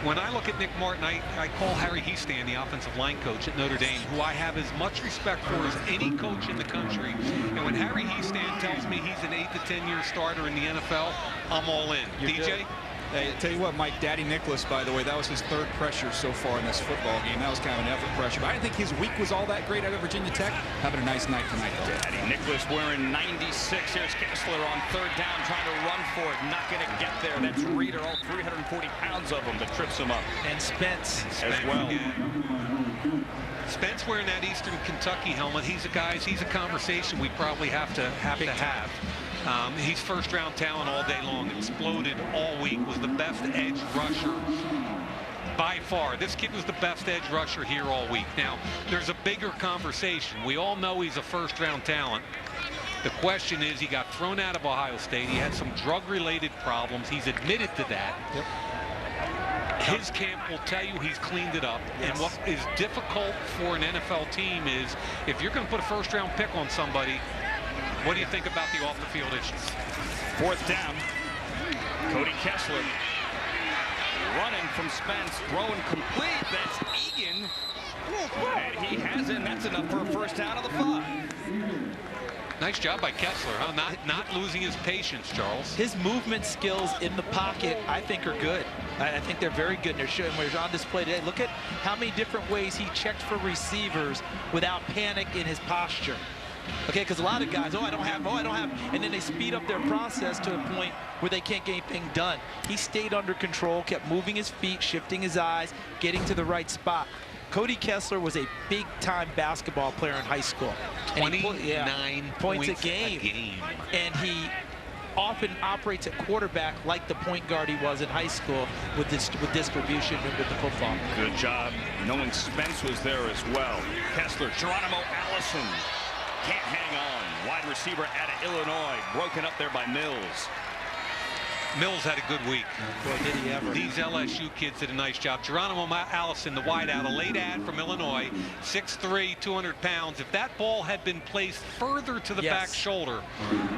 when I look at Nick Martin, I call Harry Heastan, the offensive line coach at Notre Dame, who I have as much respect for as any coach in the country. And when Harry Heastan tells me he's an 8 to 10 year starter in the NFL, I'm all in. You're DJ? Good. Hey, tell you what, Mike, Daddy Nicholas, by the way, that was his 3rd pressure so far in this football game. That was kind of an effort pressure. But I didn't think his week was all that great out of Virginia Tech. Having a nice night tonight, though. Daddy Nicholas wearing 96. Here's Kessler on 3rd down, trying to run for it. Not going to get there. That's Reader, all 340 pounds of him, that trips him up. And Spence as well. Spence wearing that Eastern Kentucky helmet. He's a conversation we probably have to have. He's first-round talent all day long. Exploded all week. Was the best edge rusher by far. This kid was the best edge rusher here all week. Now, there's a bigger conversation. We all know he's a first-round talent. The question is, he got thrown out of Ohio State. He had some drug-related problems. He's admitted to that. Yep. His camp will tell you he's cleaned it up. Yes. And what is difficult for an NFL team is if you're going to put a first-round pick on somebody, what do you think about the off-the-field issues? 4th down. Cody Kessler. Running from Spence, throwing complete. That's Egan. And he has it, and that's enough for a first down of the 5. Nice job by Kessler, huh? Not losing his patience, Charles. His movement skills in the pocket, I think, are good. I think they're very good. They're showing where on display today. Look at how many different ways he checked for receivers without panic in his posture. Okay, because a lot of guys, I don't have, and then they speed up their process to a point where they can't get anything done. He stayed under control, kept moving his feet, shifting his eyes, getting to the right spot. Cody Kessler was a big-time basketball player in high school. 29 points a game. And he often operates at quarterback like the point guard he was in high school with distribution and with the football. Good job knowing Spence was there as well. Kessler, Geronimo Allison can't hang on. Wide receiver out of Illinois, broken up there by Mills. Mills had a good week. Boy, did he ever. These LSU kids did a nice job. Geronimo Allison, the wideout, a late ad from Illinois, 6'3", 200 pounds. If that ball had been placed further to the back shoulder,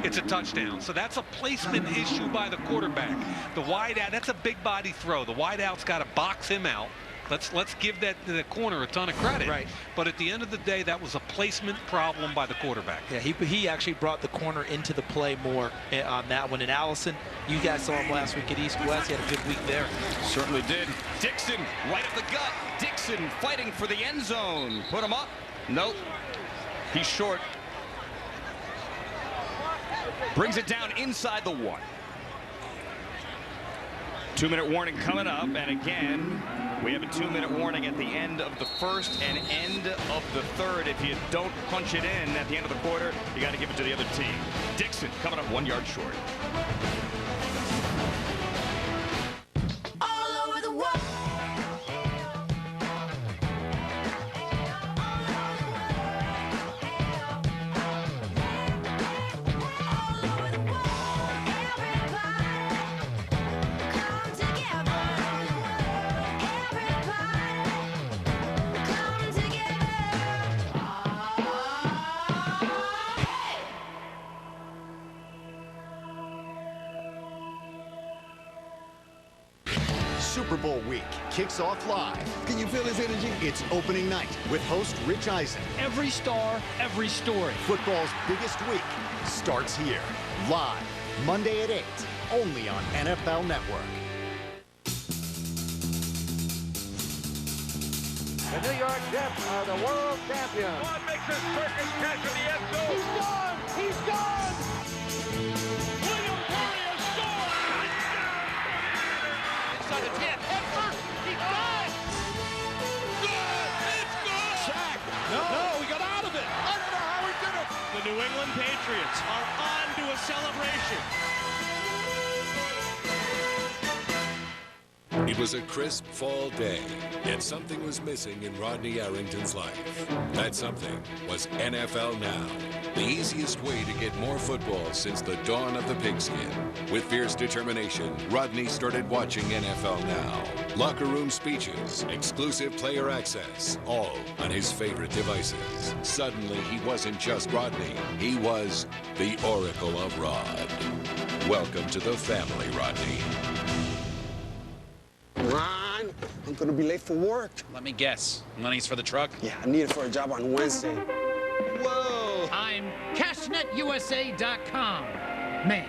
it's a touchdown. So that's a placement issue by the quarterback. The wideout, that's a big body throw. The wideout's got to box him out. Let's give that to the corner a ton of credit. Right. But at the end of the day, that was a placement problem by the quarterback. Yeah, he actually brought the corner into the play more on that one. And Allison, you guys saw him last week at East West. He had a good week there. Certainly did. Dixon, right up the gut. Dixon fighting for the end zone. Put him up. Nope. He's short. Brings it down inside the 1. 2-minute warning coming up, and again, we have a 2-minute warning at the end of the first and end of the third. If you don't punch it in at the end of the quarter, you got to give it to the other team. Dixon coming up 1 yard short. All over the world. Super Bowl week kicks off live. Can you feel his energy? It's opening night with host Rich Eisen. Every star, every story. Football's biggest week starts here. Live, Monday at 8, only on NFL Network. The New York Jets are the world champions. One makes a circus catch in the end zone. He's gone! He's gone! William Curry has scored! Inside the 10. Head first. He's gone! Good! It's good! Sack. No, we got out of it. I don't know how we did it. The New England Patriots are on to a celebration. It was a crisp fall day, yet something was missing in Rodney Arrington's life. That something was NFL Now, the easiest way to get more football since the dawn of the pigskin. With fierce determination, Rodney started watching NFL Now. Locker room speeches, exclusive player access, all on his favorite devices. Suddenly, he wasn't just Rodney, he was the Oracle of Rod. Welcome to the family, Rodney. Ron, I'm gonna be late for work. Let me guess. Money's for the truck? Yeah, I need it for a job on Wednesday. Whoa! I'm CashNetUSA.com. Man,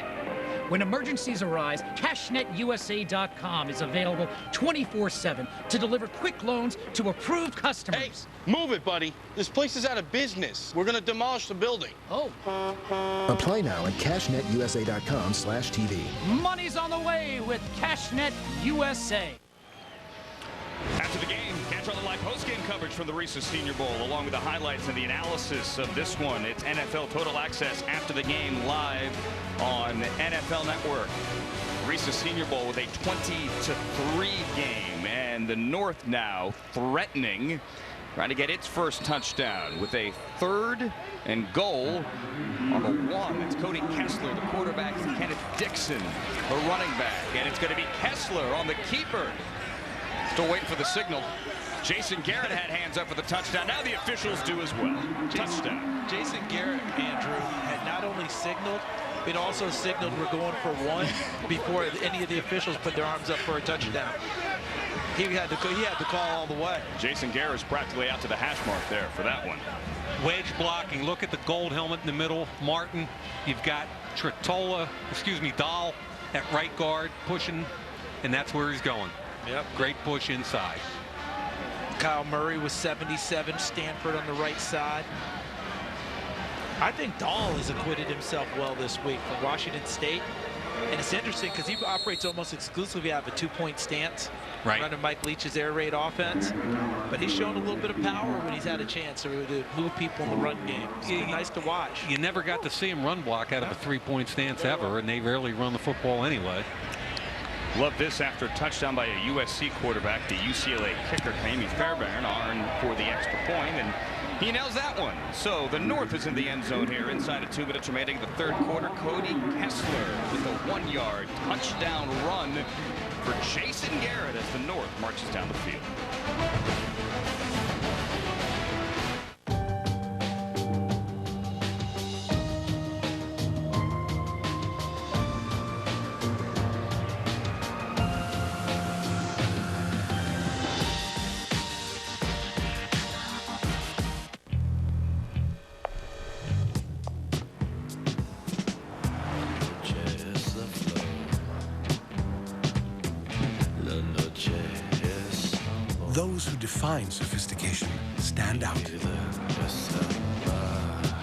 when emergencies arise, CashNetUSA.com is available 24/7 to deliver quick loans to approved customers. Hey, move it, buddy. This place is out of business. We're gonna demolish the building. Oh. Apply now at CashNetUSA.com/TV. Money's on the way with CashNet USA. After the game, catch all the live post-game coverage from the Reese's Senior Bowl, along with the highlights and the analysis of this one. It's NFL Total Access after the game live on NFL Network. Reese's Senior Bowl with a 20-3 game, and the North now threatening, trying to get its first touchdown with a 3rd and goal on the 1. It's Cody Kessler, the quarterback, and Kenneth Dixon, the running back, and it's going to be Kessler on the keeper. Still waiting for the signal. Jason Garrett had hands up for the touchdown. Now the officials do as well. Touchdown. Jason Garrett, Andrew, had not only signaled, but also signaled we're going for 1 before any of the officials put their arms up for a touchdown. He had the call all the way. Jason Garrett is practically out to the hash mark there for that one. Wedge blocking. Look at the gold helmet in the middle. Martin, you've got Dahl at right guard pushing, and that's where he's going. Yep. Great push inside. Kyle Murray was 77. Stanford on the right side. I think Dahl has acquitted himself well this week for Washington State. And it's interesting because he operates almost exclusively out of a two-point stance, running Mike Leach's air raid offense. But he's shown a little bit of power when he's had a chance to move people in the run game. It's been nice to watch. You never got to see him run block out of a three-point stance ever, and they rarely run the football anyway. Love this after a touchdown by a USC quarterback. The UCLA kicker, Amy Fairbairn, on for the extra point, and he nails that one. So the North is in the end zone here inside of 2 minutes remaining the third quarter. Cody Kessler with a 1-yard touchdown run for Jason Garrett as the North marches down the field. Those who define sophistication stand out.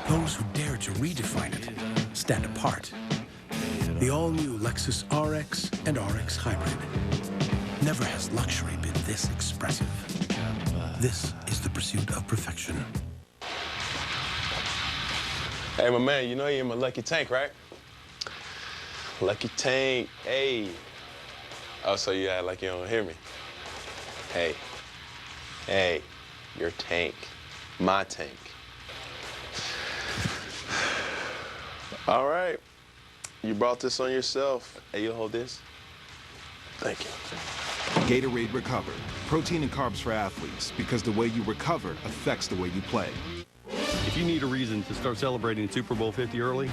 Those who dare to redefine it stand apart. The all-new Lexus RX and RX Hybrid. Never has luxury been this expressive. This is the pursuit of perfection. Hey, my man, you know you're in my lucky tank, right? Lucky tank, hey. Oh, so you act like you don't hear me. Hey. Hey, your tank, my tank. All right, you brought this on yourself. Hey, you hold this. Thank you. Gatorade Recover. Protein and carbs for athletes, because the way you recover affects the way you play. If you need a reason to start celebrating Super Bowl 50 early,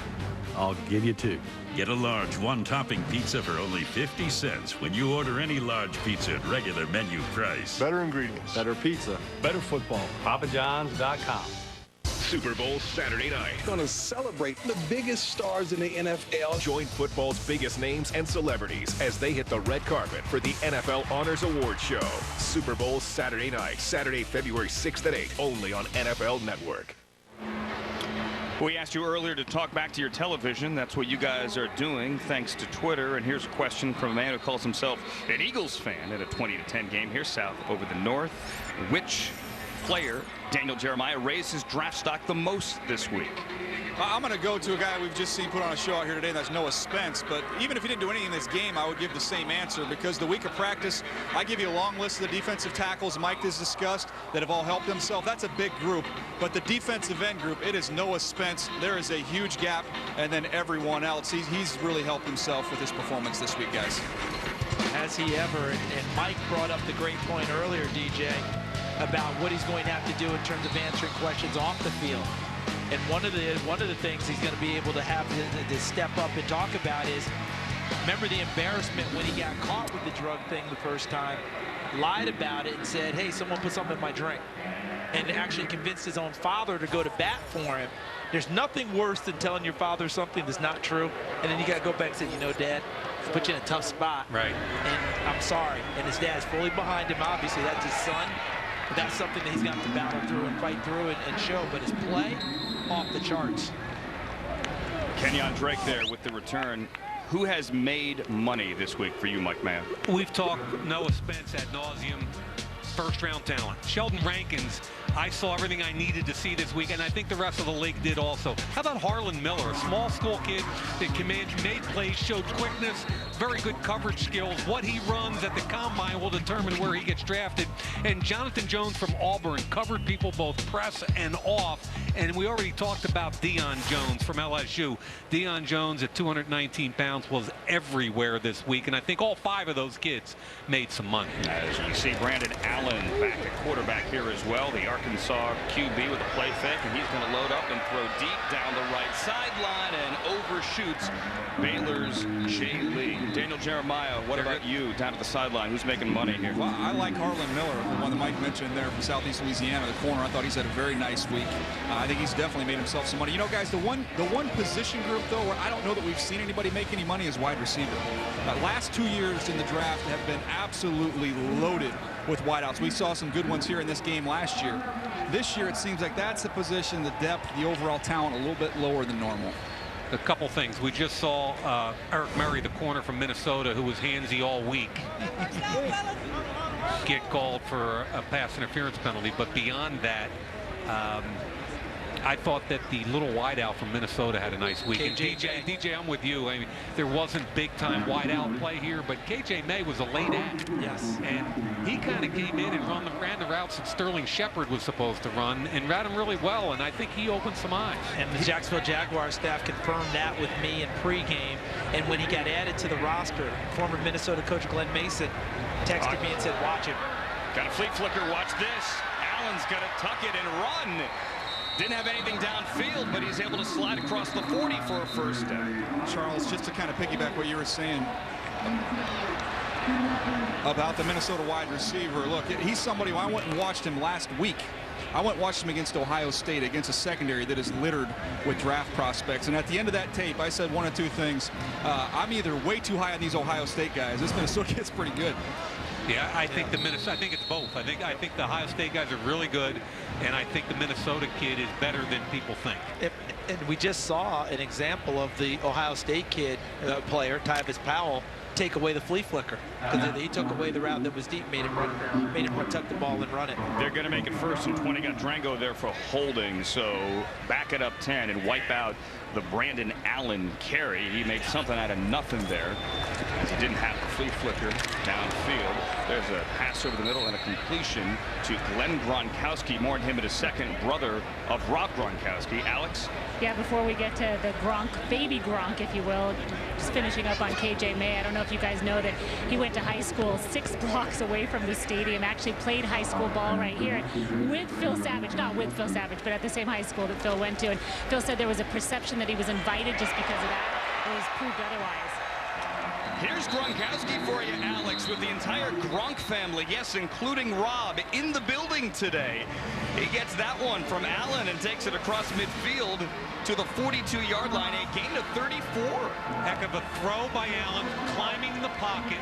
I'll give you 2. Get a large one-topping pizza for only 50 cents when you order any large pizza at regular menu price. Better ingredients. Better pizza. Better football. PapaJohns.com. Super Bowl Saturday night. Gonna celebrate the biggest stars in the NFL. Join football's biggest names and celebrities as they hit the red carpet for the NFL Honors Award Show. Super Bowl Saturday night. Saturday, February 6th at 8. Only on NFL Network. We asked you earlier to talk back to your television. That's what you guys are doing thanks to Twitter. And here's a question from a man who calls himself an Eagles fan at a 20-10 game here south over the north. Which player, Daniel Jeremiah, raised his draft stock the most this week? I'm going to go to a guy we've just seen put on a show out here today, and that's Noah Spence. But even if he didn't do anything in this game, I would give the same answer, because the week of practice, I give you a long list of the defensive tackles Mike has discussed that have all helped himself. That's a big group. But the defensive end group, it is Noah Spence. There is a huge gap, and then everyone else. He's really helped himself with his performance this week, guys. Has he ever? And Mike brought up the great point earlier, DJ, about what he's going to have to do in terms of answering questions off the field. And one of the things he's going to be able to have to step up and talk about is, remember the embarrassment when he got caught with the drug thing the first time, lied about it and said, hey, someone put something in my drink, and actually convinced his own father to go to bat for him. There's nothing worse than telling your father something that's not true, and then you got to go back and say, you know, Dad, put you in a tough spot. Right. And I'm sorry. And his dad's fully behind him, obviously. That's his son. But that's something that he's got to battle through and fight through and show. But his play, off the charts. Kenyon Drake there with the return. Who has made money this week for you, Mike Mann? We've talked Noah Spence ad nauseum. First-round talent. Sheldon Rankins, I saw everything I needed to see this week, and I think the rest of the league did also. How about Harlan Miller, a small school kid that made plays, showed quickness, very good coverage skills. What he runs at the combine will determine where he gets drafted. And Jonathan Jones from Auburn covered people both press and off. And we already talked about Deion Jones from LSU. Deion Jones at 219 pounds was everywhere this week, and I think all 5 of those kids made some money. As you see, Brandon Allen Allen back at quarterback here as well. The Arkansas QB with a play fake, and he's going to load up and throw deep down the right sideline and overshoots Baylor's Jay Lee. Daniel Jeremiah, what about you down at the sideline? Who's making money here? Well, I like Harlan Miller, the one that Mike mentioned there from Southeast Louisiana, the corner. I thought he's had a very nice week. I think he's definitely made himself some money. You know, guys, the one position group, though, where I don't know that we've seen anybody make any money is wide receiver. Last 2 years in the draft have been absolutely loaded with wideouts. We saw some good ones here in this game last year. This year, it seems like that's the position, the depth, the overall talent a little bit lower than normal. A couple things. We just saw Eric Murray, the corner from Minnesota, who was handsy all week, get called for a pass interference penalty. But beyond that, I thought that the little wideout from Minnesota had a nice week. And DJ, I'm with you. I mean, there wasn't big-time wideout play here, but KJ May was a late act. Yes. And he kind of came in and ran the routes that Sterling Shepard was supposed to run and ran them really well, and I think he opened some eyes. And the Jacksonville Jaguars staff confirmed that with me in pregame. And when he got added to the roster, former Minnesota coach Glenn Mason texted me and said, watch him. Got a flea flicker. Watch this. Allen's going to tuck it and run. Didn't have anything downfield, but he's able to slide across the 40 for a first down. Charles, just to kind of piggyback what you were saying about the Minnesota wide receiver, look, he's somebody who I went and watched him last week. I went and watched him against Ohio State, against a secondary that is littered with draft prospects. And at the end of that tape, I said one of two things. I'm either way too high on these Ohio State guys. This Minnesota kid's pretty good. Yeah, I think I think it's both. I think the Ohio State guys are really good, and I think the Minnesota kid is better than people think. And we just saw an example of the Ohio State kid player, Tyvis Powell, take away the flea flicker because he took away the route that was deep, made him run, tuck the ball and run it. They're going to make it 1st and 20. Got Drango there for holding, so back it up 10 and wipe out the Brandon Allen carry. He made something out of nothing there as he didn't have the flea flicker downfield. There's a pass over the middle and a completion to Glenn Gronkowski. More on him in a second. Brother of Rob Gronkowski. Alex? Yeah, before we get to the Gronk, baby Gronk, if you will, just finishing up on KJ May. I don't know if you guys know that he went to high school 6 blocks away from the stadium, actually played high school ball right here with Phil Savage, not with Phil Savage, but at the same high school that Phil went to. And Phil said there was a perception that he was invited just because of that. It was proved otherwise. Here's Gronkowski for you, Alex, with the entire Gronk family, yes, including Rob, in the building today. He gets that one from Allen and takes it across midfield to the 42-yard line, a gain of 34. Heck of a throw by Allen, climbing the pocket,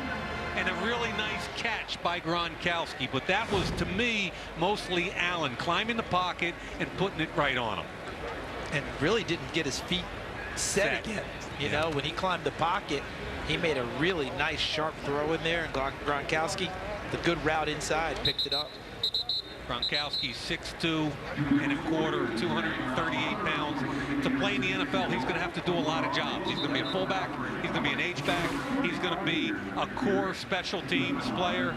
and a really nice catch by Gronkowski. But that was, to me, mostly Allen climbing the pocket and putting it right on him. And really didn't get his feet set again. You know, when he climbed the pocket, he made a really nice sharp throw in there, and Gronkowski, the good route inside, picked it up. Gronkowski 6'2" and a quarter, 238 pounds. To play in the NFL, he's going to have to do a lot of jobs. He's going to be a fullback. He's going to be an H-back. He's going to be a core special teams player.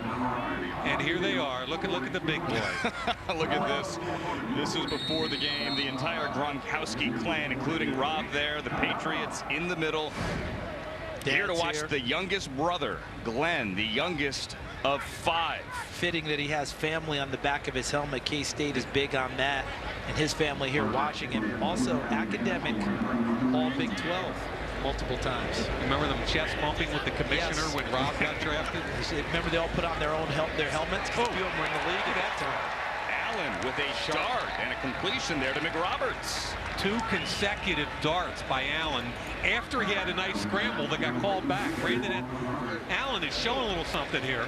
And here they are. Look at the big boy. Look at this. This is before the game. The entire Gronkowski clan, including Rob there, the Patriots in the middle. Here to watch the youngest brother, Glenn, the youngest of 5. Fitting that he has family on the back of his helmet. K-State is big on that, and his family here watching him. Also academic, all Big 12 multiple times. Remember them chest bumping with the commissioner when Rob got drafted? Remember they all put on their own helmets? Oh, few of them were in the league at that time. Allen with a dart and a completion there to McRoberts. 2 consecutive darts by Allen after he had a nice scramble that got called back. Brandon Allen is showing a little something here.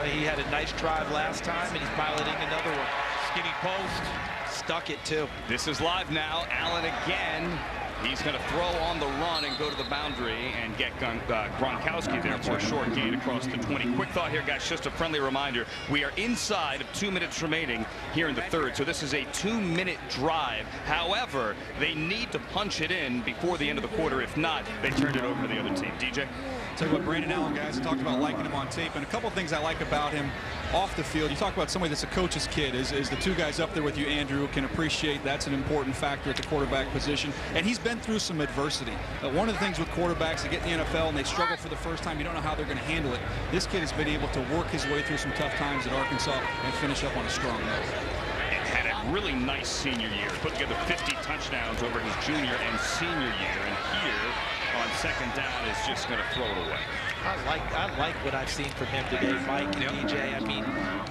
He had a nice drive last time, and he's piloting another one. Skinny post. Stuck it, too. This is live now. Allen again. He's going to throw on the run and go to the boundary and get Gronkowski there for a short gain across the 20. Quick thought here, guys, just a friendly reminder. We are inside of 2 minutes remaining here in the third, so this is a 2-minute drive. However, they need to punch it in before the end of the quarter. If not, they turn it over to the other team. DJ? Tell you what, Brandon Allen, guys, talked about liking him on tape, and a couple of things I like about him off the field. You talk about somebody that's a coach's kid. Is the two guys up there with you, Andrew, can appreciate that's an important factor at the quarterback position, and he's been through some adversity. One of the things with quarterbacks that get in the NFL and they struggle for the first time, you don't know how they're going to handle it. This kid has been able to work his way through some tough times at Arkansas and finish up on a strong note. Had a really nice senior year. Put together 50 touchdowns over his junior and senior year. And here on second down is just going to throw it away. I like what I've seen from him today, Mike and DJ. I mean,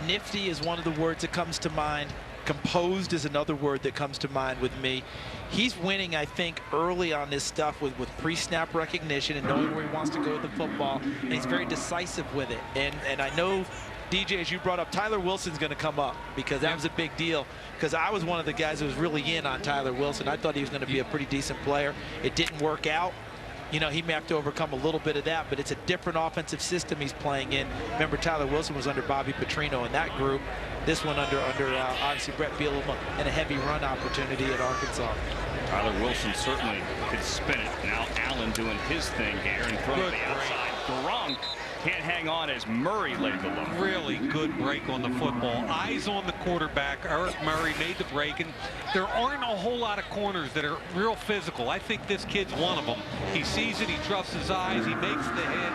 nifty is one of the words that comes to mind. Composed is another word that comes to mind with me. He's winning, I think, early on this stuff with pre-snap recognition and knowing where he wants to go with the football. And he's very decisive with it. And I know, DJ, as you brought up, Tyler Wilson's going to come up because that was a big deal. Because I was one of the guys who was really in on Tyler Wilson. I thought he was going to be a pretty decent player. It didn't work out. You know, he may have to overcome a little bit of that, but it's a different offensive system he's playing in. Remember, Tyler Wilson was under Bobby Petrino in that group. This one under obviously Brett Bielema and a heavy run opportunity at Arkansas. Tyler Wilson certainly could spin it. Now Allen doing his thing here in front of the outside. Gronk can't hang on as Murray laid the low. Really good break on the football. Eyes on the quarterback. Eric Murray made the break, and there aren't a whole lot of corners that are real physical. I think this kid's one of them. He sees it, he trusts his eyes, he makes the hit.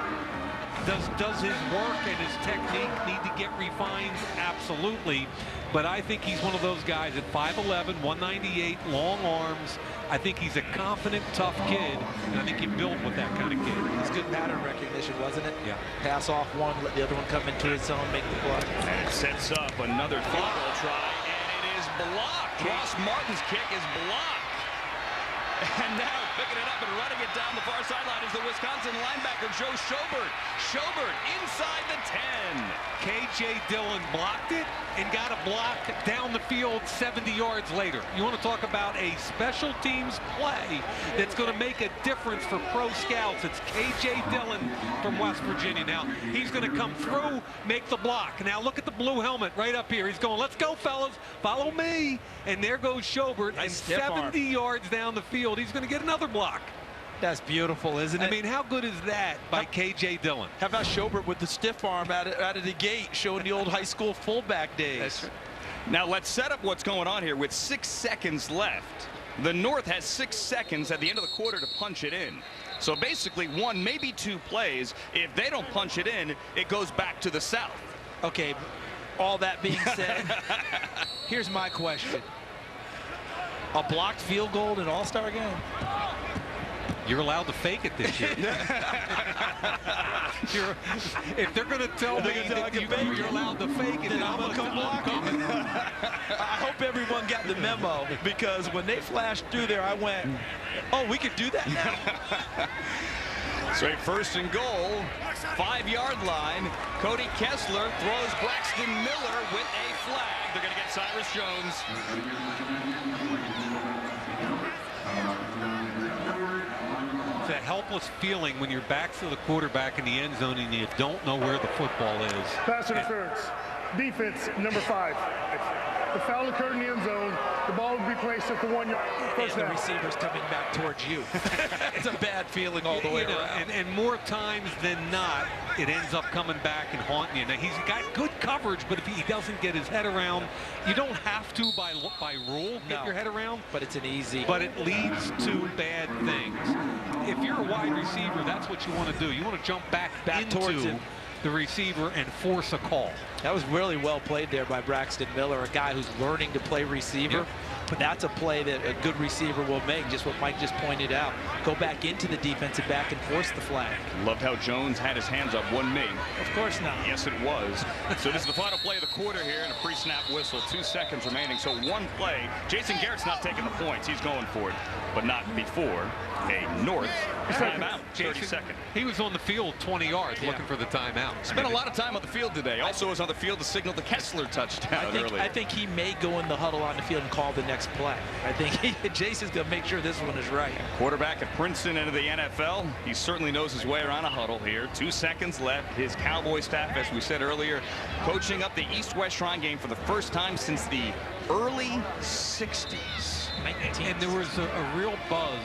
Does his work and his technique need to get refined? Absolutely. But I think he's one of those guys at 5'11", 198, long arms. I think he's a confident, tough kid, and I think you build with that kind of kid. It's good pattern recognition, wasn't it? Yeah. Pass off one, let the other one come into his zone, make the play. And it sets up another field goal try, and it is blocked. Ross Martin's kick is blocked. And now picking it up and running it down the far sideline is the Wisconsin linebacker, Joe Schobert. Schobert inside the 10. K.J. Dillon blocked it and got a block down the field 70 yards later. You want to talk about a special teams play that's going to make a difference for pro scouts. It's K.J. Dillon from West Virginia. Now, he's going to come through, make the block. Now, look at the blue helmet right up here. He's going, let's go, fellas. Follow me. And there goes Schobert. Nice and 70 yards down the field, he's going to get another block. That's beautiful, isn't it? I mean, how good is that by K.J. Dillon? How about Schobert with the stiff arm out of the gate, showing the old high school fullback days? That's right. Now let's set up what's going on here with 6 seconds left. The North has 6 seconds at the end of the quarter to punch it in. So basically 1, maybe 2 plays. If they don't punch it in, it goes back to the South. Okay, all that being said, here's my question. A blocked field goal in an all-star game? You're allowed to fake it this year. If they're going to tell me that you're allowed to fake it, then I'm going to come block it. I hope everyone got the memo, because when they flashed through there, I went, oh, we could do that now? So a 1st and goal, 5-yard line. Cody Kessler throws Braxton Miller with a flag. They're going to get Cyrus Jones. It's a helpless feeling when your back's to the quarterback in the end zone and you don't know where the football is. Pass interference. Defense, number 5. The foul occurred in the end zone. The ball would be placed at the 1-yard. And the receiver's coming back towards you. It's a bad feeling all the way around. And more times than not, it ends up coming back and haunting you. Now, he's got good coverage, but if he doesn't get his head around, you don't have to, by rule, get your head around. But it's an easy. But it leads to bad things. If you're a wide receiver, that's what you want to do. You want to jump back into the receiver and force a call. That was really well played there by Braxton Miller, a guy who's learning to play receiver. Yep. But that's a play that a good receiver will make, just what Mike just pointed out. Go back into the defensive back and force the flag. Loved how Jones had his hands up. Wasn't me. Of course not. Yes, it was. So this is the final play of the quarter here, and a pre-snap whistle. 2 seconds remaining. So 1 play. Jason Garrett's not taking the points. He's going for it, but not before a North timeout. 30-second. He was on the field 20 yards looking for the timeout. Spent a lot of time on the field today. Also was on the field to signal the Kessler touchdown earlier. I think he may go in the huddle on the field and call the next play. I think Jason's going to make sure this one is right. Quarterback at Princeton into the NFL. He certainly knows his way around a huddle here. 2 seconds left. His Cowboy staff, as we said earlier, coaching up the East-West Shrine game for the first time since the early 60s. And there was a real buzz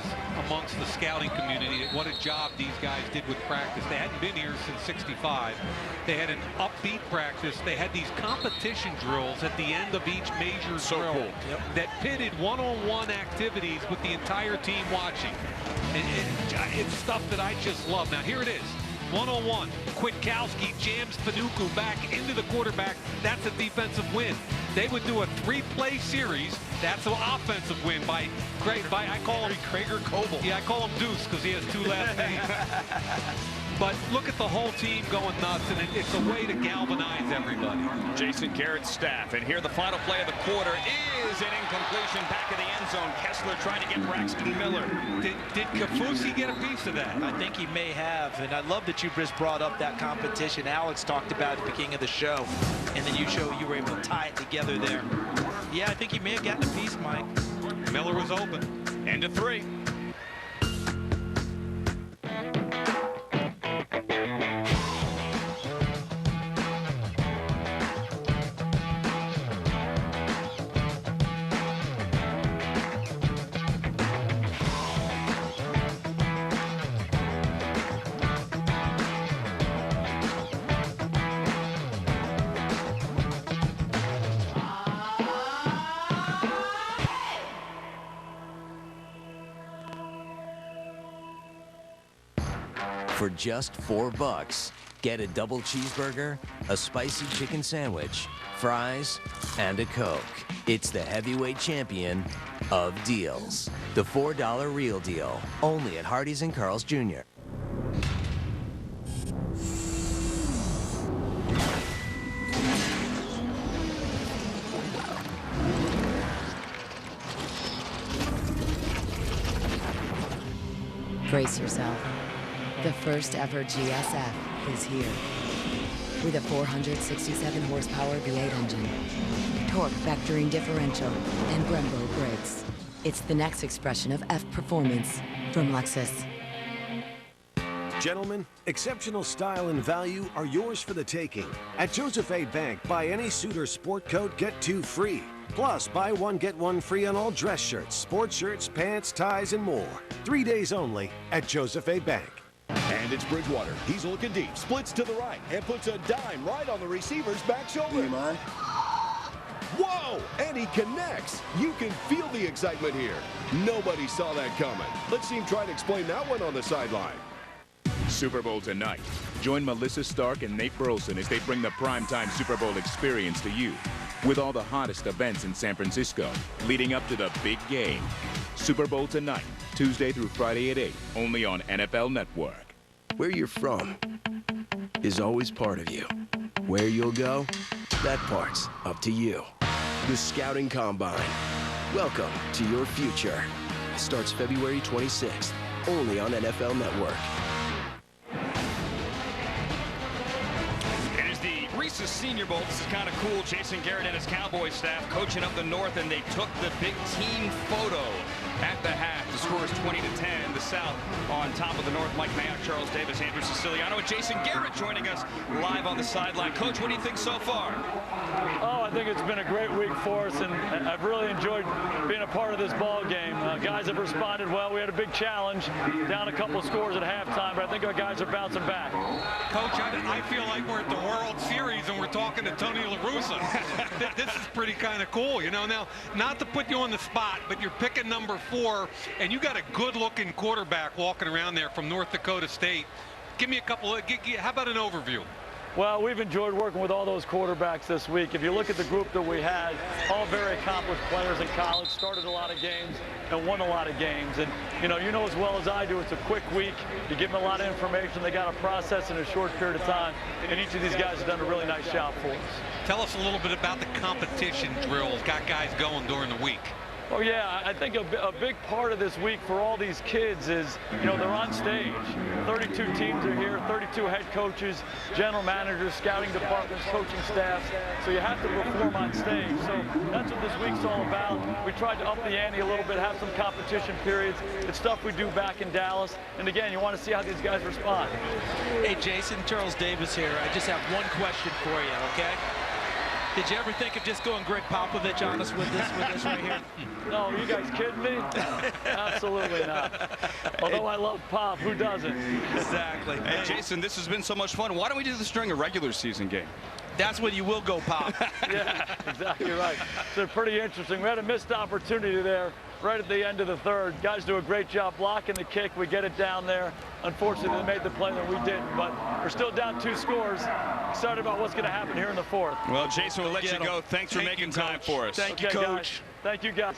amongst the scouting community at what a job these guys did with practice. They hadn't been here since '65. They had an upbeat practice. They had these competition drills at the end of each major drill that pitted one-on-one activities with the entire team watching. And it's stuff that I just love. Now, here it is. One-on-one. Kwiatkowski jams Panuku back into the quarterback. That's a defensive win. They would do a 3-play series. That's an offensive win by I call him Krager Coble. Yeah, I call him Deuce because he has 2 last names. But look at the whole team going nuts, and it's a way to galvanize everybody. Jason Garrett's staff, and here the final play of the quarter is an incompletion back of the end zone. Kessler trying to get Braxton Miller. Did Kafusi get a piece of that? I think he may have, and I love that you just brought up that competition Alex talked about at the beginning of the show, and then you were able to tie it together there. Yeah, I think he may have gotten a piece, Mike. Miller was open. End of 3. For just $4, get a double cheeseburger, a spicy chicken sandwich, fries, and a Coke. It's the heavyweight champion of deals. The $4 Real Deal, only at Hardee's and Carl's Jr. Brace yourself. The first ever GSF is here. With a 467 horsepower V8 engine, torque vectoring differential, and Brembo brakes. It's the next expression of F performance from Lexus. Gentlemen, exceptional style and value are yours for the taking. At Joseph A. Bank, buy any suit or sport coat, get 2 free. Plus, buy 1, get 1 free on all dress shirts, sports shirts, pants, ties, and more. 3 days only at Joseph A. Bank. And it's Bridgewater. He's looking deep, splits to the right, and puts a dime right on the receiver's back shoulder. Whoa! And he connects. You can feel the excitement here. Nobody saw that coming. Let's see him try to explain that one on the sideline. Super Bowl tonight. Join Melissa Stark and Nate Burleson as they bring the primetime Super Bowl experience to you. With all the hottest events in San Francisco, leading up to the big game. Super Bowl tonight, Tuesday through Friday at 8, only on NFL Network. Where you're from is always part of you. Where you'll go, that part's up to you. The Scouting Combine. Welcome to your future. Starts February 26th, only on NFL Network. Reese's Senior Bowl. This is kind of cool. Jason Garrett and his Cowboys staff coaching up the North, and they took the big team photo at the half. The score is 20-10. The South on top of the North. Mike Mayock, Charles Davis, Andrew Siciliano, and Jason Garrett joining us live on the sideline. Coach, what do you think so far? Oh, I think it's been a great week for us, and I've really enjoyed being a part of this ball game. Guys have responded well. We had a big challenge, down a couple of scores at halftime, but I think our guys are bouncing back. Coach, I feel like we're at the World Series and we're talking to Tony La Russa. This is pretty kind of cool, you know. Now, not to put you on the spot, but you're picking number 4, and you got a good-looking quarterback walking around there from North Dakota State. Give me a couple of, how about an overview? Well, we've enjoyed working with all those quarterbacks this week. If you look at the group that we had, all very accomplished players in college, started a lot of games and won a lot of games. And, you know as well as I do, it's a quick week. You give them a lot of information. They got to process in a short period of time. And each of these guys has done a really nice job for us. Tell us a little bit about the competition drills, got guys going during the week. Oh, yeah, I think a big part of this week for all these kids is, they're on stage. 32 teams are here, 32 head coaches, general managers, scouting departments, coaching staffs. So you have to perform on stage. So that's what this week's all about. We tried to up the ante a little bit, have some competition periods. It's stuff we do back in Dallas. And again, you want to see how these guys respond. Hey, Jason, Charles Davis here. I just have one question for you, okay? Did you ever think of just going Greg Popovich on us with this right here? No, you guys kidding me? Absolutely not. Although I love Pop, who doesn't? Exactly. Hey, Jason, this has been so much fun. Why don't we do this during a regular season game? That's when you will go Pop. Yeah, exactly right. So pretty interesting. We had a missed opportunity there right at the end of the third. Guys do a great job blocking the kick. We get it down there. Unfortunately, they made the play that we didn't, but we're still down 2 scores. Excited about what's going to happen here in the fourth. Well, Jason, we'll let you go. Thanks for making time for us. Thank you, Coach. Guys. Thank you, guys.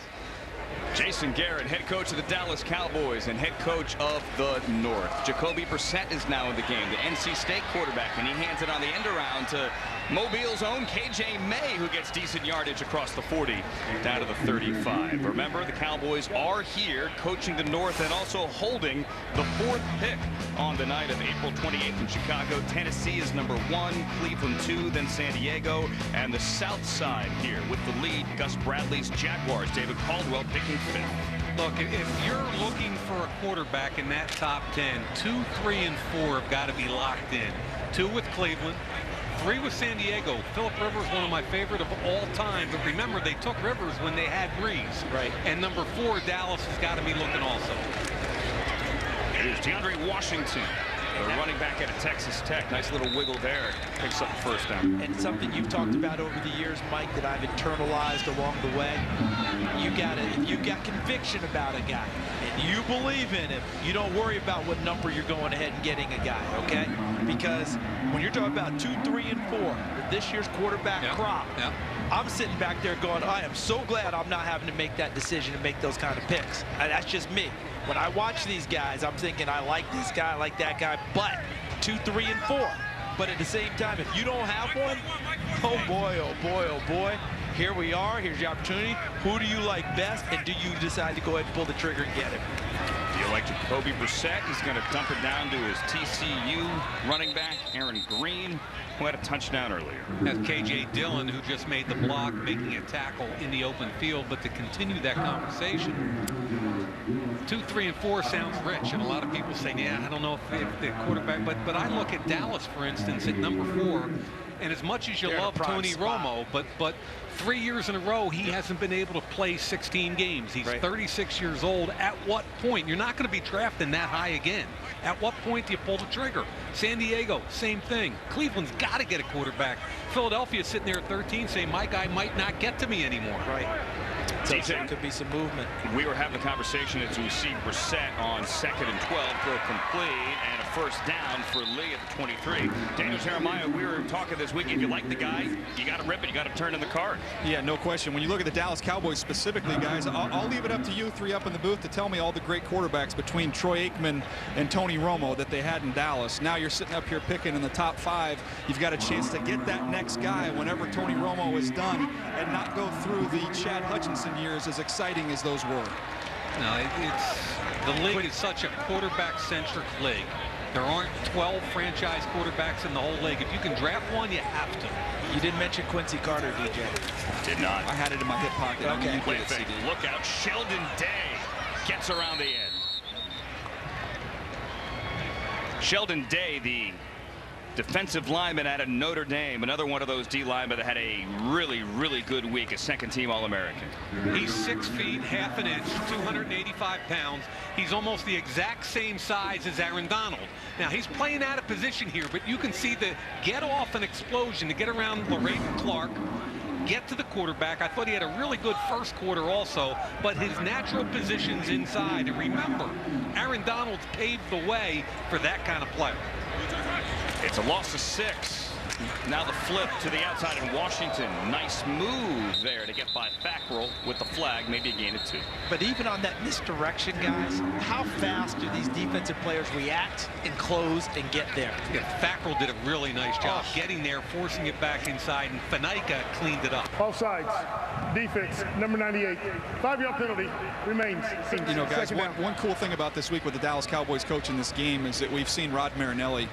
Jason Garrett, head coach of the Dallas Cowboys and head coach of the North. Jacoby Brissett is now in the game, the NC State quarterback, and he hands it on the end around to Mobile's own KJ May, who gets decent yardage across the 40 down to the 35. Remember, the Cowboys are here coaching the North and also holding the 4th pick on the night of April 28th in Chicago. Tennessee is number 1, Cleveland 2, then San Diego, and the South Side here with the lead. Gus Bradley's Jaguars, David Caldwell picking 5th. Look, if you're looking for a quarterback in that top 10, 2, 3, and 4 have got to be locked in. 2 with Cleveland, 3 with San Diego. Philip Rivers, one of my favorite of all time. But remember, they took Rivers when they had Breeze. Right. And number 4, Dallas has got to be looking also. Here's DeAndre Washington, the running back out of Texas Tech. Nice little wiggle there. Picks up the first down. And something you've talked about over the years, Mike, that I've internalized along the way. If you got conviction about a guy and you believe in him, you don't worry about what number you're going ahead and getting a guy, okay? Because when you're talking about 2, 3, and 4, this year's quarterback crop, I'm sitting back there going, I am so glad I'm not having to make that decision and make those kind of picks. That's just me. When I watch these guys, I'm thinking, I like this guy, I like that guy, but 2, 3, and 4. But at the same time, if you don't have one, oh boy, oh boy, oh boy, here we are, here's your opportunity. Who do you like best, and do you decide to go ahead and pull the trigger and get him? You like Jacoby Brissett? He's going to dump it down to his TCU running back, Aaron Green, who had a touchdown earlier. That's KJ Dillon, who just made the block, making a tackle in the open field. But to continue that conversation, 2, 3, and 4 sounds rich, and a lot of people say, yeah, I don't know if the quarterback, but I look at Dallas, for instance, at number 4, and as much as you love Tony Romo, but 3 years in a row, he hasn't been able to play 16 games. He's 36 years old. At what point? You're not going to be drafting that high again. At what point do you pull the trigger? San Diego, same thing. Cleveland's got to get a quarterback. Philadelphia's sitting there at 13 saying, my guy might not get to me anymore. Right. So there could be some movement. We were having a conversation as we see Brissett on 2nd and 12, throw complete, and a first down for Lee at the 23. Daniel Jeremiah, we were talking this week. If you like the guy, you got to rip it. You got to turn in the card. Yeah, no question. When you look at the Dallas Cowboys specifically, guys, I'll leave it up to you 3 up in the booth to tell me all the great quarterbacks between Troy Aikman and Tony Romo that they had in Dallas. Now you're sitting up here picking in the top 5. You've got a chance to get that next guy whenever Tony Romo is done and not go through the Chad Hutchinson years, as exciting as those were. No, the league is such a quarterback-centric league. There aren't 12 franchise quarterbacks in the whole league. If you can draft one, you have to. You didn't mention Quincy Carter, DJ. Did not. I had it in my hip pocket. Okay. Wait a second. Look out. Sheldon Day gets around the end. Sheldon Day, the defensive lineman out of Notre Dame, another one of those D linemen that had a really, really good week, a second-team All-American. He's 6 feet, half an inch, 285 pounds. He's almost the exact same size as Aaron Donald. Now, he's playing out of position here, but you can see the get off an explosion to get around LaRaven Clark, get to the quarterback. I thought he had a really good first quarter also, but his natural position's inside. And remember, Aaron Donald's paved the way for that kind of play. It's a loss of 6. Now the flip to the outside in Washington. Nice move there to get by Fackrell with the flag, maybe a gain of 2. But even on that misdirection, guys, how fast do these defensive players react and close and get there? Yeah, Fackrell did a really nice job getting there, forcing it back inside, and Faneca cleaned it up. Offsides. Defense, number 98. 5-yard penalty remains. You know, guys, one cool thing about this week with the Dallas Cowboys coaching this game is that we've seen Rod Marinelli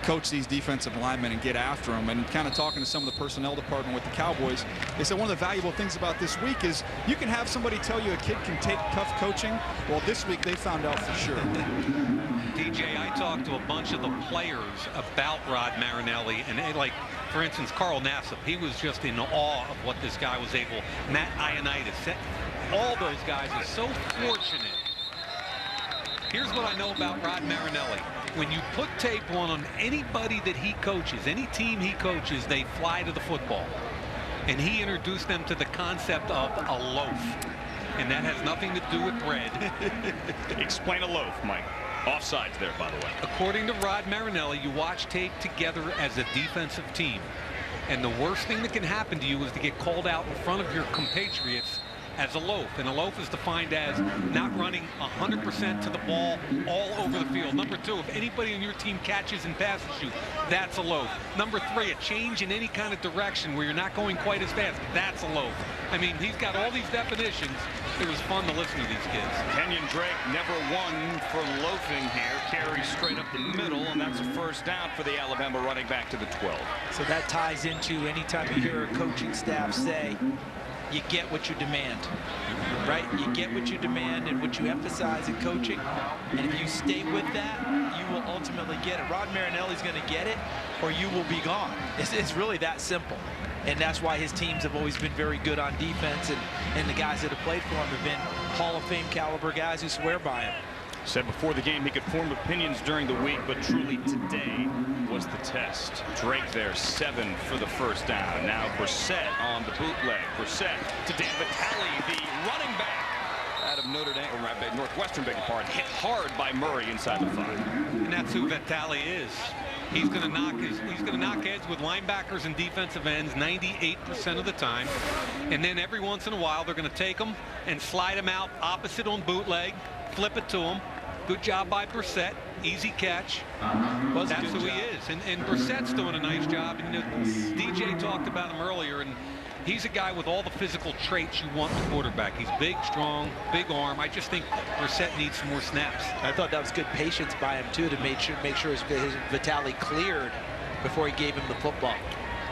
coach these defensive linemen and get after them. And kind of talking to some of the personnel department with the Cowboys, they said one of the valuable things about this week is you can have somebody tell you a kid can take tough coaching. Well, this week they found out for sure. DJ, I talked to a bunch of the players about Rod Marinelli, and for instance, Carl Nassib, he was just in awe of what this guy was able. Matt Ioannidis, all those guys are so fortunate. Here's what I know about Rod Marinelli. When you put tape on anybody that he coaches, any team he coaches, they fly to the football. And he introduced them to the concept of a loaf. And that has nothing to do with bread. Explain a loaf, Mike. Offsides there, by the way. According to Rod Marinelli, you watch tape together as a defensive team. And the worst thing that can happen to you is to get called out in front of your compatriots as a loaf. And a loaf is defined as not running 100% to the ball all over the field. Number 2, if anybody on your team catches and passes you, that's a loaf. Number 3, a change in any kind of direction where you're not going quite as fast, that's a loaf. I mean, he's got all these definitions. It was fun to listen to these kids. Kenyon Drake never won for loafing here. Carries straight up the middle, and that's a first down for the Alabama running back to the 12. So that ties into anytime you hear a coaching staff say, you get what you demand, right? You get what you demand and what you emphasize in coaching. And if you stay with that, you will ultimately get it. Rod Marinelli's going to get it, or you will be gone. It's really that simple. And that's why his teams have always been very good on defense, and the guys that have played for him have been Hall of Fame caliber guys who swear by him. Said before the game he could form opinions during the week, but truly today was the test. Drake there, 7 for the first down. Now Brissett on the bootleg. Brissett to Dan Vitale, the running back out of Notre Dame, or Northwestern, beg your pardon, hit hard by Murray inside the 5. And that's who Vitale is. He's going to knock heads with linebackers and defensive ends 98% of the time. And then every once in a while they're going to take them and slide them out opposite on bootleg, flip it to him. Good job by Brissett. Easy catch. That's who he is. And Brissett's doing a nice job. And DJ talked about him earlier, and he's a guy with all the physical traits you want in a quarterback. He's big, strong, big arm. I just think Brissett needs some more snaps. I thought that was good patience by him, too, to make sure his Vitale cleared before he gave him the football.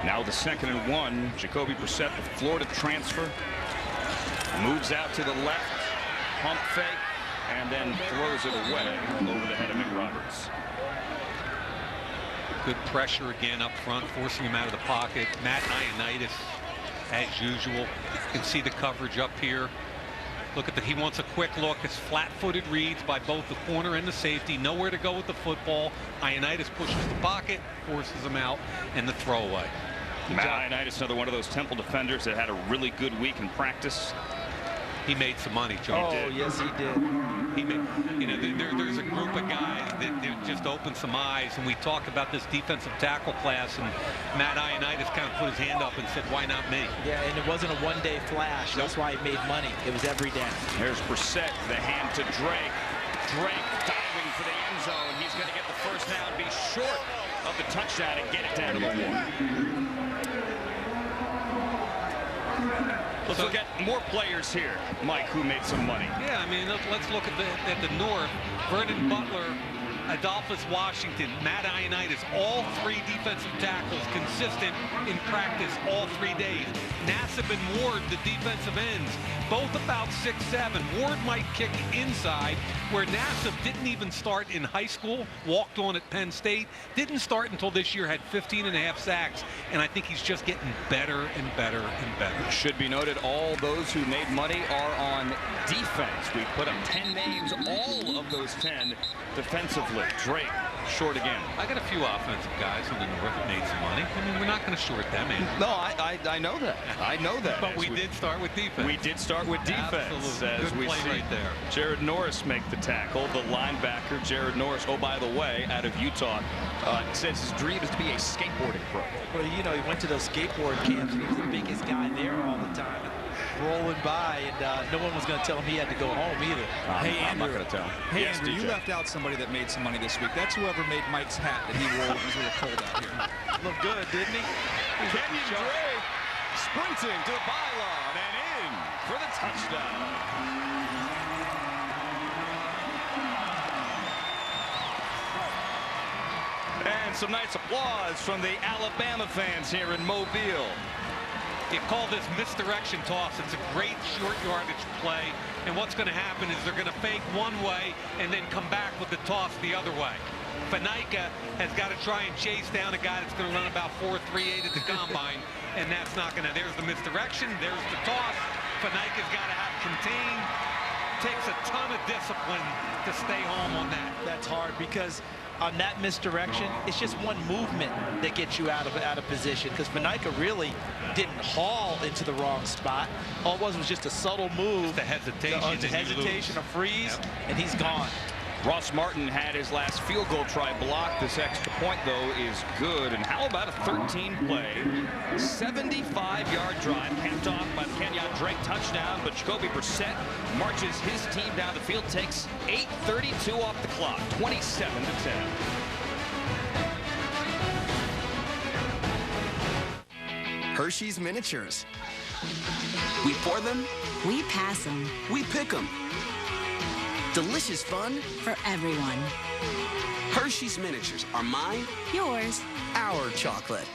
Now the 2nd and 1. Jacoby Brissett, the Florida transfer, moves out to the left, pump fake, and then throws it away over the head of McRoberts. Good pressure again up front, forcing him out of the pocket. Matt Ioannidis, as usual. You can see the coverage up here. Look at that. He wants a quick look. It's flat-footed reads by both the corner and the safety. Nowhere to go with the football. Ioannidis pushes the pocket, forces him out, and the throwaway. Matt Ioannidis, another one of those Temple defenders that had a really good week in practice. He made some money, Joe. Oh, yes, he did. He made, you know, there's a group of guys that just opened some eyes, and we talked about this defensive tackle class, and Matt Ioannidis kind of put his hand up and said, why not me? Yeah, and it wasn't a one-day flash. That's why he made money. It was every day. Here's Brissett, the hand to Drake. Drake diving for the end zone. He's going to get the first down, be short of the touchdown, and get it down to the 1. Let's look at more players here, Mike, who made some money. Yeah, I mean, let's look at the North. Vernon Butler, Adolphus Washington, Matt Ioannidis, all 3 defensive tackles consistent in practice all 3 days. Nassib and Ward, the defensive ends, both about 6'7". Ward might kick inside, where Nassib didn't even start in high school, walked on at Penn State, didn't start until this year, had 15.5 sacks, and I think he's just getting better and better and better. Should be noted, all those who made money are on defense. We put up 10 names, all of those 10 defensively. Drake, short again. I got a few offensive guys on the North that made some money. I mean, we're not going to short them in. No, I know that. I know that. But we did start with defense. We did start with defense. Absolutely. As Good we play see right there. Jared Norris make the tackle. The linebacker, Jared Norris, oh, by the way, out of Utah, says his dream is to be a skateboarding pro. Well, you know, he went to those skateboard camps, and he was the biggest guy there all the time, rolling by, and no one was going to tell him he had to go home either. Hey, I'm not Andrew. going to tell him. Hey, Yes, Andrew, DJ. you left out somebody that made some money this week. That's whoever made Mike's hat that he wore when it was a little cold out here. Looked good, didn't he? Kenyon Drake sprinting to the byline and in for the touchdown. And some nice applause from the Alabama fans here in Mobile. You call this misdirection toss. It's a great short yardage play. And what's going to happen is they're going to fake one way and then come back with the toss the other way. Faneca has got to try and chase down a guy that's going to run about 4.38 at the combine, and that's not going to. There's the misdirection. There's the toss. Faneca's got to have contained. Takes a ton of discipline to stay home on that. That's hard because on that misdirection, it's just one movement that gets you out of position, because Faneca really didn't haul into the wrong spot. All it was just a subtle move. Just a hesitation. A freeze, and he's gone. Ross Martin had his last field goal try blocked. This extra point, though, is good. And how about a 13-play, 75-yard drive, capped off by the Kenyon Drake touchdown, but Jacoby Brissett marches his team down the field, takes 8:32 off the clock, 27-10. Hershey's Miniatures. We pour them. We pass them. We pick them. Delicious fun for everyone. Hershey's Miniatures are mine, yours, our chocolate.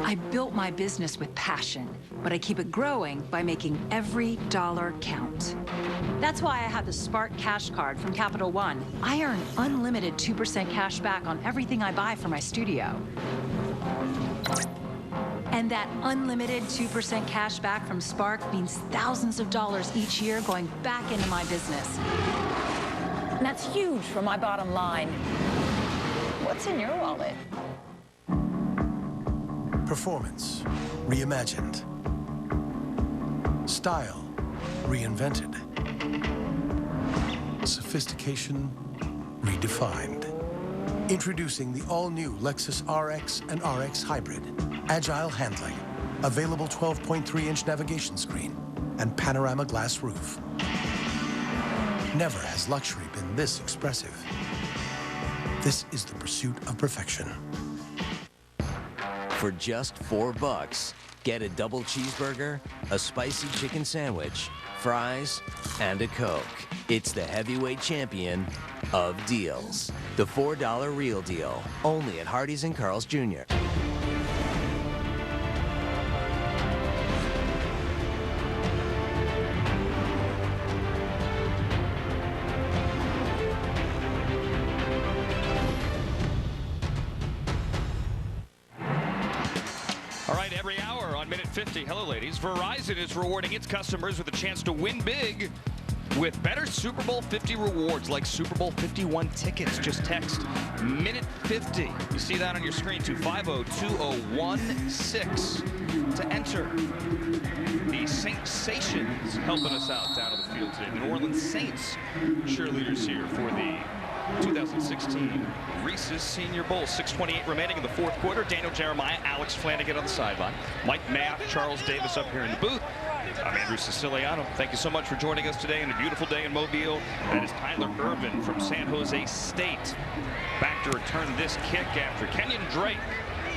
I built my business with passion, but I keep it growing by making every dollar count. That's why I have the Spark Cash Card from Capital One. I earn unlimited 2% cash back on everything I buy for my studio. And that unlimited 2% cash back from Spark means thousands of dollars each year going back into my business. And that's huge for my bottom line. What's in your wallet? Performance reimagined. Style reinvented. Sophistication redefined. Introducing the all-new Lexus RX and RX Hybrid. Agile handling, available 12.3-inch navigation screen, and panorama glass roof. Never has luxury been this expressive. This is the pursuit of perfection. For just $4, get a double cheeseburger, a spicy chicken sandwich, fries, and a Coke. It's the heavyweight champion of deals. The $4 Real Deal, only at Hardee's and Carl's Jr. All right, every hour on Minute 50. Hello, ladies. Verizon is rewarding its customers with a chance to win big with better Super Bowl 50 rewards like Super Bowl 51 tickets. Just text Minute 50. You see that on your screen, 250-2016 to enter. The Saints helping us out down on the field today. The New Orleans Saints cheerleaders here for the 2016 Reese's Senior Bowl. 6:28 remaining in the fourth quarter. Daniel Jeremiah, Alex Flanagan on the sideline. Mike Mapp, Charles Davis up here in the booth. I'm Andrew Siciliano. Thank you so much for joining us today on a beautiful day in Mobile. That is Tyler Irvin from San Jose State. Back to return this kick after Kenyon Drake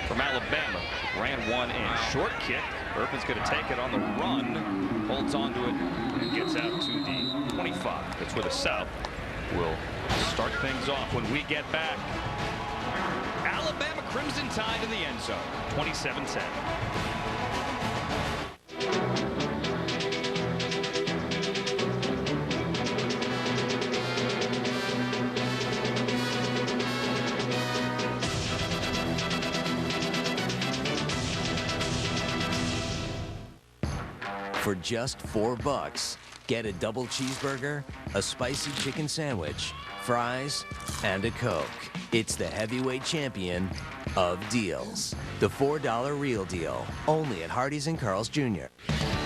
from Alabama ran one in. Short kick. Irvin's going to take it on the run. Holds on to it and gets out to the 25. That's where the South will start things off when we get back. Alabama Crimson Tide in the end zone, 27-10. For just $4, get a double cheeseburger, a spicy chicken sandwich, fries, and a Coke. It's the heavyweight champion of deals. The $4 Real Deal, only at Hardee's and Carl's Jr.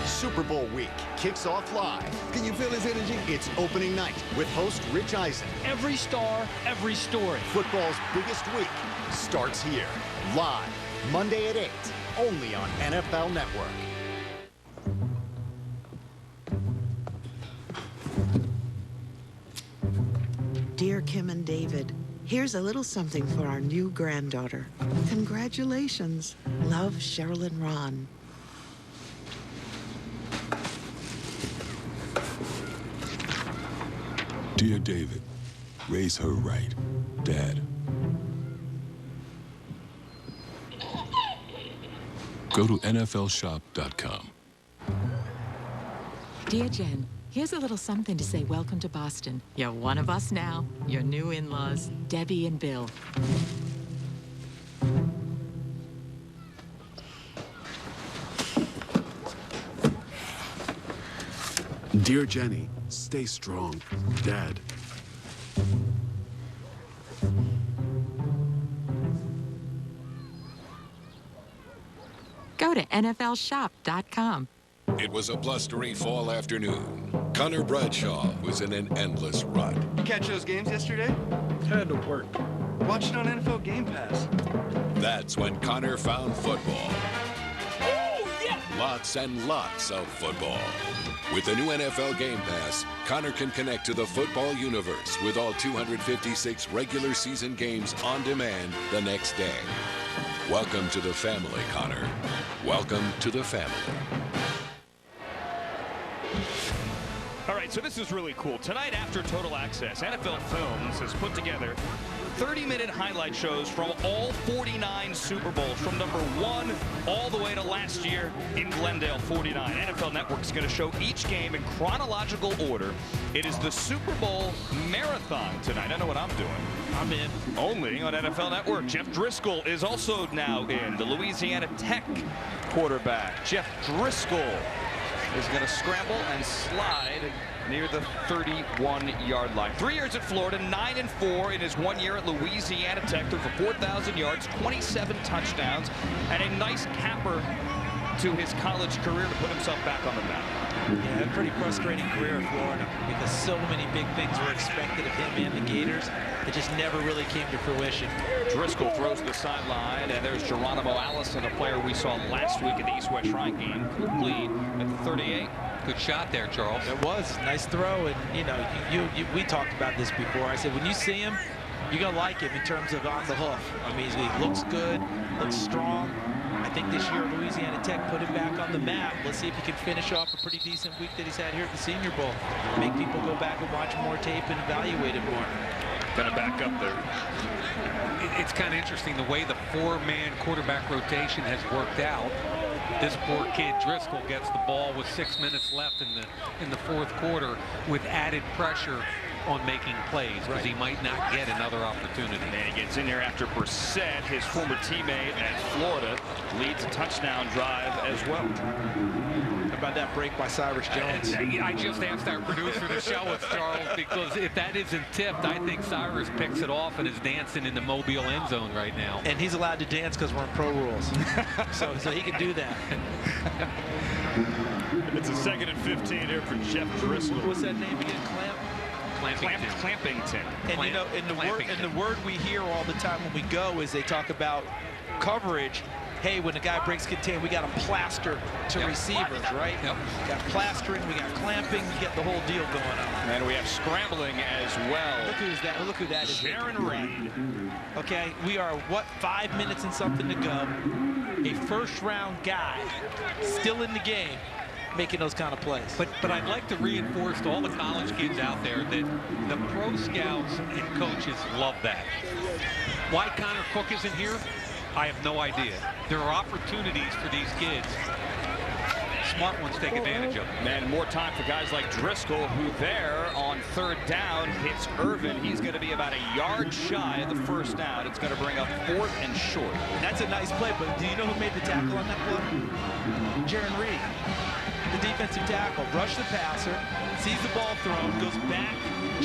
Super Bowl week kicks off live. Can you feel his energy? It's opening night with host Rich Eisen. Every star, every story. Football's biggest week starts here. Live, Monday at 8, only on NFL Network. Dear Kim and David, here's a little something for our new granddaughter. Congratulations. Love, Cheryl and Ron. Dear David, raise her right. Dad. Go to NFLshop.com. Dear Jen, Here's a little something to say welcome to Boston. You're one of us now. Your new in-laws, Debbie and Bill. Dear Jenny, stay strong. Dad. Go to NFLshop.com. It was a blustery fall afternoon. Connor Bradshaw was in an endless rut. You catch those games yesterday? Had to work. Watch it on NFL Game Pass. That's when Connor found football. Oh, yeah! Lots and lots of football. With the new NFL Game Pass, Connor can connect to the football universe with all 256 regular season games on demand the next day. Welcome to the family, Connor. Welcome to the family. All right, so this is really cool. Tonight after Total Access, NFL Films has put together 30-minute highlight shows from all 49 Super Bowls, from number 1 all the way to last year in Glendale, 49. NFL Network's going to show each game in chronological order. It is the Super Bowl marathon tonight. I know what I'm doing. I'm in. Only on NFL Network. Jeff Driscoll is also now in, the Louisiana Tech quarterback. Jeff Driscoll is going to scramble and slide near the 31-yard line. 3 years at Florida, 9-4 in his 1 year at Louisiana Tech. Threw for 4,000 yards, 27 touchdowns, and a nice capper to his college career to put himself back on the map. Yeah, a pretty frustrating career in Florida because so many big things were expected of him and the Gators. It just never really came to fruition. Driscoll throws to the sideline, and there's Geronimo Allison, a player we saw last week in the East-West Shrine game, complete at the 38. Good shot there, Charles. It was. Nice throw. And, you know, we talked about this before. I said, when you see him, you're going to like him in terms of on the hoof. I mean, he looks good, looks strong. I think this year Louisiana Tech put him back on the map. Let's see if he can finish off a pretty decent week that he's had here at the Senior Bowl. Make people go back and watch more tape and evaluate him more. Gonna back up there. It's kind of interesting the way the 4-man quarterback rotation has worked out. This poor kid Driscoll gets the ball with 6 minutes left in the fourth quarter with added pressure on making plays because he might not get another opportunity. And he gets in here after Brissett, his former teammate at Florida, leads a touchdown drive as well. How about that break by Cyrus Jones? I just asked our producer to show us, Charles, because if that isn't tipped, I think Cyrus picks it off and is dancing in the Mobile end zone right now. And he's allowed to dance because we're in pro rules. so he can do that. It's a 2nd and 15 here for Jeff Driscoll. What's that name again? Clampington. And you know, and the word we hear all the time when we go is they talk about coverage. Hey, when the guy breaks contain, we got to plaster to receivers, right? Yep. We got plastering, we got clamping, you get the whole deal going on. And we have scrambling as well. Look who's that? Look who that is. Sharon Reed. Okay, we are, 5 minutes and something to go. A first-round guy still in the game, making those kind of plays. But I'd like to reinforce to all the college kids out there that the pro scouts and coaches love that. Why Connor Cook isn't here, I have no idea. There are opportunities for these kids. Smart ones take advantage of them. And more time for guys like Driscoll, who there on 3rd down hits Irvin. He's going to be about a yard shy of the 1st down. It's going to bring up 4th and short. That's a nice play, but do you know who made the tackle on that play? Jaron Reed. The defensive tackle, rush the passer, sees the ball thrown, goes back,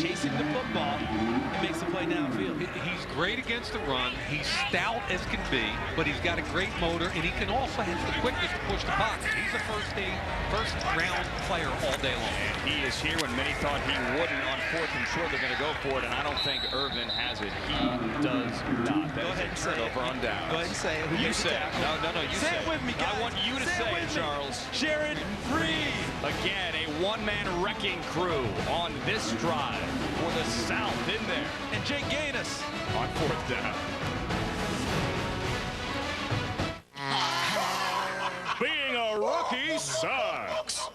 chasing the football, and makes the play downfield. He's great against the run. He's stout as can be, but he's got a great motor, and he can also have the quickness to push the pocket. He's a first-round player all day long. And he is here when many thought he wouldn't. On 4th and short, they're going to go for it, and I don't think Irvin has it. He does not. Go ahead and say it. Over on down. Go ahead and say it. You say it. No, you say it. Say it with me, guys. I want you to say it, Charles. Sharon Reed. Again, a one-man wrecking crew on this drive for the South in there. And Jake Gaines on 4th down. Being a rookie sucks.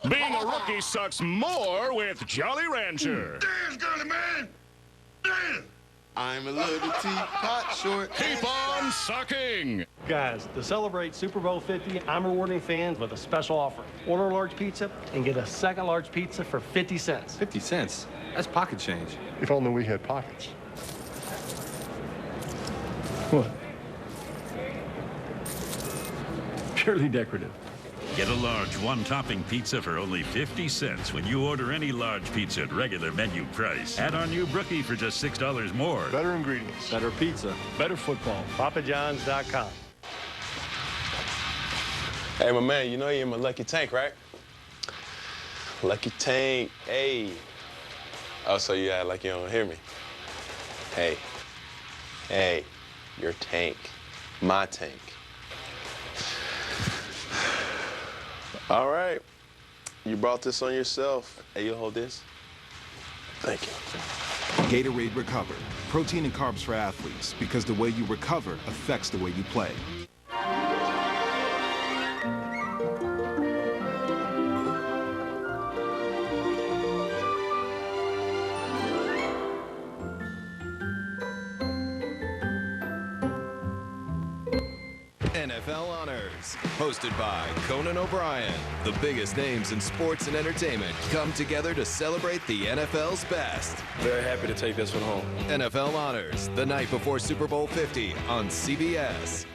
Being a rookie sucks more with Jolly Rancher. Dance, girly man! Dance! I'm a little teapot, short. Keep on sucking. Guys, to celebrate Super Bowl 50, I'm rewarding fans with a special offer. Order a large pizza and get a second large pizza for 50 cents. 50 cents? That's pocket change. If only we had pockets. What? Purely decorative. Get a large one-topping pizza for only 50 cents when you order any large pizza at regular menu price. Add our new brookie for just $6 more. Better ingredients. Better pizza. Better football. PapaJohns.com. Hey, my man, you know you're in my lucky tank, right? Lucky tank, hey. Oh, so you act like you don't hear me. Hey, your tank, my tank. All right, you brought this on yourself. Hey, you hold this. Thank you. Gatorade Recover. Protein and carbs for athletes, because the way you recover affects the way you play. NFL Honors, hosted by Conan O'Brien. The biggest names in sports and entertainment come together to celebrate the NFL's best. Very happy to take this one home. NFL Honors, the night before Super Bowl 50 on CBS.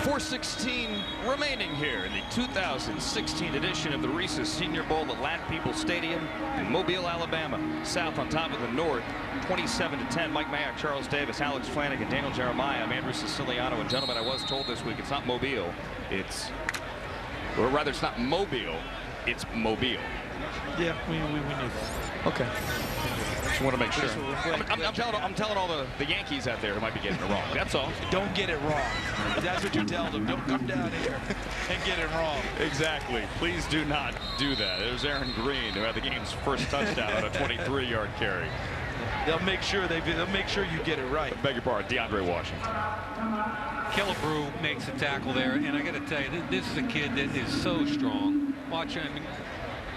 4:16 remaining here in the 2016 edition of the Reese's Senior Bowl at Ladd-Peebles Stadium in Mobile, Alabama. South on top of the North, 27-10. Mike Mayock, Charles Davis, Alex Flanagan, Daniel Jeremiah. I'm Andrew Siciliano. And gentlemen, I was told this week it's not Mobile. Or rather, it's not Mobile. It's Mobile. Yeah, we knew that. Okay. Just want to make sure. I'm telling all the Yankees out there who might be getting it wrong. That's all. Don't get it wrong. That's what you're telling them. Don't come down here and get it wrong. Exactly. Please do not do that. It was Aaron Green who had the game's first touchdown on a 23-yard carry. They'll make sure you get it right. Beg your pardon, DeAndre Washington. Killebrew makes a tackle there, and I got to tell you, this is a kid that is so strong. Watch him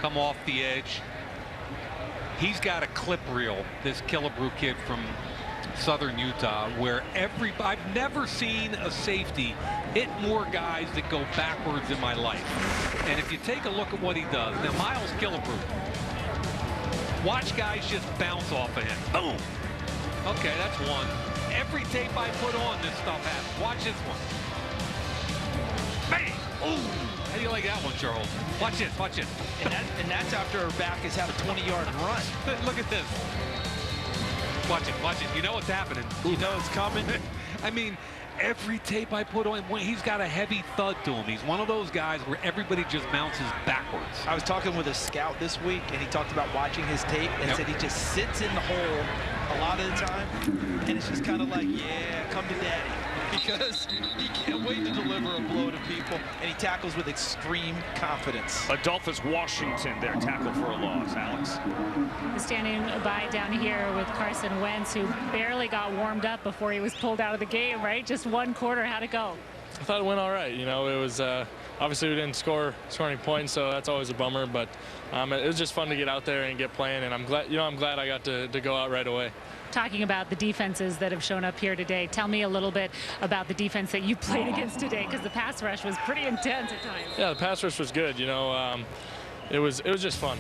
come off the edge. He's got a clip reel, this Killebrew kid from Southern Utah, where I've never seen a safety hit more guys that go backwards in my life. And if you take a look at what he does, now Miles Killebrew, watch guys just bounce off of him. Boom. Okay, that's one. Every tape I put on, this stuff happens. Watch this one. Bang! Ooh! How do you like that one, Charles? Watch this, watch this. And that's after her back has had a 20-yard run. Look at this. Watch it, watch it. You know what's happening. You know it's coming. I mean, every tape I put on, he's got a heavy thud to him. He's one of those guys where everybody just bounces backwards. I was talking with a scout this week, and he talked about watching his tape and said he just sits in the hole a lot of the time, and it's just kind of like, yeah, come to daddy. Because he can't wait to deliver a blow to people, and he tackles with extreme confidence. Adolphus Washington there, tackle for a loss. Alex? Standing by down here with Carson Wentz, who barely got warmed up before he was pulled out of the game, right? Just one quarter. How'd it go? I thought it went all right. You know, it was obviously we didn't score any points, so that's always a bummer. But it was just fun to get out there and get playing, and I'm glad I got to go out right away. Talking about the defenses that have shown up here today, tell me a little bit about the defense that you played against today, because the pass rush was pretty intense at times. Yeah, the pass rush was good. You know, it was just fun.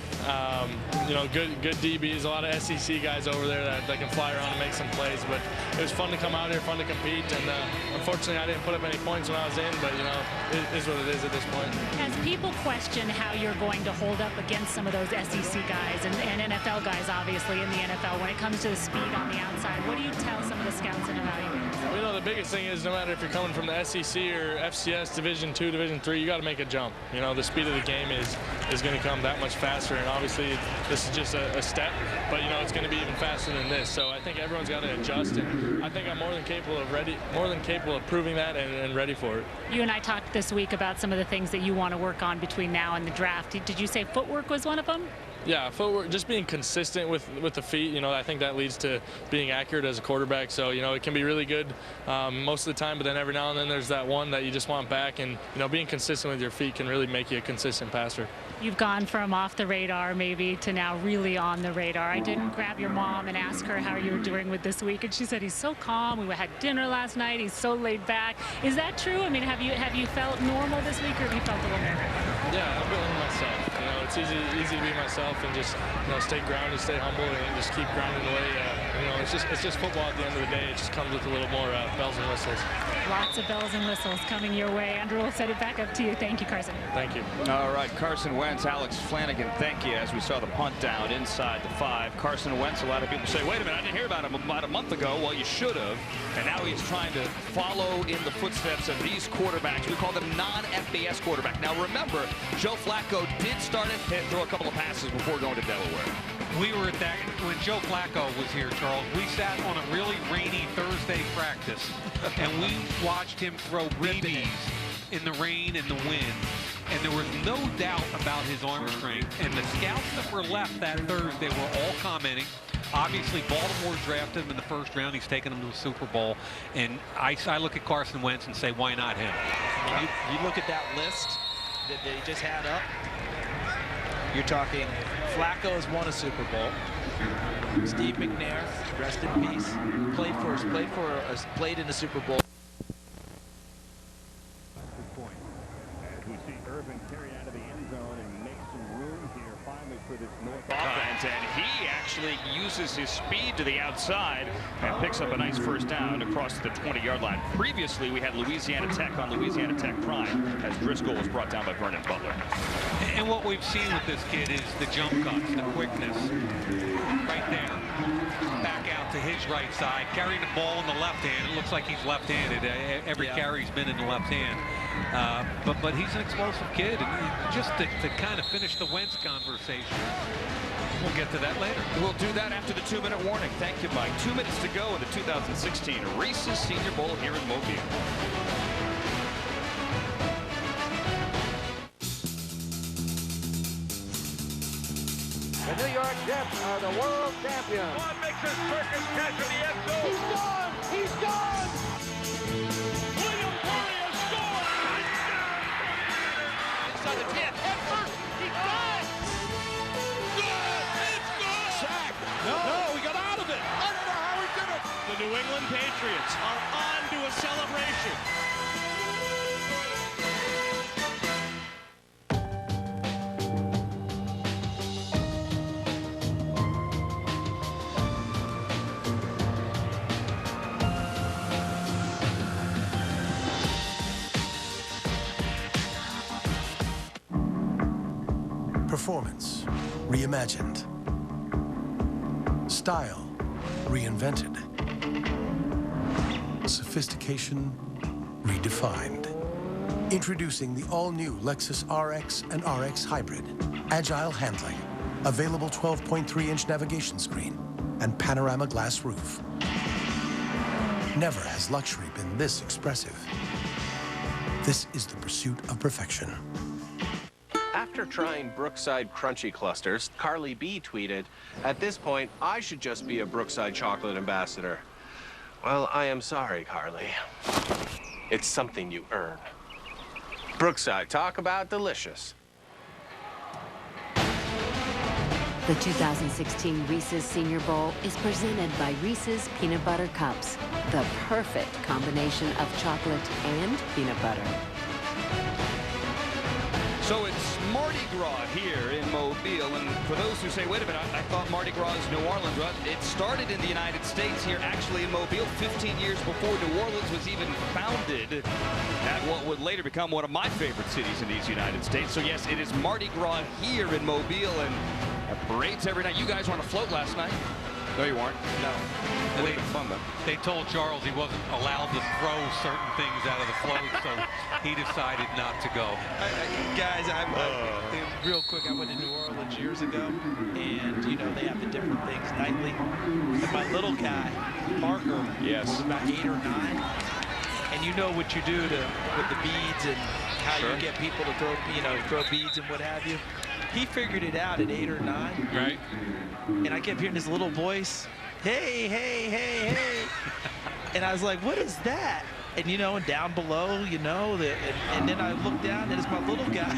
You know, good DBs, a lot of SEC guys over there that can fly around and make some plays. But it was fun to come out here, fun to compete. And unfortunately, I didn't put up any points when I was in. But you know, it is what it is at this point. As people question how you're going to hold up against some of those SEC guys and NFL guys, obviously in the NFL, when it comes to the speed on the outside, what do you tell some of the scouts and evaluators? Well, you know, the biggest thing is no matter if you're coming from the SEC or FCS Division II, Division III, you got to make a jump. You know, the speed of the game is going to come that much faster, and obviously this is just a step, but you know it's going to be even faster than this. So I think everyone's got to adjust, and I think I'm more than capable of proving that and ready for it. You and I talked this week about some of the things that you want to work on between now and the draft. Did you say footwork was one of them? Yeah, footwork, just being consistent with the feet. You know, I think that leads to being accurate as a quarterback. So, you know, it can be really good most of the time, but then every now and then there's that one that you just want back. And, you know, being consistent with your feet can really make you a consistent passer. You've gone from off the radar maybe to now really on the radar. I did grab your mom and ask her how you were doing with this week, and she said he's so calm. We had dinner last night. He's so laid back. Is that true? I mean, have you felt normal this week, or have you felt a little nervous? Yeah, I'm feeling myself. You know, it's easy to be myself and just, you know, stay grounded, stay humble, and just keep grinding away. You know, it's just football at the end of the day. It just comes with a little more bells and whistles. Lots of bells and whistles coming your way. Andrew, we'll send it back up to you. Thank you, Carson. Thank you. All right, Carson Wentz, Alex Flanagan, thank you. As we saw the punt down inside the 5. Carson Wentz, a lot of people say, wait a minute, I didn't hear about him about a month ago. Well, you should have. And now he's trying to follow in the footsteps of these quarterbacks. We call them non-FBS quarterback. Now, remember, Joe Flacco did start and throw a couple of passes before going to Delaware. We were at that when Joe Flacco was here, Charles. We sat on a really rainy Thursday practice, and we watched him throw BBs in the rain and the wind. And there was no doubt about his arm strength. And the scouts that were left that Thursday were all commenting. Obviously, Baltimore drafted him in the first round. He's taken him to the Super Bowl. And I look at Carson Wentz and say, why not him? You look at that list that they just had up. You're talking Flacco has won a Super Bowl. Steve McNair, rest in peace, played in the Super Bowl. Offense, and he actually uses his speed to the outside and picks up a nice first down across the 20-yard line. Previously, we had Louisiana Tech on Louisiana Tech Prime as Driscoll was brought down by Vernon Butler. And what we've seen with this kid is the jump cuts, the quickness. Right there. Back out to his right side, carrying the ball in the left hand. It looks like he's left-handed. Every carry's been in the left hand. But he's an explosive kid. And just to kind of finish the Wentz conversation, we'll get to that later. We'll do that after the 2-minute warning. Thank you, Mike. 2 minutes to go in the 2016 Reese's Senior Bowl here in Mobile. The New York Jets are the world champions. One makes his circus catch in the end zone. He's gone! He's gone! William Curry has scored! Inside the 10, head first, he dives! Good! It's good! Sack! No, he got out of it! I don't know how he did it! The New England Patriots are on to a celebration. Performance reimagined. Style reinvented. Sophistication redefined. Introducing the all-new Lexus RX and RX Hybrid. Agile handling. Available 12.3-inch navigation screen and panorama glass roof. Never has luxury been this expressive. This is the pursuit of perfection. After trying Brookside Crunchy Clusters, Carly B tweeted, "At this point, I should just be a Brookside chocolate ambassador." Well, I am sorry, Carly. It's something you earn. Brookside, talk about delicious. The 2016 Reese's Senior Bowl is presented by Reese's Peanut Butter Cups, the perfect combination of chocolate and peanut butter. So it's Mardi Gras here in Mobile, and for those who say, wait a minute, I thought Mardi Gras is New Orleans. Well, it started in the United States here, actually in Mobile, 15 years before New Orleans was even founded at what would later become one of my favorite cities in these United States. So yes, it is Mardi Gras here in Mobile, and parades every night. You guys were on a float last night. No, you weren't. No. Would have been fun, though. They told Charles he wasn't allowed to throw certain things out of the float, so he decided not to go. Guys, real quick, I went to New Orleans years ago, and, you know, they have the different things nightly. And my little guy, Parker, was about 8 or 9. And you know what you do with the beads and how you get people to throw beads and what have you. He figured it out at 8 or 9. Right. And I kept hearing his little voice, hey, hey, hey, hey. And I was like, what is that? And, you know, and down below, you know, and then I looked down, and it's my little guy.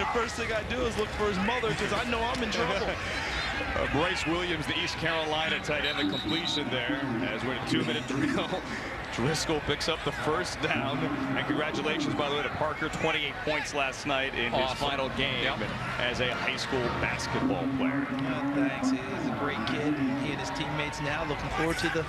the first thing I do is look for his mother because I know I'm in trouble. Bryce Williams, the East Carolina tight end, the completion there as we're in a 2-minute drill. Driscoll picks up the first down. And congratulations, by the way, to Parker. 28 points last night in his final game as a high school basketball player. Thanks. He's a great kid. He and his teammates now looking forward to the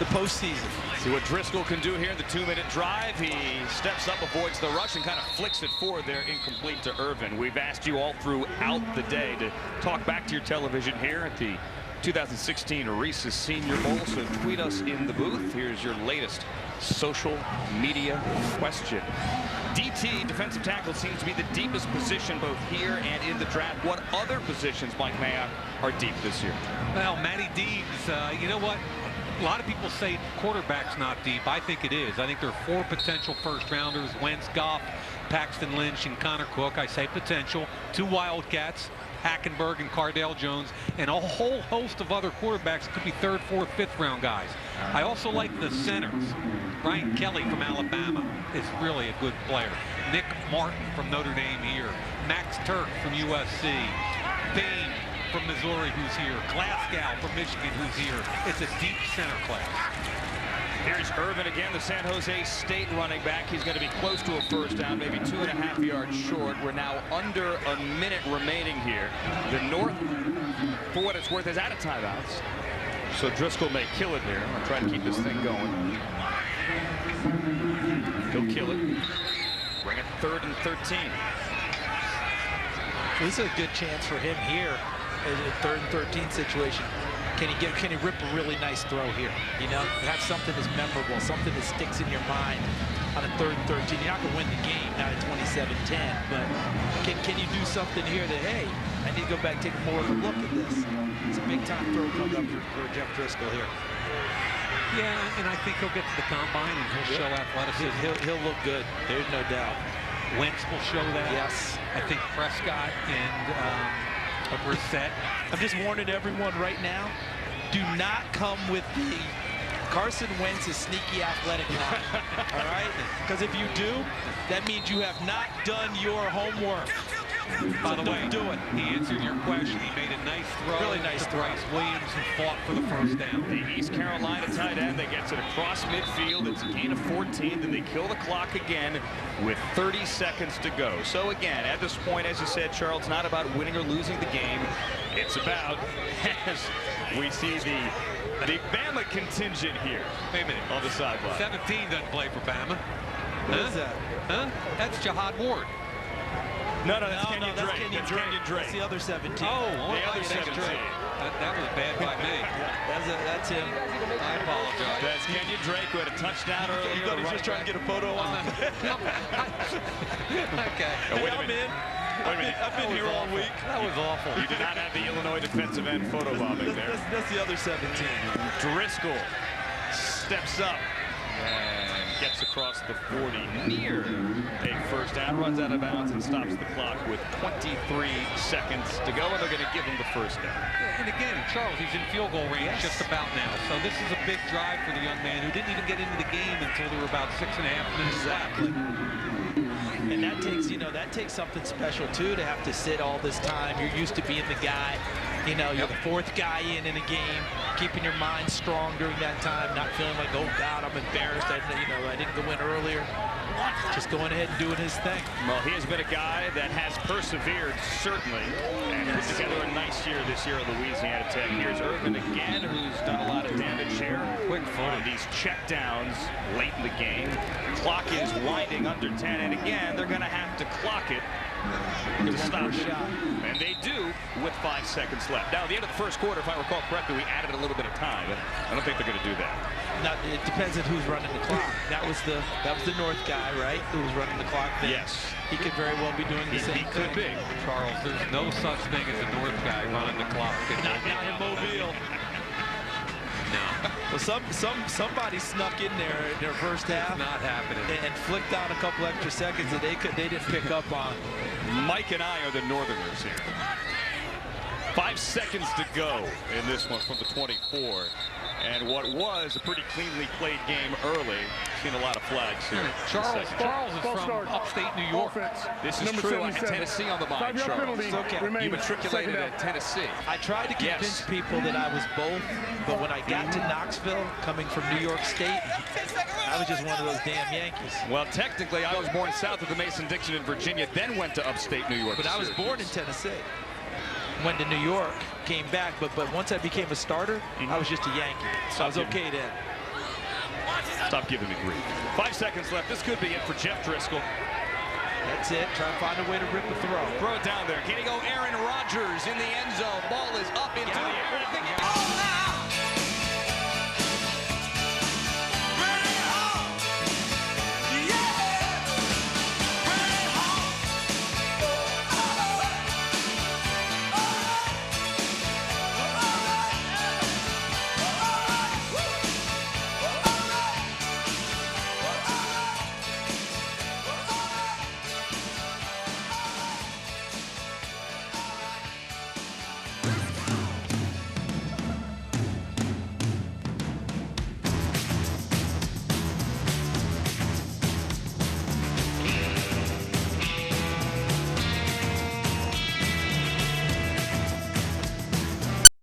postseason. See what Driscoll can do here in the 2-minute drive. He steps up, avoids the rush, and kind of flicks it forward there, incomplete to Irvin. We've asked you all throughout the day to talk back to your television here at the 2016 Reese's Senior Bowl, so tweet us in the booth. Here's your latest social media question. DT, defensive tackle, seems to be the deepest position both here and in the draft. What other positions, Mike Mayock, are deep this year? Well, Matty Deeds, you know what? A lot of people say quarterback's not deep. I think it is. I think there are 4 potential first-rounders: Wentz, Goff, Paxton Lynch, and Connor Cook. I say potential. 2 Wildcats, Hackenberg and Cardale Jones, and a whole host of other quarterbacks. Could be 3rd, 4th, 5th round guys. I also like the centers. Brian Kelly from Alabama is really a good player. Nick Martin from Notre Dame here. Max Turk from USC. Bain from Missouri, who's here. Glasgow from Michigan, who's here. It's a deep center class. Here's Irvin again, the San Jose State running back. He's going to be close to a first down, maybe 2.5 yards short. We're now under a minute remaining here. The North, for what it's worth, is out of timeouts. So Driscoll may kill it here. I'll try to keep this thing going. He'll kill it. Bring it 3rd and 13. This is a good chance for him here. A 3rd and 13 situation. Can he rip a really nice throw here? You know, have something that's memorable, something that sticks in your mind on a 3rd and 13. You're not going to win the game now at 27-10, but can you do something here that, hey, I need to go back, take more of a look at this. It's a big time throw coming up for Jeff Driscoll here. Yeah, and I think he'll get to the combine and he'll show athleticism. He'll look good. There's no doubt. Wentz will show that. Yes. I think Prescott and Brissett. I'm just warning everyone right now, do not come with the Carson Wentz's sneaky athletic line, all right? Because if you do, that means you have not done your homework. By the way, he answered your question. He made a nice throw. Really nice to throw. Bryce Williams, who fought for the first down. The East Carolina tight end that gets it across midfield. It's a gain of 14. Then they kill the clock again with 30 seconds to go. So again, at this point, as you said, Charles, it's not about winning or losing the game. It's about, as we see the Bama contingent here. Wait a minute. On the sideline. 17 doesn't play for Bama. What is that? Huh? That's Jihad Ward. No, that's Kenyon Drake. That's Kenyon Drake. That's the other 17. Oh, the other 17. That was bad by me. That's him. I apologize. That's Kenyon Drake, who had a touchdown earlier. You thought he was just trying to get a photo on? Okay. Oh, wait a minute. Wait a minute. I've been here all week. That was awful. You did not have the Illinois defensive end photobombing there. That's the other 17. Driscoll steps up and gets across the 40 near a first down, runs out of bounds and stops the clock with 23 seconds to go, and they're going to give him the first down. And again, Charles, he's in field goal range just about now. So this is a big drive for the young man who didn't even get into the game until there were about 6.5 minutes left. And that takes, that takes something special too, to have to sit all this time. You're used to being the guy, you're the 4th guy in a game, keeping your mind strong during that time, not feeling like, oh God, I'm embarrassed. I didn't go in earlier. Just going ahead and doing his thing. Well, he has been a guy that has persevered, certainly, and put together a nice year this year at Louisiana Tech. Here's Irvin again, who's done a lot of damage here. Quick fun. These check downs late in the game. Clock is winding under 10, and again, they're going to have to clock it to stop it. And they do with 5 seconds left. Now, at the end of the first quarter, if I recall correctly, we added a little bit of time, but I don't think they're going to do that. Now, it depends on who's running the clock. That was the North guy, right? Who was running the clock then. Yes. He could very well be doing the same thing. He could be. Charles, there's no such thing as a North guy running the clock. Not in Mobile. No. Well, somebody snuck in there in their first half. It's not happening. And flicked on a couple extra seconds that they didn't pick up on. Mike and I are the Northerners here. 5 seconds to go in this one from the 24. And what was a pretty cleanly played game early. Seen a lot of flags here. Charles is from upstate New York. This is true. I had Tennessee on the mind, Charles. It's okay. You matriculated at Tennessee. I tried to convince people that I was both, but when I got to Knoxville, coming from New York State, I was just one of those damn Yankees. Well, technically, I was born south of the Mason-Dixon in Virginia, then went to upstate New York. But I was born in Tennessee. Went to New York, came back, but once I became a starter, I was just a Yankee. So I was okay then. Stop giving me grief. 5 seconds left. This could be it for Jeff Driscoll. That's it. Try to find a way to rip a throw. Throw it down there. Can he go? Aaron Rodgers in the end zone. Ball is up into the air.